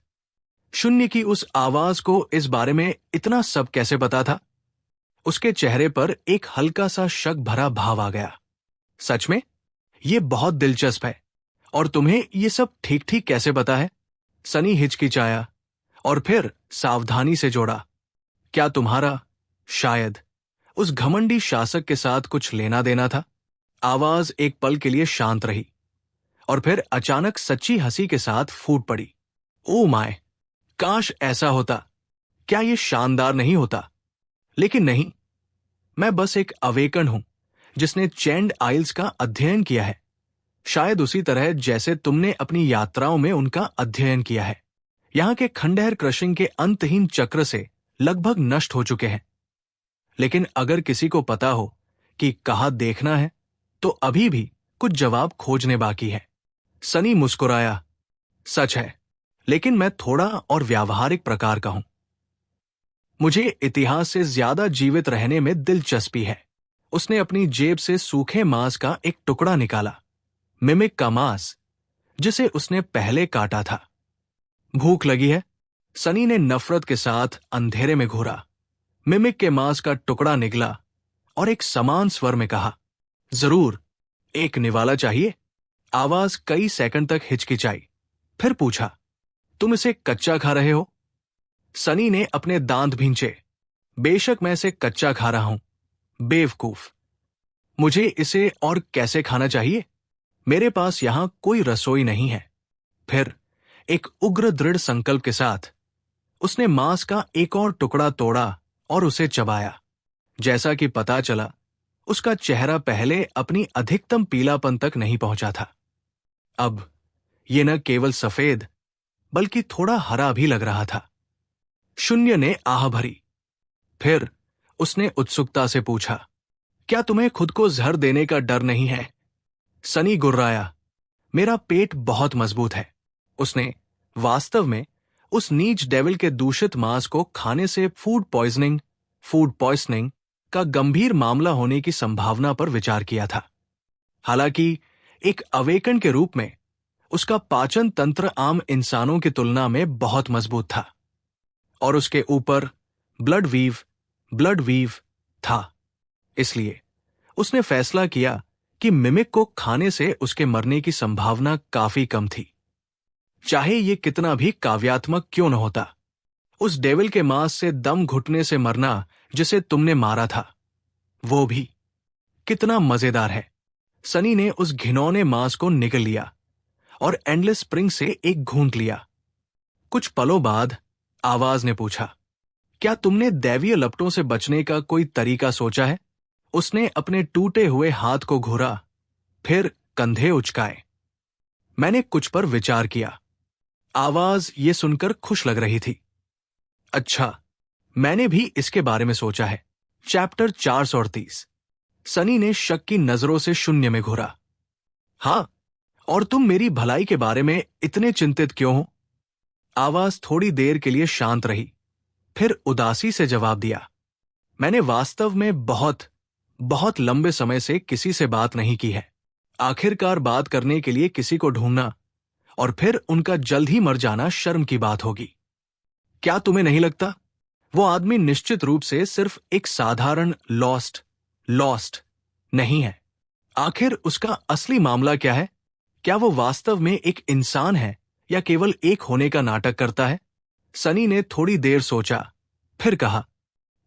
शून्य की उस आवाज को इस बारे में इतना सब कैसे पता था? उसके चेहरे पर एक हल्का सा शक भरा भाव आ गया। सच में? ये बहुत दिलचस्प है। और तुम्हें ये सब ठीक ठीक कैसे पता है? सनी हिचकिचाया और फिर सावधानी से जोड़ा, क्या तुम्हारा शायद उस घमंडी शासक के साथ कुछ लेना देना था? आवाज एक पल के लिए शांत रही और फिर अचानक सच्ची हंसी के साथ फूट पड़ी। ओ माय, काश ऐसा होता। क्या ये शानदार नहीं होता? लेकिन नहीं, मैं बस एक अवेकन हूं जिसने चेंड आइल्स का अध्ययन किया है, शायद उसी तरह जैसे तुमने अपनी यात्राओं में उनका अध्ययन किया है। यहां के खंडहर क्रशिंग के अंतहीन चक्र से लगभग नष्ट हो चुके हैं। लेकिन अगर किसी को पता हो कि कहाँ देखना है तो अभी भी कुछ जवाब खोजने बाकी है। सनी मुस्कुराया, सच है, लेकिन मैं थोड़ा और व्यावहारिक प्रकार का हूं। मुझे इतिहास से ज्यादा जीवित रहने में दिलचस्पी है। उसने अपनी जेब से सूखे मांस का एक टुकड़ा निकाला, मिमिक का मांस जिसे उसने पहले काटा था। भूख लगी है? सनी ने नफरत के साथ अंधेरे में घूरा। मिमिक के मांस का टुकड़ा निकला और एक समान स्वर में कहा, जरूर, एक निवाला चाहिए। आवाज कई सेकंड तक हिचकिचाई, फिर पूछा, तुम इसे कच्चा खा रहे हो? सनी ने अपने दांत भींचे। बेशक मैं इसे कच्चा खा रहा हूं, बेवकूफ। मुझे इसे और कैसे खाना चाहिए? मेरे पास यहां कोई रसोई नहीं है। फिर एक उग्र दृढ़ संकल्प के साथ उसने मांस का एक और टुकड़ा तोड़ा और उसे चबाया। जैसा कि पता चला, उसका चेहरा पहले अपनी अधिकतम पीलापन तक नहीं पहुंचा था। अब यह न केवल सफेद बल्कि थोड़ा हरा भी लग रहा था। शून्य ने आह भरी। फिर उसने उत्सुकता से पूछा, क्या तुम्हें खुद को जहर देने का डर नहीं है? सनी गुर्राया, मेरा पेट बहुत मजबूत है। उसने वास्तव में उस नीच डेविल के दूषित मांस को खाने से फूड पॉइजनिंग का गंभीर मामला होने की संभावना पर विचार किया था। हालांकि एक अवेकन के रूप में उसका पाचन तंत्र आम इंसानों की तुलना में बहुत मजबूत था। और उसके ऊपर ब्लड वीव था। इसलिए उसने फैसला किया कि मिमिक को खाने से उसके मरने की संभावना काफी कम थी, चाहे ये कितना भी काव्यात्मक क्यों न होता। उस डेविल के मांस से दम घुटने से मरना जिसे तुमने मारा था, वो भी कितना मजेदार है। सनी ने उस घिनौने मांस को निगल लिया और एंडलेस स्प्रिंग से एक घूंट लिया। कुछ पलों बाद आवाज ने पूछा, क्या तुमने दैवीय लपटों से बचने का कोई तरीका सोचा है? उसने अपने टूटे हुए हाथ को घूरा, फिर कंधे उचकाए। मैंने कुछ पर विचार किया। आवाज ये सुनकर खुश लग रही थी। अच्छा, मैंने भी इसके बारे में सोचा है। चैप्टर 438। सनी ने शक की नजरों से शून्य में घूरा। हाँ, और तुम मेरी भलाई के बारे में इतने चिंतित क्यों हो? आवाज थोड़ी देर के लिए शांत रही, फिर उदासी से जवाब दिया, मैंने वास्तव में बहुत लंबे समय से किसी से बात नहीं की है। आखिरकार बात करने के लिए किसी को ढूंढना और फिर उनका जल्द ही मर जाना शर्म की बात होगी। क्या तुम्हें नहीं लगता वो आदमी निश्चित रूप से सिर्फ एक साधारण लॉस्ट नहीं है? आखिर उसका असली मामला क्या है? क्या वो वास्तव में एक इंसान है या केवल एक होने का नाटक करता है? सनी ने थोड़ी देर सोचा, फिर कहा,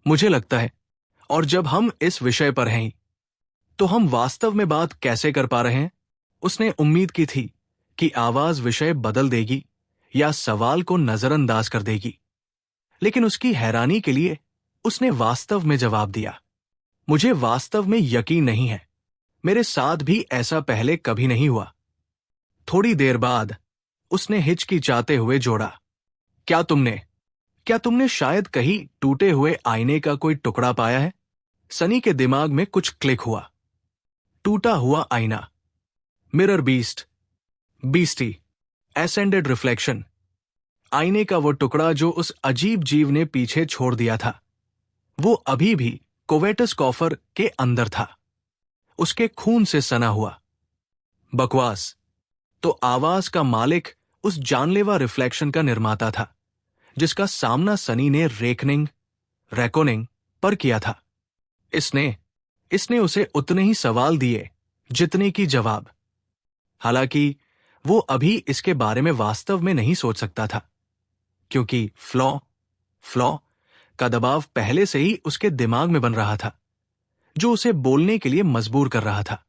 मुझे लगता है, और जब हम इस विषय पर हैं तो हम वास्तव में बात कैसे कर पा रहे हैं? उसने उम्मीद की थी कि आवाज विषय बदल देगी या सवाल को नजरअंदाज कर देगी, लेकिन उसकी हैरानी के लिए उसने वास्तव में जवाब दिया, मुझे वास्तव में यकीन नहीं है। मेरे साथ भी ऐसा पहले कभी नहीं हुआ। थोड़ी देर बाद उसने हिचकिचाते हुए जोड़ा, क्या तुमने शायद कहीं टूटे हुए आईने का कोई टुकड़ा पाया है? सनी के दिमाग में कुछ क्लिक हुआ। टूटा हुआ आईना, मिरर बीस्टी, एसेंडेड रिफ्लेक्शन। आईने का वो टुकड़ा जो उस अजीब जीव ने पीछे छोड़ दिया था, वो अभी भी कोवेटस कॉफर के अंदर था, उसके खून से सना हुआ। बकवास। तो आवाज का मालिक उस जानलेवा रिफ्लेक्शन का निर्माता था, जिसका सामना सनी ने रेकोनिंग पर किया था। इसने उसे उतने ही सवाल दिए जितने की जवाब। हालांकि वो अभी इसके बारे में वास्तव में नहीं सोच सकता था, क्योंकि फ्लॉ का दबाव पहले से ही उसके दिमाग में बन रहा था, जो उसे बोलने के लिए मजबूर कर रहा था।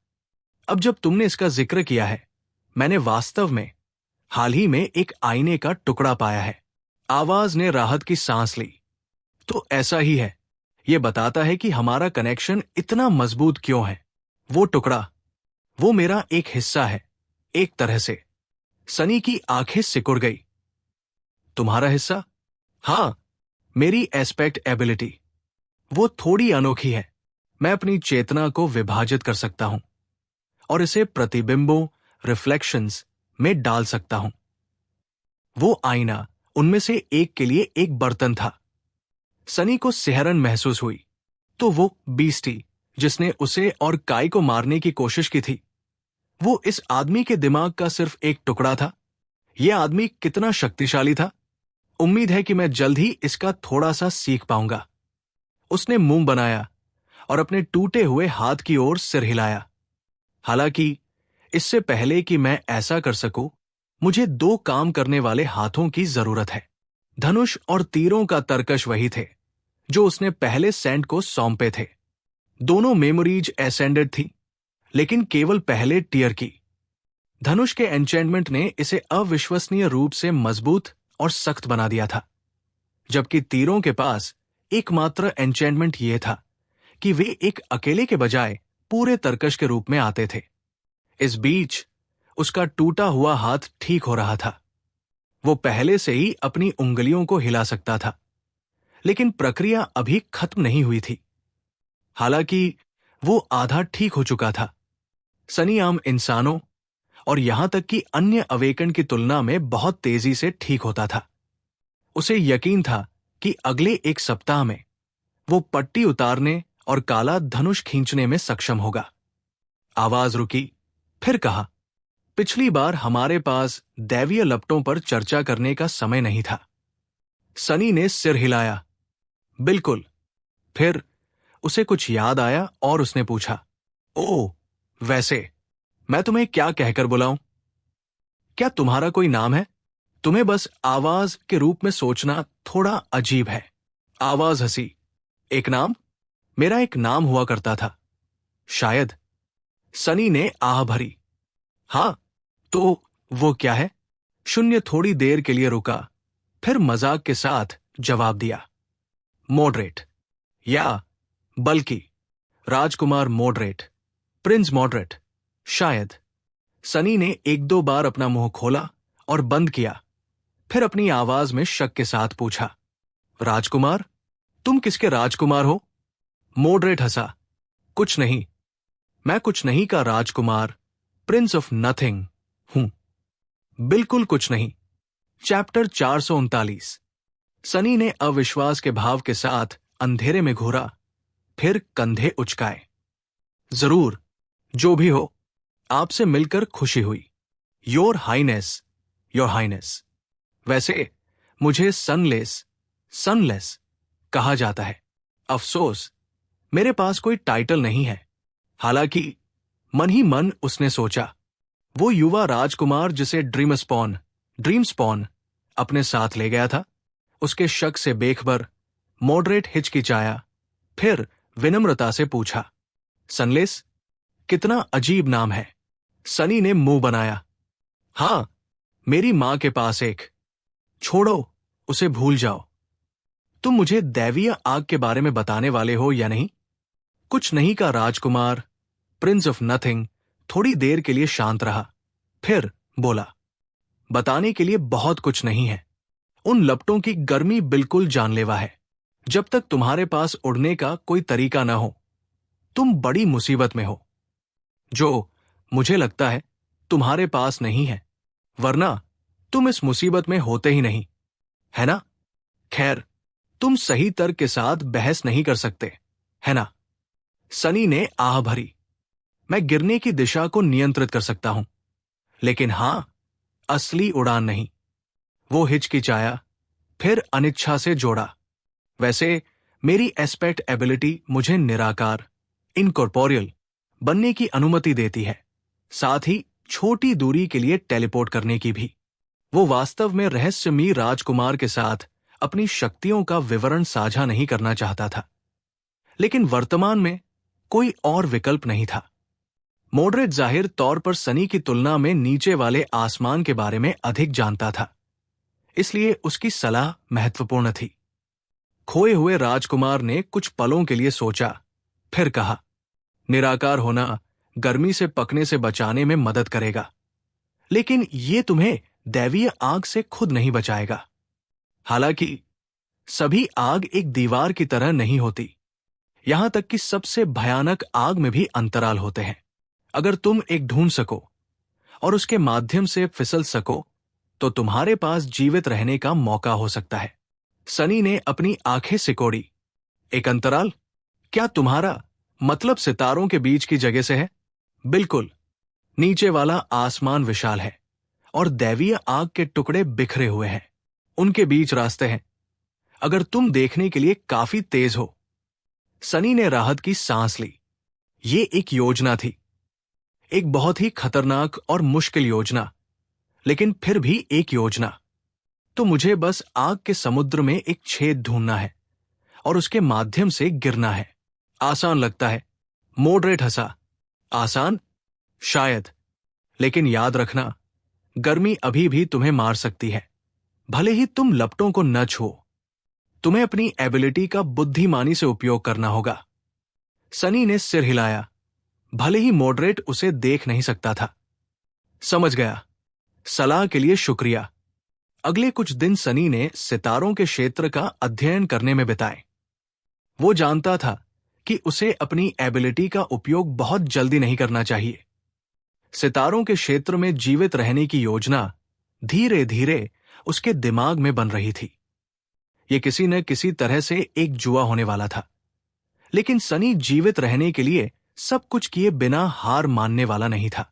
अब जब तुमने इसका जिक्र किया है, मैंने वास्तव में हाल ही में एक आईने का टुकड़ा पाया है। आवाज ने राहत की सांस ली। तो ऐसा ही है, यह बताता है कि हमारा कनेक्शन इतना मजबूत क्यों है। वो टुकड़ा, वो मेरा एक हिस्सा है, एक तरह से। सनी की आंखें सिकुड़ गई। तुम्हारा हिस्सा? हाँ, मेरी एस्पेक्ट एबिलिटी। वो थोड़ी अनोखी है। मैं अपनी चेतना को विभाजित कर सकता हूं और इसे प्रतिबिंबों, रिफ्लेक्शंस में डाल सकता हूं। वो आईना उनमें से एक के लिए एक बर्तन था। सनी को सिहरन महसूस हुई। तो वो बीस्टी जिसने उसे और काई को मारने की कोशिश की थी, वो इस आदमी के दिमाग का सिर्फ एक टुकड़ा था। यह आदमी कितना शक्तिशाली था। उम्मीद है कि मैं जल्द ही इसका थोड़ा सा सीख पाऊंगा। उसने मुंह बनाया और अपने टूटे हुए हाथ की ओर सिर हिलाया। हालांकि इससे पहले कि मैं ऐसा कर सकूं, मुझे 2 काम करने वाले हाथों की जरूरत है। धनुष और तीरों का तर्कश वही थे जो उसने पहले सेंट को सौंपे थे। दोनों मेमोरीज एसेंडेड थी, लेकिन केवल पहले टियर की। धनुष के एन्चेंटमेंट ने इसे अविश्वसनीय रूप से मजबूत और सख्त बना दिया था, जबकि तीरों के पास एकमात्र एन्चेंटमेंट यह था कि वे एक अकेले के बजाय पूरे तर्कश के रूप में आते थे। इस बीच उसका टूटा हुआ हाथ ठीक हो रहा था। वो पहले से ही अपनी उंगलियों को हिला सकता था, लेकिन प्रक्रिया अभी खत्म नहीं हुई थी। हालांकि वो आधा ठीक हो चुका था। सनी आम इंसानों और यहां तक कि अन्य अवेकन की तुलना में बहुत तेजी से ठीक होता था। उसे यकीन था कि अगले 1 सप्ताह में वो पट्टी उतारने और काला धनुष खींचने में सक्षम होगा। आवाज रुकी, फिर कहा, पिछली बार हमारे पास दैवीय लपटों पर चर्चा करने का समय नहीं था। सनी ने सिर हिलाया। बिल्कुल। फिर उसे कुछ याद आया और उसने पूछा, ओह, वैसे मैं तुम्हें क्या कहकर बुलाऊं? क्या तुम्हारा कोई नाम है? तुम्हें बस आवाज के रूप में सोचना थोड़ा अजीब है। आवाज हंसी। एक नाम? मेरा एक नाम हुआ करता था। शायद। सनी ने आह भरी। हाँ, तो वो क्या है? शून्य थोड़ी देर के लिए रुका, फिर मजाक के साथ जवाब दिया, मॉडरेट, या बल्कि राजकुमार मॉडरेट, प्रिंस मॉडरेट, शायद। सनी ने एक दो बार अपना मुंह खोला और बंद किया, फिर अपनी आवाज में शक के साथ पूछा, राजकुमार? तुम किसके राजकुमार हो? मॉडरेट हंसा। कुछ नहीं, मैं कुछ नहीं का राजकुमार, प्रिंस ऑफ नथिंग हूं। बिल्कुल कुछ नहीं। चैप्टर 439। सनी ने अविश्वास के भाव के साथ अंधेरे में घूरा, फिर कंधे उचकाए। जरूर, जो भी हो, आपसे मिलकर खुशी हुई। Your highness, your highness. वैसे मुझे सनलेस कहा जाता है। अफसोस, मेरे पास कोई टाइटल नहीं है। हालांकि मन ही मन उसने सोचा, वो युवा राजकुमार जिसे ड्रीमस्पॉन अपने साथ ले गया था। उसके शक से बेखबर मॉडरेट हिचकिचाया, फिर विनम्रता से पूछा, सनलेस? कितना अजीब नाम है। सनी ने मुंह बनाया। हां, मेरी मां के पास एक। छोड़ो, उसे भूल जाओ। तुम मुझे दैवीय आग के बारे में बताने वाले हो या नहीं? कुछ नहीं का राजकुमार, प्रिंस ऑफ नथिंग थोड़ी देर के लिए शांत रहा, फिर बोला, बताने के लिए बहुत कुछ नहीं है। उन लपटों की गर्मी बिल्कुल जानलेवा है। जब तक तुम्हारे पास उड़ने का कोई तरीका न हो, तुम बड़ी मुसीबत में हो, जो मुझे लगता है तुम्हारे पास नहीं है, वरना तुम इस मुसीबत में होते ही नहीं, है ना? खैर, तुम सही तर्क के साथ बहस नहीं कर सकते, है ना? सनी ने आह भरी। मैं गिरने की दिशा को नियंत्रित कर सकता हूं, लेकिन हां, असली उड़ान नहीं। वो हिचकिचाया, फिर अनिच्छा से जोड़ा, वैसे मेरी एस्पेक्ट एबिलिटी मुझे निराकार, इनकॉर्पोरियल बनने की अनुमति देती है, साथ ही छोटी दूरी के लिए टेलीपोर्ट करने की भी। वो वास्तव में रहस्यमयी राजकुमार के साथ अपनी शक्तियों का विवरण साझा नहीं करना चाहता था, लेकिन वर्तमान में कोई और विकल्प नहीं था। मॉडरेट जाहिर तौर पर सनी की तुलना में नीचे वाले आसमान के बारे में अधिक जानता था, इसलिए उसकी सलाह महत्वपूर्ण थी। खोए हुए राजकुमार ने कुछ पलों के लिए सोचा, फिर कहा, निराकार होना गर्मी से पकने से बचाने में मदद करेगा, लेकिन ये तुम्हें दैवीय आग से खुद नहीं बचाएगा। हालांकि सभी आग एक दीवार की तरह नहीं होती। यहां तक कि सबसे भयानक आग में भी अंतराल होते हैं। अगर तुम एक ढूंढ सको और उसके माध्यम से फिसल सको, तो तुम्हारे पास जीवित रहने का मौका हो सकता है। सनी ने अपनी आंखें सिकोड़ी। एक अंतराल? क्या तुम्हारा मतलब सितारों के बीच की जगह से है? बिल्कुल। नीचे वाला आसमान विशाल है और दैवीय आग के टुकड़े बिखरे हुए हैं। उनके बीच रास्ते हैं, अगर तुम देखने के लिए काफी तेज हो। सनी ने राहत की सांस ली। ये एक योजना थी, एक बहुत ही खतरनाक और मुश्किल योजना, लेकिन फिर भी एक योजना। तो मुझे बस आग के समुद्र में एक छेद ढूंढना है और उसके माध्यम से गिरना है। आसान लगता है, मॉडरेट हंसा। आसान? शायद, लेकिन याद रखना, गर्मी अभी भी तुम्हें मार सकती है, भले ही तुम लपटों को न छुओ। तुम्हें अपनी एबिलिटी का बुद्धिमानी से उपयोग करना होगा। सनी ने सिर हिलाया, भले ही मॉडरेट उसे देख नहीं सकता था। समझ गया, सलाह के लिए शुक्रिया। अगले कुछ दिन सनी ने सितारों के क्षेत्र का अध्ययन करने में बिताए। वो जानता था कि उसे अपनी एबिलिटी का उपयोग बहुत जल्दी नहीं करना चाहिए। सितारों के क्षेत्र में जीवित रहने की योजना धीरे धीरे उसके दिमाग में बन रही थी। ये किसी न किसी तरह से एक जुआ होने वाला था, लेकिन सनी जीवित रहने के लिए सब कुछ किए बिना हार मानने वाला नहीं था।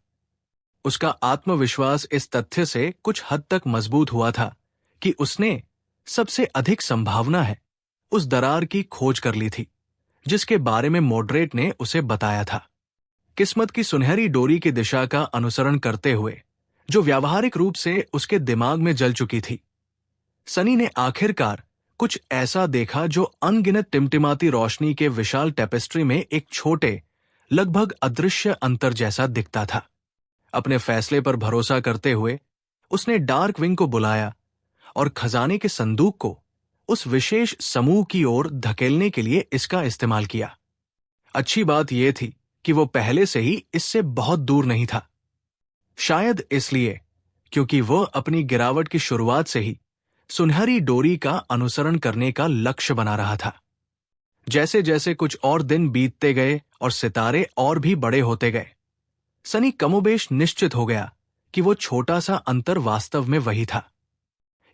उसका आत्मविश्वास इस तथ्य से कुछ हद तक मजबूत हुआ था कि उसने सबसे अधिक संभावना है उस दरार की खोज कर ली थी जिसके बारे में मॉडरेट ने उसे बताया था। किस्मत की सुनहरी डोरी की दिशा का अनुसरण करते हुए, जो व्यावहारिक रूप से उसके दिमाग में जल चुकी थी, सनी ने आखिरकार कुछ ऐसा देखा जो अनगिनत टिमटिमाती रोशनी के विशाल टेपेस्ट्री में एक छोटे, लगभग अदृश्य अंतर जैसा दिखता था। अपने फैसले पर भरोसा करते हुए उसने डार्क विंग को बुलाया और खजाने के संदूक को उस विशेष समूह की ओर धकेलने के लिए इसका इस्तेमाल किया। अच्छी बात यह थी कि वो पहले से ही इससे बहुत दूर नहीं था। शायद इसलिए क्योंकि वह अपनी गिरावट की शुरुआत से ही सुनहरी डोरी का अनुसरण करने का लक्ष्य बना रहा था। जैसे जैसे कुछ और दिन बीतते गए और सितारे और भी बड़े होते गए, सनी कमोबेश निश्चित हो गया कि वो छोटा सा अंतर वास्तव में वही था।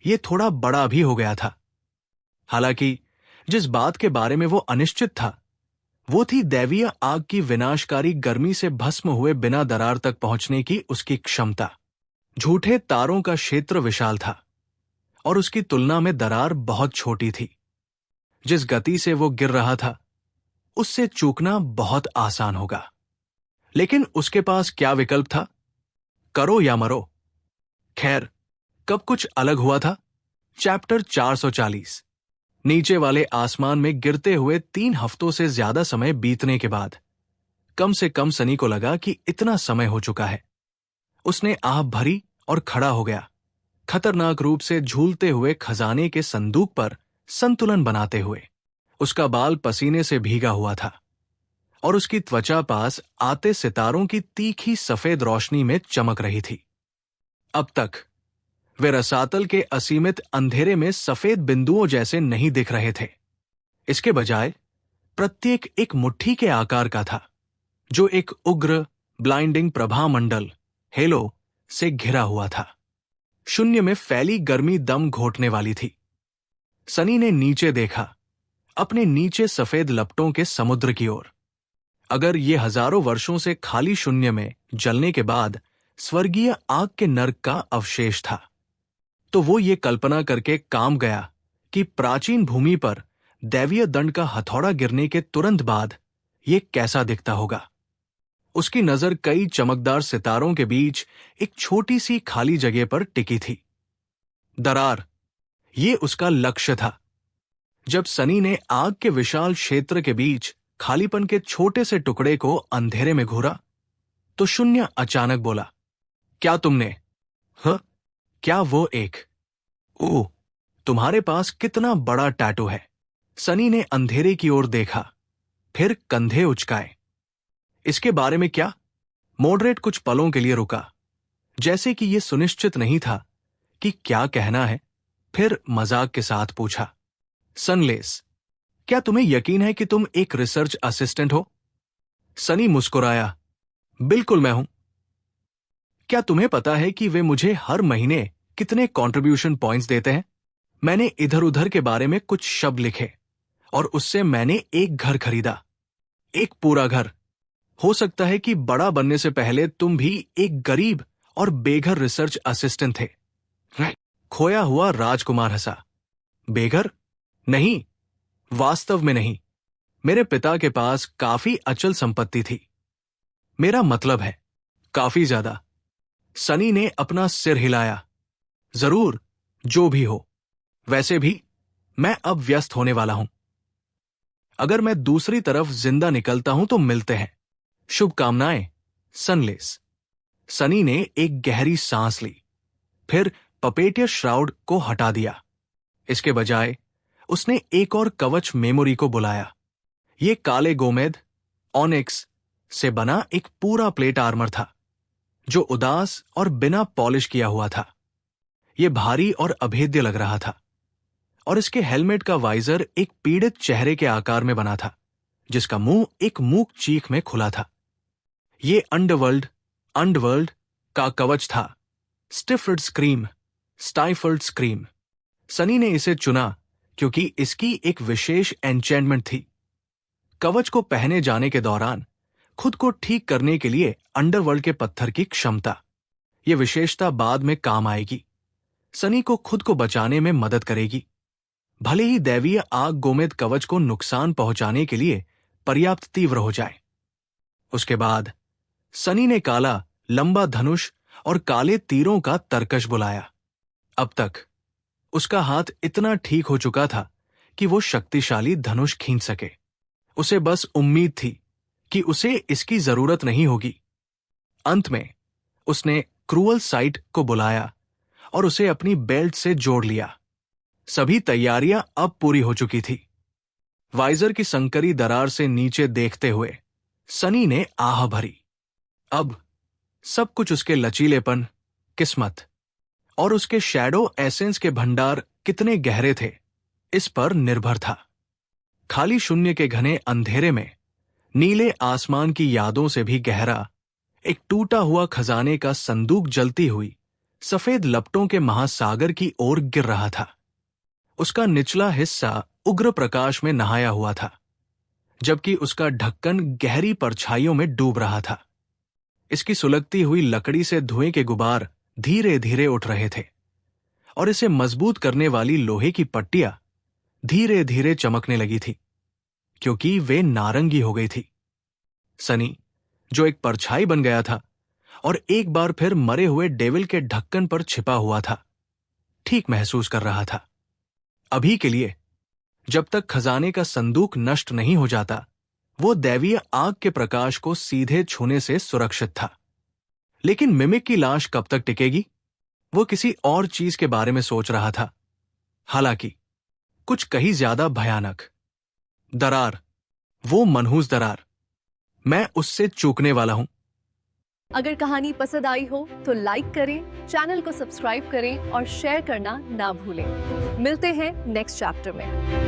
ये थोड़ा बड़ा भी हो गया था। हालांकि जिस बात के बारे में वो अनिश्चित था, वो थी दैवीय आग की विनाशकारी गर्मी से भस्म हुए बिना दरार तक पहुंचने की उसकी क्षमता। झूठे तारों का क्षेत्र विशाल था और उसकी तुलना में दरार बहुत छोटी थी। जिस गति से वो गिर रहा था, उससे चूकना बहुत आसान होगा। लेकिन उसके पास क्या विकल्प था? करो या मरो। खैर, कब कुछ अलग हुआ था? चैप्टर 440। नीचे वाले आसमान में गिरते हुए 3 हफ्तों से ज्यादा समय बीतने के बाद कम से कम सनी को लगा कि इतना समय हो चुका है। उसने आह भरी और खड़ा हो गया, खतरनाक रूप से झूलते हुए खजाने के संदूक पर संतुलन बनाते हुए। उसका बाल पसीने से भीगा हुआ था और उसकी त्वचा पास आते सितारों की तीखी सफेद रोशनी में चमक रही थी। अब तक वे रसातल के असीमित अंधेरे में सफेद बिंदुओं जैसे नहीं दिख रहे थे। इसके बजाय प्रत्येक एक मुट्ठी के आकार का था, जो एक उग्र, ब्लाइंडिंग प्रभामंडल हेलो से घिरा हुआ था। शून्य में फैली गर्मी दम घोटने वाली थी। सनी ने नीचे देखा, अपने नीचे सफेद लपटों के समुद्र की ओर। अगर ये हजारों वर्षों से खाली शून्य में जलने के बाद स्वर्गीय आग के नर्क का अवशेष था, तो वो ये कल्पना करके काम गया कि प्राचीन भूमि पर दैवीय दंड का हथौड़ा गिरने के तुरंत बाद ये कैसा दिखता होगा। उसकी नजर कई चमकदार सितारों के बीच एक छोटी सी खाली जगह पर टिकी थी। दरार, ये उसका लक्ष्य था। जब सनी ने आग के विशाल क्षेत्र के बीच खालीपन के छोटे से टुकड़े को अंधेरे में घूरा, तो शून्य अचानक बोला, क्या तुमने? हाँ? क्या वो एक? ओह, तुम्हारे पास कितना बड़ा टैटू है। सनी ने अंधेरे की ओर देखा, फिर कंधे उचकाए। इसके बारे में क्या? मॉडरेट कुछ पलों के लिए रुका, जैसे कि यह सुनिश्चित नहीं था कि क्या कहना है। फिर मजाक के साथ पूछा, सनलेस, क्या तुम्हें यकीन है कि तुम एक रिसर्च असिस्टेंट हो? सनी मुस्कुराया, बिल्कुल मैं हूं। क्या तुम्हें पता है कि वे मुझे हर महीने कितने कंट्रीब्यूशन पॉइंट्स देते हैं? मैंने इधर उधर के बारे में कुछ शब्द लिखे और उससे मैंने एक घर खरीदा, एक पूरा घर। हो सकता है कि बड़ा बनने से पहले तुम भी एक गरीब और बेघर रिसर्च असिस्टेंट थे। खोया हुआ राजकुमार हंसा। बेघर? नहीं, वास्तव में नहीं। मेरे पिता के पास काफी अचल संपत्ति थी। मेरा मतलब है, काफी ज्यादा। सनी ने अपना सिर हिलाया। जरूर, जो भी हो। वैसे भी मैं अब व्यस्त होने वाला हूं। अगर मैं दूसरी तरफ जिंदा निकलता हूं तो मिलते हैं। शुभकामनाएं, सनलेस। सनी ने एक गहरी सांस ली, फिर पपेटिया श्राउड को हटा दिया। इसके बजाय उसने एक और कवच मेमोरी को बुलाया। यह काले गोमेद ऑनिक्स से बना एक पूरा प्लेट आर्मर था, जो उदास और बिना पॉलिश किया हुआ था। यह भारी और अभेद्य लग रहा था, और इसके हेलमेट का वाइजर एक पीड़ित चेहरे के आकार में बना था, जिसका मुंह एक मूक चीख में खुला था। यह अंडरवर्ल्ड का कवच था। स्टिफल्ड स्क्रीम, स्टाइफल्ड स्क्रीम। सनी ने इसे चुना क्योंकि इसकी एक विशेष एन्चेंटमेंट थी। कवच को पहने जाने के दौरान खुद को ठीक करने के लिए अंडरवर्ल्ड के पत्थर की क्षमता। यह विशेषता बाद में काम आएगी। सनी को खुद को बचाने में मदद करेगी। भले ही दैवीय आग गोमेद कवच को नुकसान पहुंचाने के लिए पर्याप्त तीव्र हो जाए। उसके बाद सनी ने काला लंबा धनुष और काले तीरों का तरकश बुलाया। अब तक उसका हाथ इतना ठीक हो चुका था कि वो शक्तिशाली धनुष खींच सके। उसे बस उम्मीद थी कि उसे इसकी जरूरत नहीं होगी। अंत में उसने क्रूअल साइट को बुलाया और उसे अपनी बेल्ट से जोड़ लिया। सभी तैयारियां अब पूरी हो चुकी थी। वाइजर की संकरी दरार से नीचे देखते हुए सनी ने आह भरी। अब सब कुछ उसके लचीलेपन, किस्मत और उसके शैडो एसेंस के भंडार कितने गहरे थे, इस पर निर्भर था। खाली शून्य के घने अंधेरे में नीले आसमान की यादों से भी गहरा एक टूटा हुआ खजाने का संदूक जलती हुई सफेद लपटों के महासागर की ओर गिर रहा था। उसका निचला हिस्सा उग्र प्रकाश में नहाया हुआ था, जबकि उसका ढक्कन गहरी परछाइयों में डूब रहा था। इसकी सुलगती हुई लकड़ी से धुएं के गुबार धीरे धीरे उठ रहे थे और इसे मजबूत करने वाली लोहे की पट्टियां धीरे धीरे चमकने लगी थी, क्योंकि वे नारंगी हो गई थी। सनी, जो एक परछाई बन गया था और एक बार फिर मरे हुए डेविल के ढक्कन पर छिपा हुआ था, ठीक महसूस कर रहा था। अभी के लिए, जब तक खजाने का संदूक नष्ट नहीं हो जाता, वो दैवीय आग के प्रकाश को सीधे छूने से सुरक्षित था। लेकिन मिमिक की लाश कब तक टिकेगी? वो किसी और चीज के बारे में सोच रहा था, हालांकि कुछ कहीं ज्यादा भयानक। दरार, वो मनहूस दरार। मैं उससे चूकने वाला हूं। अगर कहानी पसंद आई हो तो लाइक करें, चैनल को सब्सक्राइब करें और शेयर करना ना भूलें। मिलते हैं नेक्स्ट चैप्टर में।